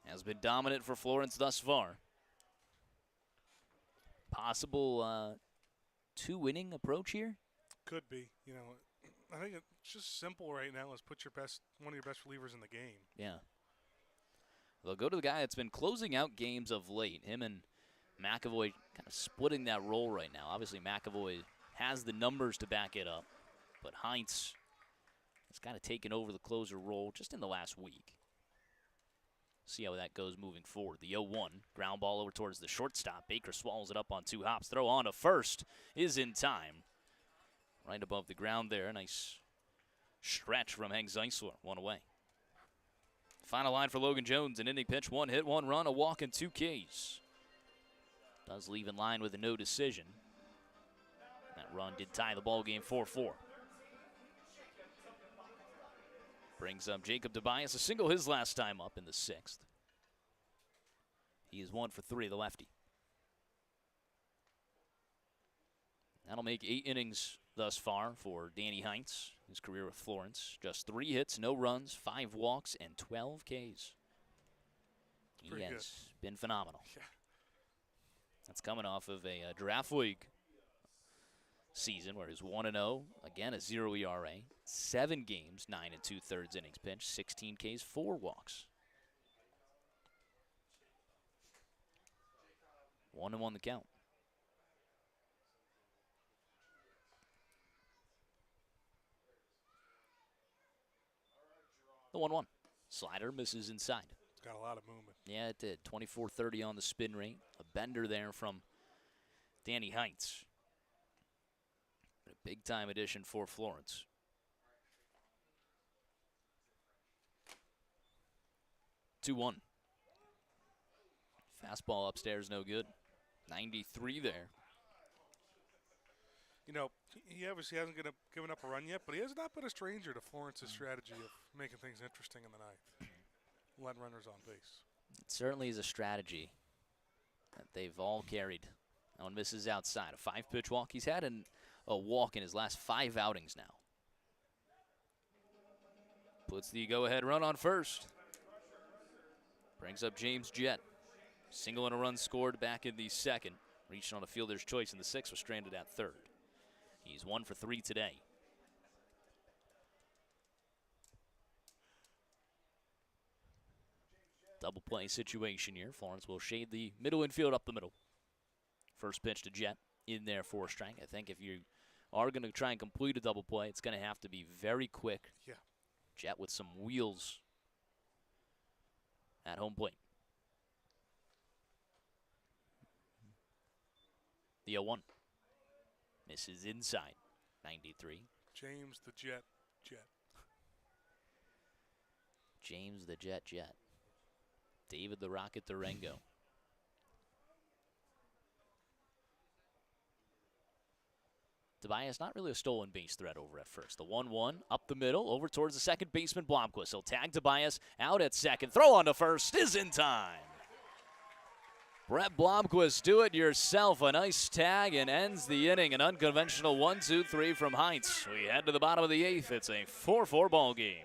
has been dominant for Florence thus far. Possible 2-inning approach here? Could be. You know, I think it's just simple right now. Is put one of your best relievers in the game. Yeah. They'll go to the guy that's been closing out games of late. Him and McAvoy kind of splitting that role right now. Obviously, McAvoy has the numbers to back it up, but Heinz has kind of taken over the closer role just in the last week. See how that goes moving forward. The 0-1, ground ball over towards the shortstop. Baker swallows it up on 2 hops. Throw on to first is in time. Right above the ground there. Nice stretch from Hank Zeisler. 1 away. Final line for Logan Jones. An inning pitch, 1 hit, 1 run, a walk, and 2 Ks. Does leave in line with a no decision. That run did tie the ball game 4-4. Brings up Jacob Tobias, a single his last time up in the 6th. He is 1 for 3, the lefty. That'll make 8 innings thus far for Danny Heinz, his career with Florence. Just 3 hits, no runs, 5 walks, and 12 Ks. He has been phenomenal. Yeah. That's coming off of a draft league season where he's 1-0, again a 0 ERA, 7 games, 9 2/3 innings pitched, 16 Ks, 4 walks. 1-1 the count. The 1-1. Slider misses inside. It's got a lot of movement. Yeah, it did. 24-30 on the spin rate. A bender there from Danny Heinz. A big-time addition for Florence. Two 2-1. Fastball upstairs, no good. 93 there. You know, he obviously hasn't given up a run yet, but he has not been a stranger to Florence's strategy of making things interesting in the 9th. Letting runners on base. It certainly is a strategy that they've all carried. That one misses outside. A 5-pitch walk. He's had a walk in his last 5 outings now. Puts the go-ahead run on first. Brings up James Jett. Single and a run scored back in the second. Reached on a fielder's choice in the sixth, was stranded at third. He's 1 for 3 today. Double play situation here. Florence will shade the middle infield up the middle. First pitch to Jet in there for a strike. I think if you are going to try and complete a double play, it's going to have to be very quick. Yeah. Jet with some wheels at home plate. The 0-1. Misses inside. 93. James the Jet. James the Jet. David the Rocket Durango. Tobias, not really a stolen base threat over at first. The 1-1 up the middle, over towards the second baseman, Blomquist. He'll tag Tobias out at second. Throw on to first is in time. Brett Blomquist, do it yourself. A nice tag and ends the inning. An unconventional 1-2-3 from Heinz. We head to the bottom of the eighth. It's a 4-4 ball game.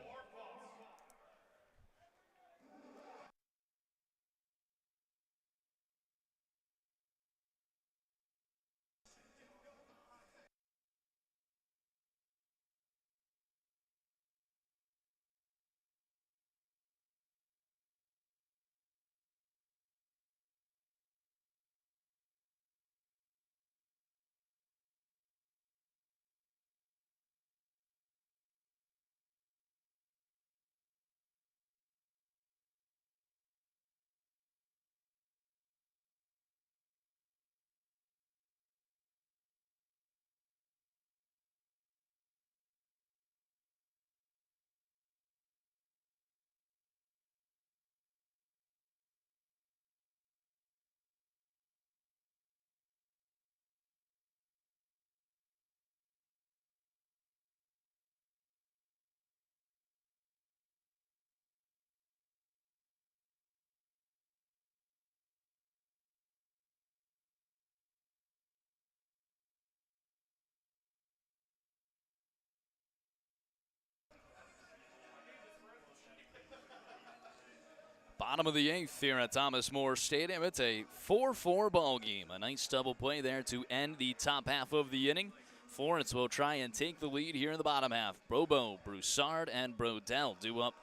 Bottom of the eighth here at Thomas More Stadium. It's a 4-4 ball game. A nice double play there to end the top half of the inning. Florence will try and take the lead here in the bottom half. Bobo, Broussard, and Brodell due up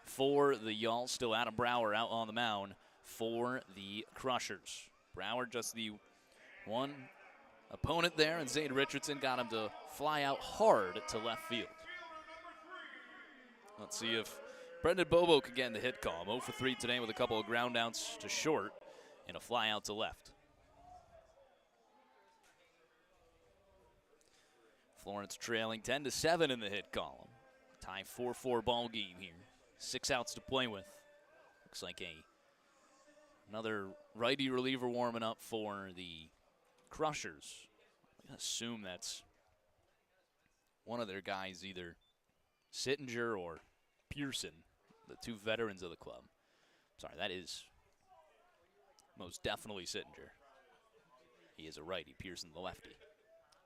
for the Y'all. Still Adam Brower out on the mound for the Crushers. Brower just the one opponent there, and Zane Richardson got him to fly out hard to left field. Let's see if Brendan Bobo could get in the hit column. 0 for 3 today with a couple of ground outs to short and a fly out to left. Florence trailing 10-7 in the hit column. Tie 4-4 ball game here. 6 outs to play with. Looks like another righty reliever warming up for the Crushers. I assume that's one of their guys, either Sittinger or Pearson, the two veterans of the club. Sorry, that is most definitely Sittinger. He is a righty, Pearson the lefty.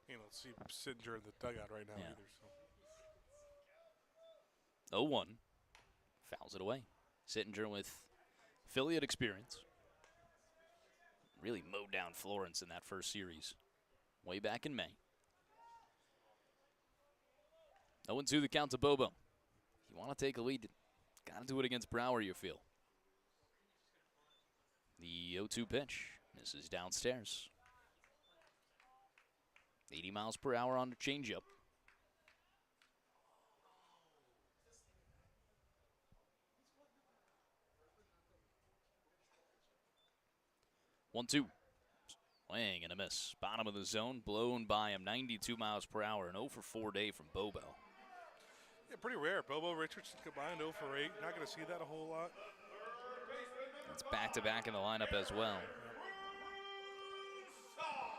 You don't see Sittinger in the dugout right now either. So. 0-1. Fouls it away. Sittinger with affiliate experience. Really mowed down Florence in that first series way back in May. 0-2 the count to Bobo. You want to take a lead, got to do it against Brower, you feel. The 0-2 pitch misses downstairs. 80 miles per hour on the changeup. One-two. Swing and a miss. Bottom of the zone, blown by him. 92 miles per hour. An 0 for 4 day from Bobo. Yeah, pretty rare. Bobo Richardson combined 0 for 8. Not going to see that a whole lot. It's back-to-back in the lineup as well.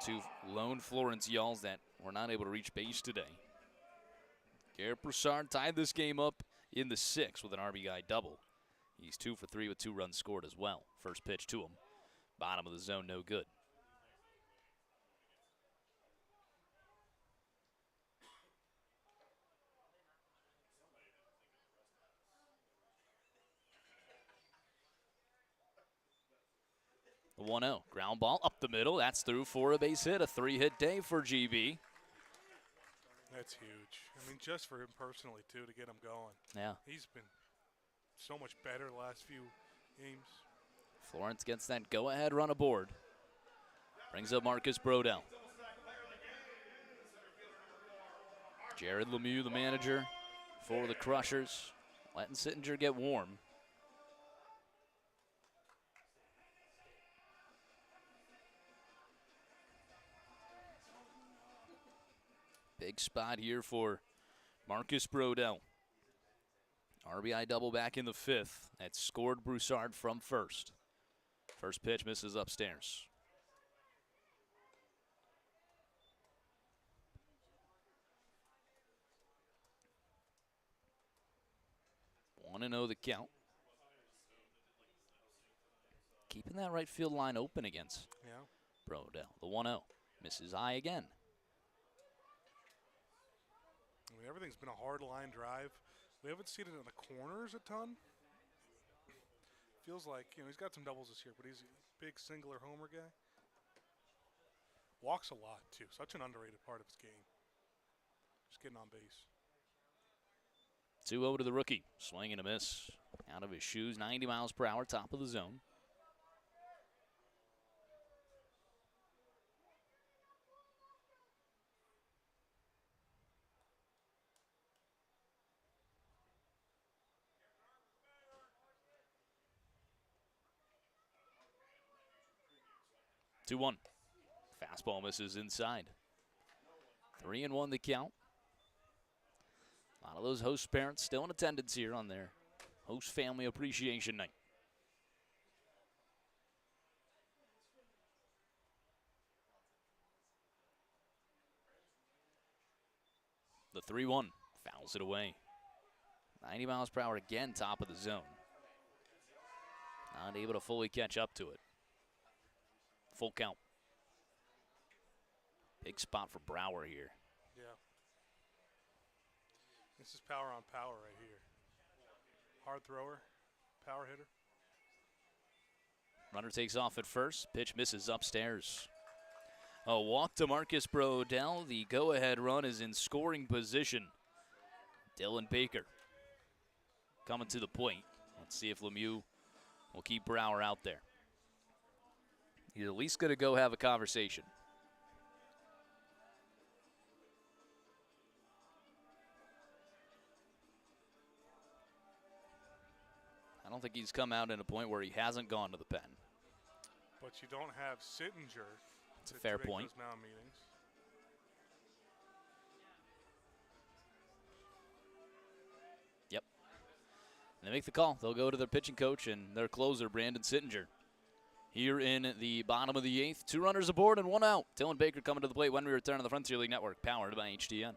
Two lone Florence Y'alls that were not able to reach base today. Garrett Broussard tied this game up in the 6th with an RBI double. He's 2 for 3 with 2 runs scored as well. First pitch to him. Bottom of the zone, no good. The 1-0. Ground ball up the middle. That's through for a base hit. A 3-hit day for GB. That's huge. I mean, just for him personally, too, to get him going. Yeah. He's been so much better the last few games. Florence gets that go-ahead run aboard. Brings up Marcus Brodell. Jared Lemieux, the manager for the Crushers, letting Sittinger get warm. Big spot here for Marcus Brodell. RBI double back in the 5th. That scored Broussard from first. First pitch misses upstairs. 1-0 the count. Keeping that right field line open against Brodell. The 1-0. Misses high again. I mean, everything's been a hard line drive. We haven't seen it in the corners a ton. Feels like, he's got some doubles this year, but he's a big singler homer guy. Walks a lot, too. Such an underrated part of his game. Just getting on base. 2-0 to the rookie. Swing and a miss. Out of his shoes, 90 miles per hour, top of the zone. Two-one. Fastball misses inside. 3-1 the count. A lot of those host parents still in attendance here on their host family appreciation night. The 3-1 fouls it away. 90 miles per hour again, top of the zone. Not able to fully catch up to it. Full count. Big spot for Brower here. Yeah. This is power on power right here. Hard thrower, power hitter. Runner takes off at first. Pitch misses upstairs. A walk to Marcus Brodell. The go-ahead run is in scoring position. Dylan Baker coming to the plate. Let's see if Lemieux will keep Brower out there. He's at least going to go have a conversation. I don't think he's come out in a point where he hasn't gone to the pen. But you don't have Sittinger. It's a fair point. Those mound meetings. Yep. And they make the call. They'll go to their pitching coach and their closer, Brandon Sittinger. Here in the bottom of the 8th, 2 runners aboard and 1 out. Dylan Baker coming to the plate when we return on the Frontier League Network, powered by HDN.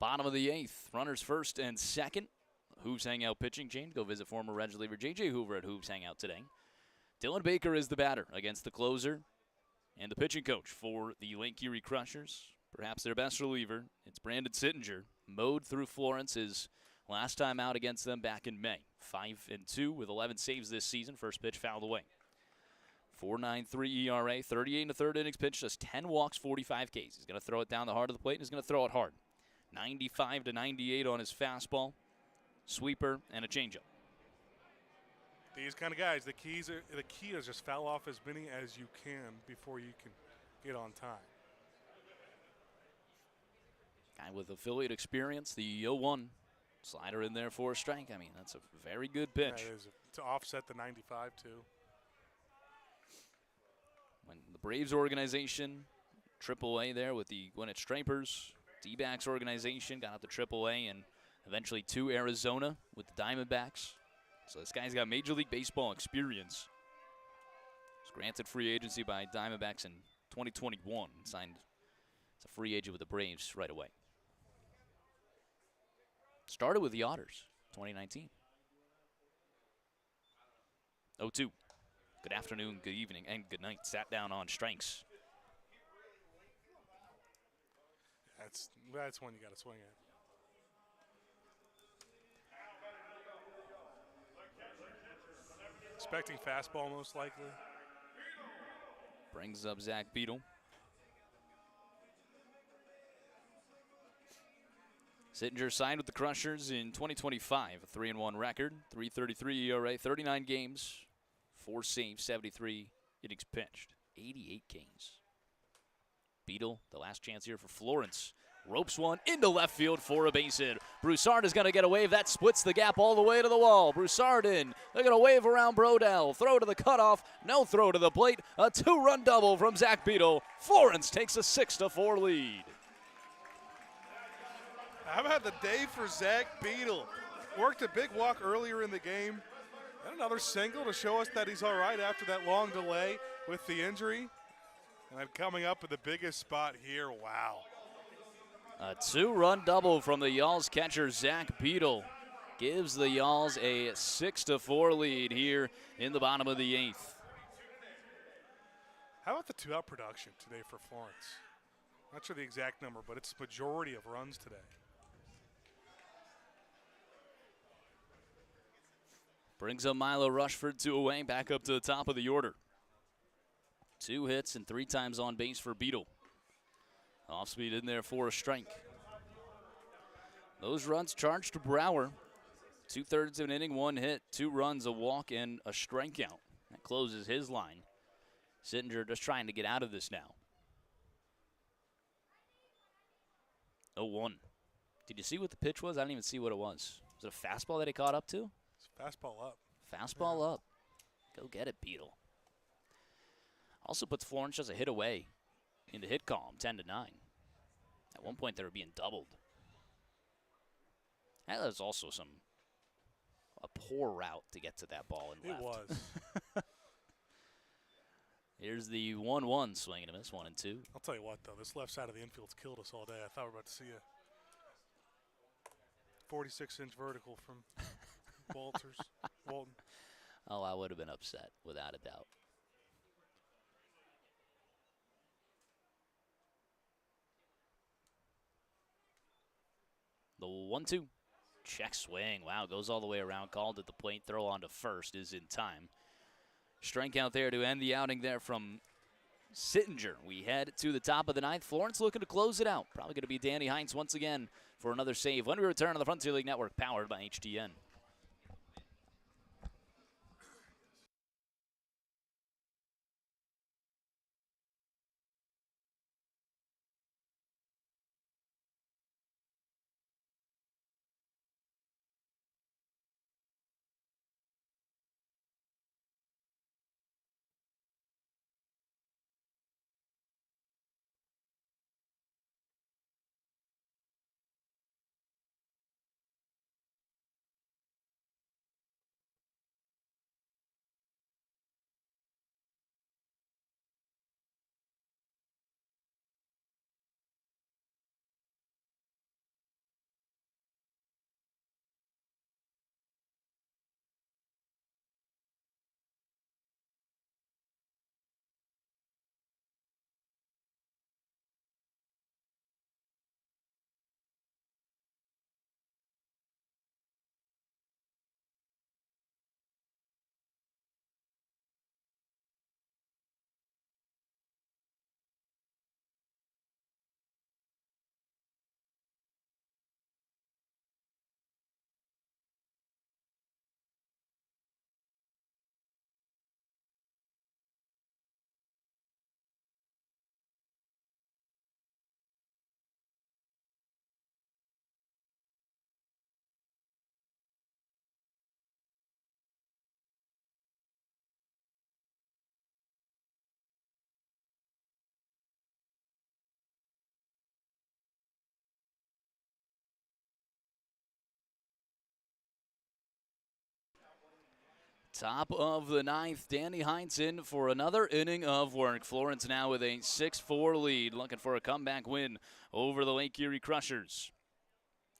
Bottom of the 8th, runners first and second. Hooves Hangout pitching change. Go visit former Reds reliever J.J. Hoover at Hooves Hangout today. Dylan Baker is the batter against the closer and the pitching coach for the Lake Erie Crushers. Perhaps their best reliever. It's Brandon Sittinger. Mowed through Florence his last time out against them back in May. 5-2 with 11 saves this season. First pitch fouled away. 4.93 ERA, 38 1/3 innings pitched, just 10 walks, 45 Ks. He's going to throw it down the heart of the plate, and he's going to throw it hard. 95 to 98 on his fastball, sweeper, and a changeup. These kind of guys, the key is just foul off as many as you can before you can get on time. Guy with affiliate experience, the 0-1 slider in there for a strike. I mean, that's a very good pitch. That is to offset the 95 too. When the Braves organization, AAA there with the Gwinnett Stripers, D-backs organization got out to AAA and eventually to Arizona with the Diamondbacks. So this guy's got Major League Baseball experience. Was granted free agency by Diamondbacks in 2021 and signed as a free agent with the Braves right away. Started with the Otters, 2019. 0-2. Good afternoon, good evening, and good night. Sat down on strikes. That's one you got to swing at. Expecting fastball most likely. Brings up Zach Beadle. Sittinger signed with the Crushers in 2025, a 3-1 record, 3.33 ERA, 39 games, 4 saves, 73 innings pitched, 88 Ks. Beadle, the last chance here for Florence. Ropes one into left field for a base hit. Broussard is going to get a wave. That splits the gap all the way to the wall. Broussard in. They're going to wave around Brodell. Throw to the cutoff. No throw to the plate. A 2-run double from Zach Beadle. Florence takes a 6-4 lead. How about the day for Zach Beadle? Worked a big walk earlier in the game. And another single to show us that he's all right after that long delay with the injury. And then coming up with the biggest spot here, wow. A 2-run double from the Y'alls catcher, Zach Beadle, gives the Y'alls a 6-4 lead here in the bottom of the 8th. How about the 2-out production today for Florence? Not sure the exact number, but it's majority of runs today. Brings up Milo Rushford 2 away, back up to the top of the order. 2 hits and 3 times on base for Beadle. Off speed in there for a strike. Those runs charged to Brower. 2/3 of an inning, 1 hit, 2 runs, a walk, and a strikeout. That closes his line. Sittinger just trying to get out of this now. 0-1. Did you see what the pitch was? I didn't even see what it was. Was it a fastball that he caught up to? It's fastball up. Fastball up. Go get it, Beadle. Also puts Florence just a hit away in the hit column, 10-9. At one point, they were being doubled. That was also a poor route to get to that ball and left. It was. Here's the 1-1 swing and a miss, 1-2. I'll tell you what, though, this left side of the infield's killed us all day. I thought we were about to see a 46-inch vertical from Walton. Oh, I would have been upset, without a doubt. The 1-2. Check swing. Wow, goes all the way around. Called at the plate. Throw on to first is in time. Strikeout there to end the outing there from Sittinger. We head to the top of the 9th. Florence looking to close it out. Probably going to be Danny Heinz once again for another save when we return on the Frontier League Network, powered by HTN. Top of the ninth, Danny Heinz in for another inning of work. Florence now with a 6-4 lead, looking for a comeback win over the Lake Erie Crushers.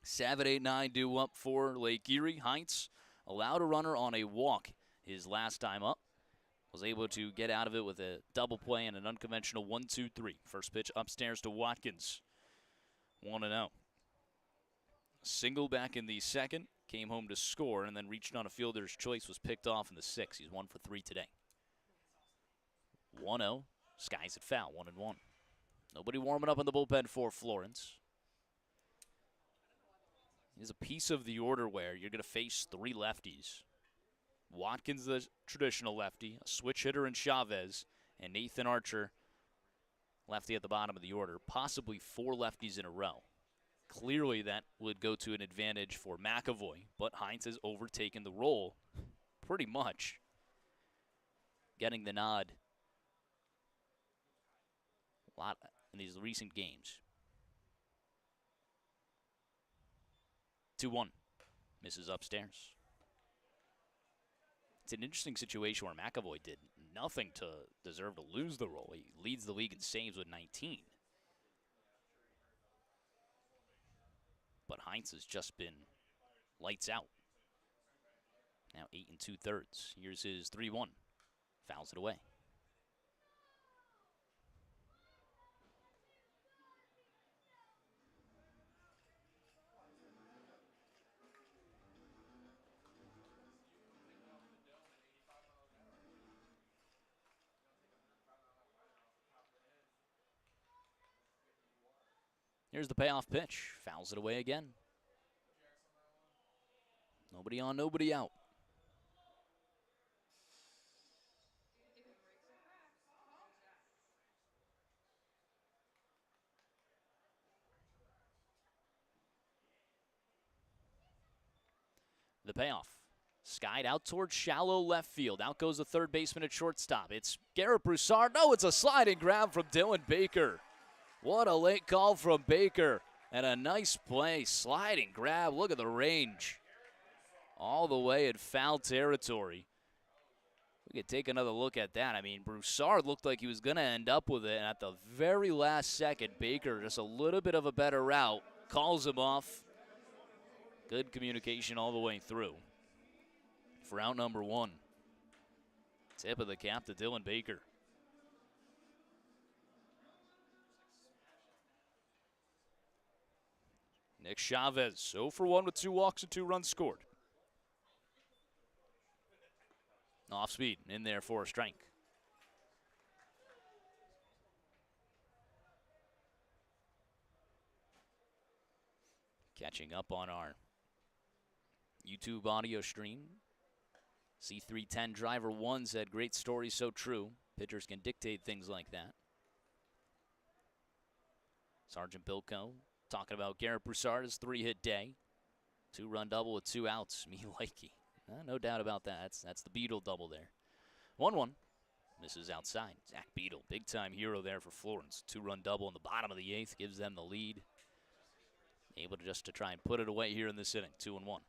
7-8-9 due up for Lake Erie. Heinz allowed a runner on a walk his last time up. Was able to get out of it with a double play and an unconventional 1-2-3. First pitch upstairs to Watkins. 1-0. Single back in the second. Came home to score and then reached on a fielder's choice. Was picked off in the sixth. He's 1 for 3 today. 1-0. Skies at foul. 1-1. Nobody warming up in the bullpen for Florence. Here's a piece of the order where you're going to face 3 lefties. Watkins, the traditional lefty, a switch hitter in Chavez, and Nathan Archer, lefty at the bottom of the order. Possibly 4 lefties in a row. Clearly that would go to an advantage for McAvoy, but Heinz has overtaken the role pretty much, getting the nod a lot in these recent games. 2-1, misses upstairs. It's an interesting situation where McAvoy did nothing to deserve to lose the role. He leads the league in saves with 19. But Heinz has just been lights out. Now 8 2/3. Here's his 3-1. Fouls it away. Here's the payoff pitch. Fouls it away again. Nobody on, nobody out. The payoff. Skied out towards shallow left field. Out goes the third baseman at shortstop. It's Garrett Broussard. No, it's a sliding grab from Dylan Baker. What a late call from Baker. And a nice play. Sliding grab. Look at the range. All the way in foul territory. We could take another look at that. I mean, Broussard looked like he was going to end up with it. And at the very last second, Baker, just a little bit of a better route, calls him off. Good communication all the way through. For out number 1. Tip of the cap to Dylan Baker. Nick Chavez, 0 for 1 with 2 walks and 2 runs scored. Off speed, in there for a strike. Catching up on our YouTube audio stream. C310 Driver 1 said, great story, so true. Pitchers can dictate things like that. Sergeant Bilko talking about Garrett Broussard's 3-hit day. 2-run double with 2 outs. Me likey. No doubt about that. That's the Beetle double there. 1-1. Misses outside. Zach Beetle, big-time hero there for Florence. 2-run double in the bottom of the 8th. Gives them the lead. Able to just to try and put it away here in this inning. 2-1.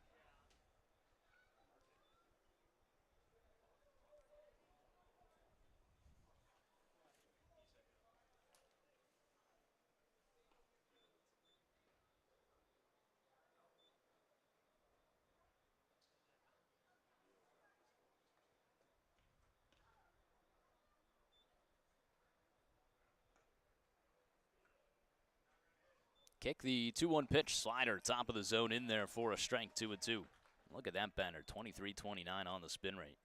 Kick the 2-1 pitch, slider, top of the zone in there for a strike, 2-2. Look at that banner, 23-29 on the spin rate.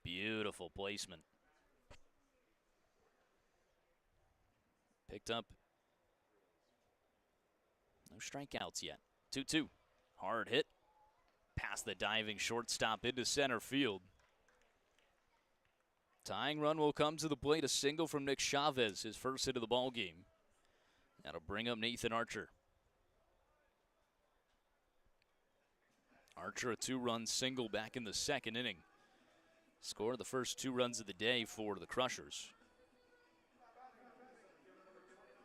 Beautiful placement. Picked up. No strikeouts yet. 2-2. Hard hit. Past the diving shortstop into center field. Tying run will come to the plate. A single from Nick Chavez, his first hit of the ball game. That'll bring up Nathan Archer. Archer, a 2-run single back in the second inning. Scored the first 2 runs of the day for the Crushers.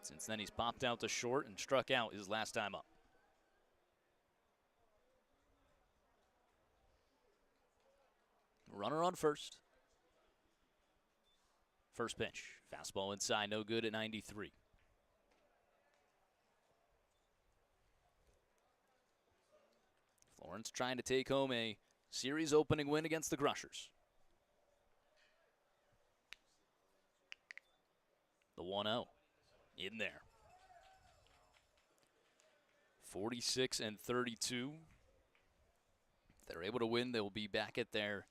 Since then, he's popped out to short and struck out his last time up. Runner on first. First pitch. Fastball inside, no good at 93. Florence trying to take home a series opening win against the Crushers. The 1-0 in there. 46-32. If they're able to win, they will be back at their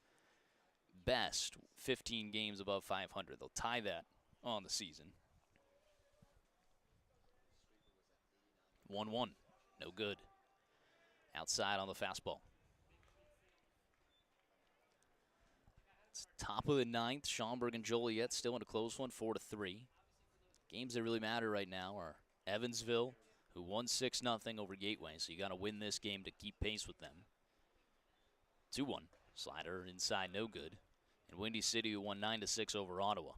best 15 games above 500. They'll tie that on the season. 1-1, no good. Outside on the fastball. It's top of the ninth. Schaumburg and Joliet still in a close one, 4-3. Games that really matter right now are Evansville, who won 6-0 over Gateway, so you got to win this game to keep pace with them. 2-1. Slider inside, no good. And Windy City, who won 9-6 over Ottawa.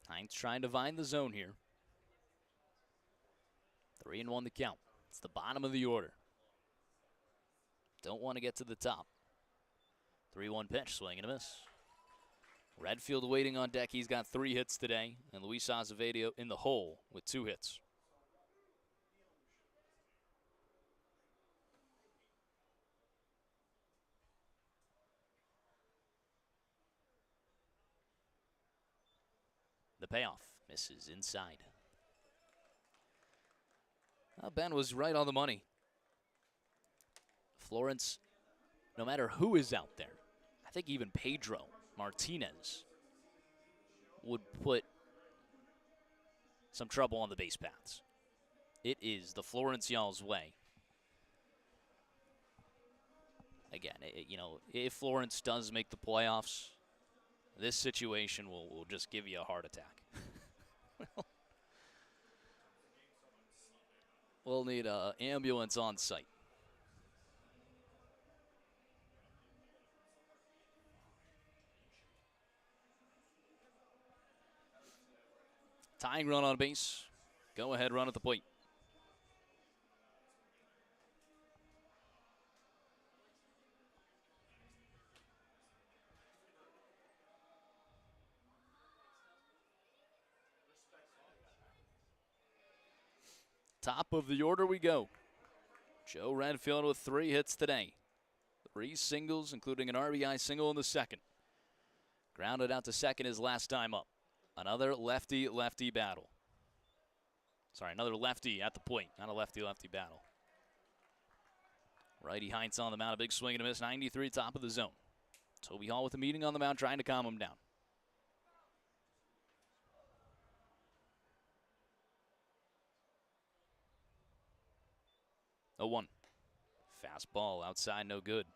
Hines trying to find the zone here. 3-1 the count. It's the bottom of the order. Don't want to get to the top. 3-1 pitch, swing and a miss. Redfield waiting on deck. He's got 3 hits today. And Luis Azevedo in the hole with 2 hits. The payoff misses inside. Ben was right on the money. Florence, no matter who is out there, I think even Pedro Martinez would put some trouble on the base paths. It is the Florence Y'all's way. Again, if Florence does make the playoffs, this situation will just give you a heart attack. We'll need an ambulance on site. Tying run on base. Go ahead, run at the plate. Top of the order we go. Joe Redfield with 3 hits today. 3 singles, including an RBI single in the second. Grounded out to second his last time up. Another lefty-lefty battle. Sorry, another lefty at the plate. Not a lefty-lefty battle. Righty Heinz on the mound. A big swing and a miss. 93, top of the zone. Toby Hall with a meeting on the mound, trying to calm him down. 0-1. Fastball outside, no good.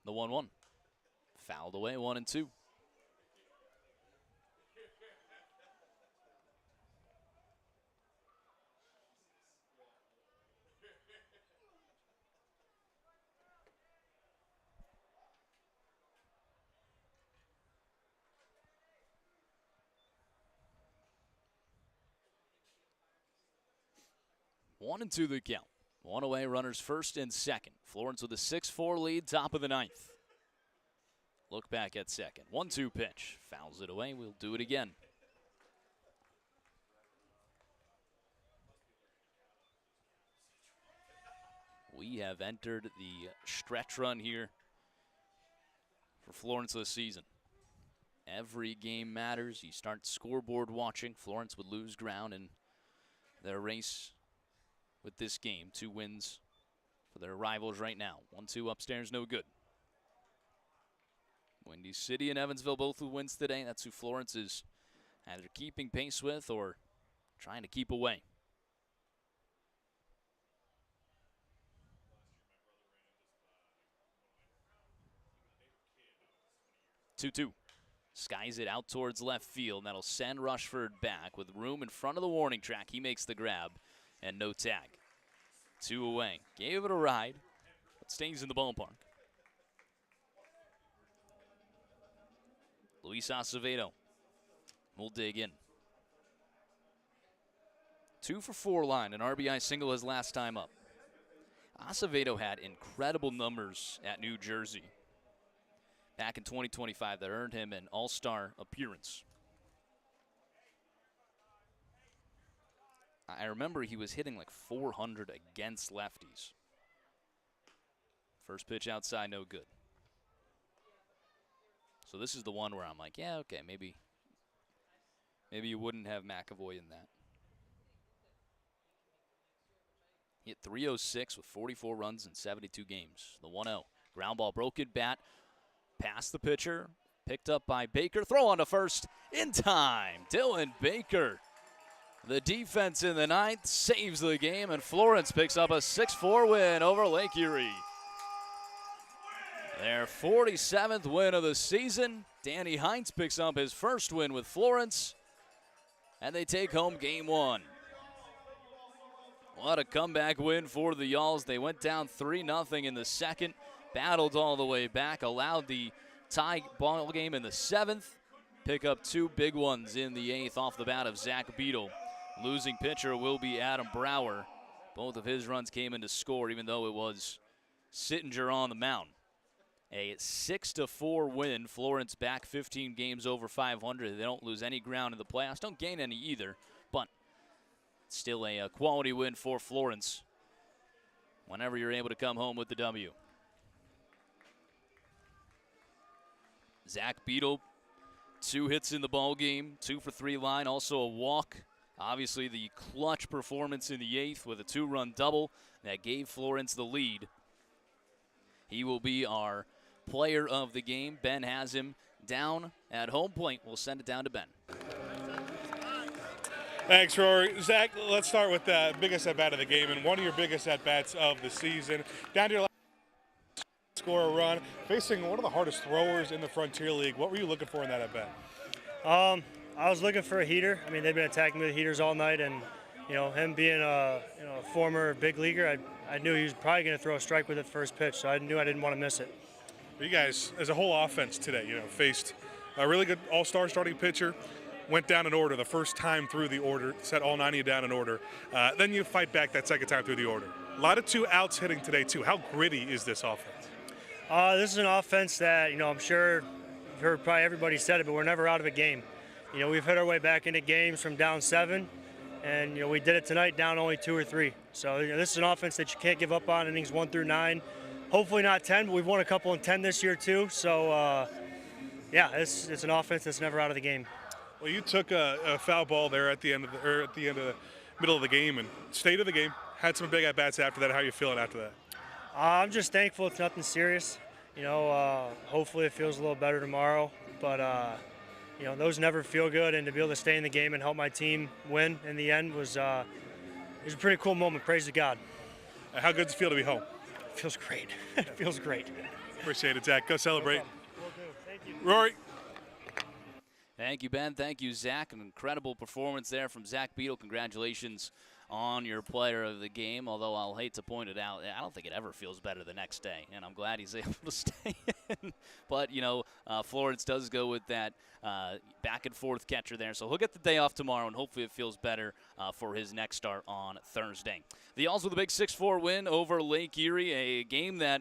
The 1-1. Fouled away, 1-2. One and 2 the count. One away, runners first and second. Florence with a 6-4 lead, top of the ninth. Look back at second. 1-2 pitch. Fouls it away. We'll do it again. We have entered the stretch run here for Florence this season. Every game matters. You start scoreboard watching. Florence would lose ground in their race with this game. 2 wins for their rivals right now. 1-2 upstairs, no good. Windy City and Evansville both with wins today. That's who Florence is either keeping pace with or trying to keep away. 2-2. Skies it out towards left field. That'll send Rushford back with room in front of the warning track. He makes the grab and no tag. 2 away. Gave it a ride, but stays in the ballpark. Luis Acevedo will dig in. 2 for 4 line, an RBI single his last time up. Acevedo had incredible numbers at New Jersey back in 2025 that earned him an all-star appearance. I remember he was hitting like 400 against lefties. First pitch outside, no good. So this is the one where I'm like, yeah, okay, maybe you wouldn't have McAvoy in that. He hit .306 with 44 runs in 72 games. The 1-0. Ground ball, broken bat, past the pitcher, picked up by Baker. Throw on to first in time. Dylan Baker. The defense in the ninth saves the game, and Florence picks up a 6-4 win over Lake Erie. Their 47th win of the season. Danny Heinz picks up his first win with Florence, and they take home game 1. What a comeback win for the Y'alls. They went down 3-0 in the second, battled all the way back, allowed the tie ball game in the 7th, pick up 2 big ones in the 8th off the bat of Zach Beadle. Losing pitcher will be Adam Brower. Both of his runs came in to score, even though it was Sittinger on the mound. A 6-4 win. Florence back 15 games over 500. They don't lose any ground in the playoffs. Don't gain any either, but still a quality win for Florence whenever you're able to come home with the W. Zach Beadle, 2 hits in the ball game, 2 for 3 line, also a walk. Obviously the clutch performance in the 8th with a 2-run double that gave Florence the lead. He will be our player of the game. Ben has him down at home plate. We'll send it down to Ben. Thanks, Rory. Zach, let's start with the biggest at-bat of the game and one of your biggest at-bats of the season. Down to your last, score a run, facing one of the hardest throwers in the Frontier League. What were you looking for in that at-bat? I was looking for a heater. I mean, they've been attacking me with heaters all night, and him being a former big leaguer, I knew he was probably going to throw a strike with it first pitch, so I knew I didn't want to miss it. You guys, as a whole offense today, faced a really good all-star starting pitcher, went down in order the first time through the order, set all 90 down in order. Then you fight back that second time through the order. A lot of 2 outs hitting today, too. How gritty is this offense? This is an offense that, I'm sure you've heard probably everybody said it, but we're never out of a game. We've hit our way back into games from down 7, and, we did it tonight down only 2 or 3. So, this is an offense that you can't give up on innings 1 through 9. Hopefully not 10, but we've won a couple in 10 this year, too. So, it's an offense that's never out of the game. Well, you took a foul ball there at the end of the middle of the game and stayed in the game. Had some big at-bats after that. How are you feeling after that? I'm just thankful it's nothing serious. Hopefully it feels a little better tomorrow. But, those never feel good. And to be able to stay in the game and help my team win in the end was a pretty cool moment. Praise to God. How good does it feel to be home? It feels great. It feels great. Appreciate it, Zach. Go celebrate. No will do. Thank you. Rory. Thank you, Ben. Thank you, Zach. An incredible performance there from Zach Beadle. Congratulations on your player of the game, although I'll hate to point it out, I don't think it ever feels better the next day, and I'm glad he's able to stay in. But, Florence does go with that back-and-forth catcher there, so he'll get the day off tomorrow, and hopefully it feels better for his next start on Thursday. The Y'alls with a big 6-4 win over Lake Erie, a game that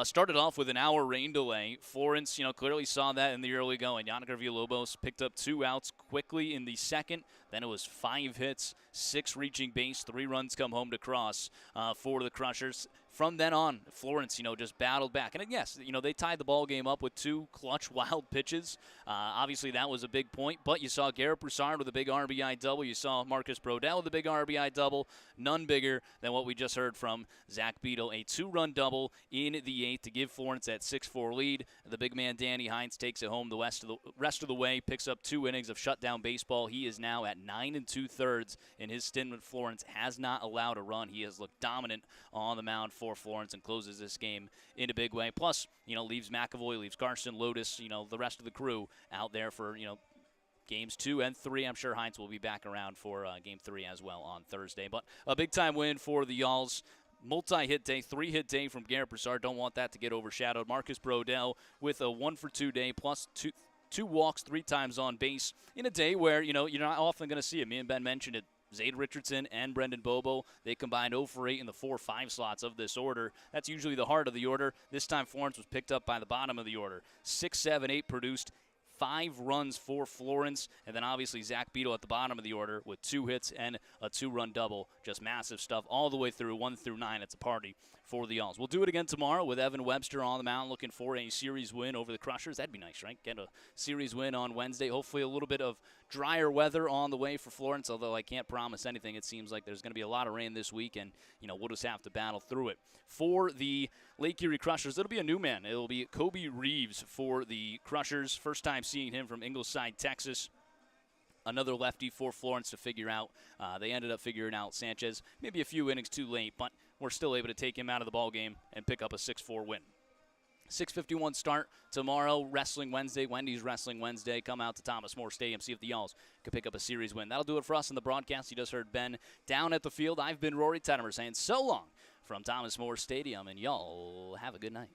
started off with an hour rain delay. Florence, clearly saw that in the early going. Yannick Villalobos picked up 2 outs quickly in the second. Then it was 5 hits, 6 reaching base, 3 runs come home to cross for the Crushers. From then on, Florence, just battled back. And yes, they tied the ball game up with 2 clutch, wild pitches. Obviously, that was a big point. But you saw Garrett Broussard with a big RBI double. You saw Marcus Brodell with a big RBI double. None bigger than what we just heard from Zach Beadle. A 2-run double in the 8th to give Florence that 6-4 lead. The big man, Danny Heinz, takes it home the rest of the way, picks up 2 innings of shutdown baseball. He is now at 9 2/3 in his stint with Florence. Has not allowed a run. He has looked dominant on the mound for Florence and closes this game in a big way. Plus, leaves McAvoy, leaves Carson, Lotus, the rest of the crew out there for, games 2 and 3. I'm sure Heinz will be back around for game 3 as well on Thursday. But a big-time win for the Y'alls. multi-hit day, 3-hit day from Garrett Broussard. Don't want that to get overshadowed. Marcus Brodell with a 1-for-2 day plus two walks, 3 times on base in a day where, you're not often going to see it. Me and Ben mentioned it. Zade Richardson and Brendan Bobo, they combined 0 for 8 in the 4-5 slots of this order. That's usually the heart of the order. This time Florence was picked up by the bottom of the order. 6, 7, 8 produced. 5 runs for Florence, and then obviously Zach Beadle at the bottom of the order with 2 hits and a 2-run double. Just massive stuff all the way through 1 through 9. It's a party for the Alls. We'll do it again tomorrow with Evan Webster on the mound looking for a series win over the Crushers. That'd be nice, right? Get a series win on Wednesday. Hopefully a little bit of drier weather on the way for Florence, although I can't promise anything. It seems like there's going to be a lot of rain this week, and we'll just have to battle through it. For the Lake Erie Crushers, it'll be a new man. It'll be Kobe Reeves for the Crushers. First time seeing him from Ingleside, Texas. Another lefty for Florence to figure out. They ended up figuring out Sanchez maybe a few innings too late, but we're still able to take him out of the ball game and pick up a 6-4 win. 6:51 start tomorrow, Wrestling Wednesday, Wendy's Wrestling Wednesday. Come out to Thomas More Stadium, see if the Alls can pick up a series win. That'll do it for us in the broadcast. You just heard Ben down at the field. I've been Rory Tettemer saying so long from Thomas More Stadium, and y'all have a good night.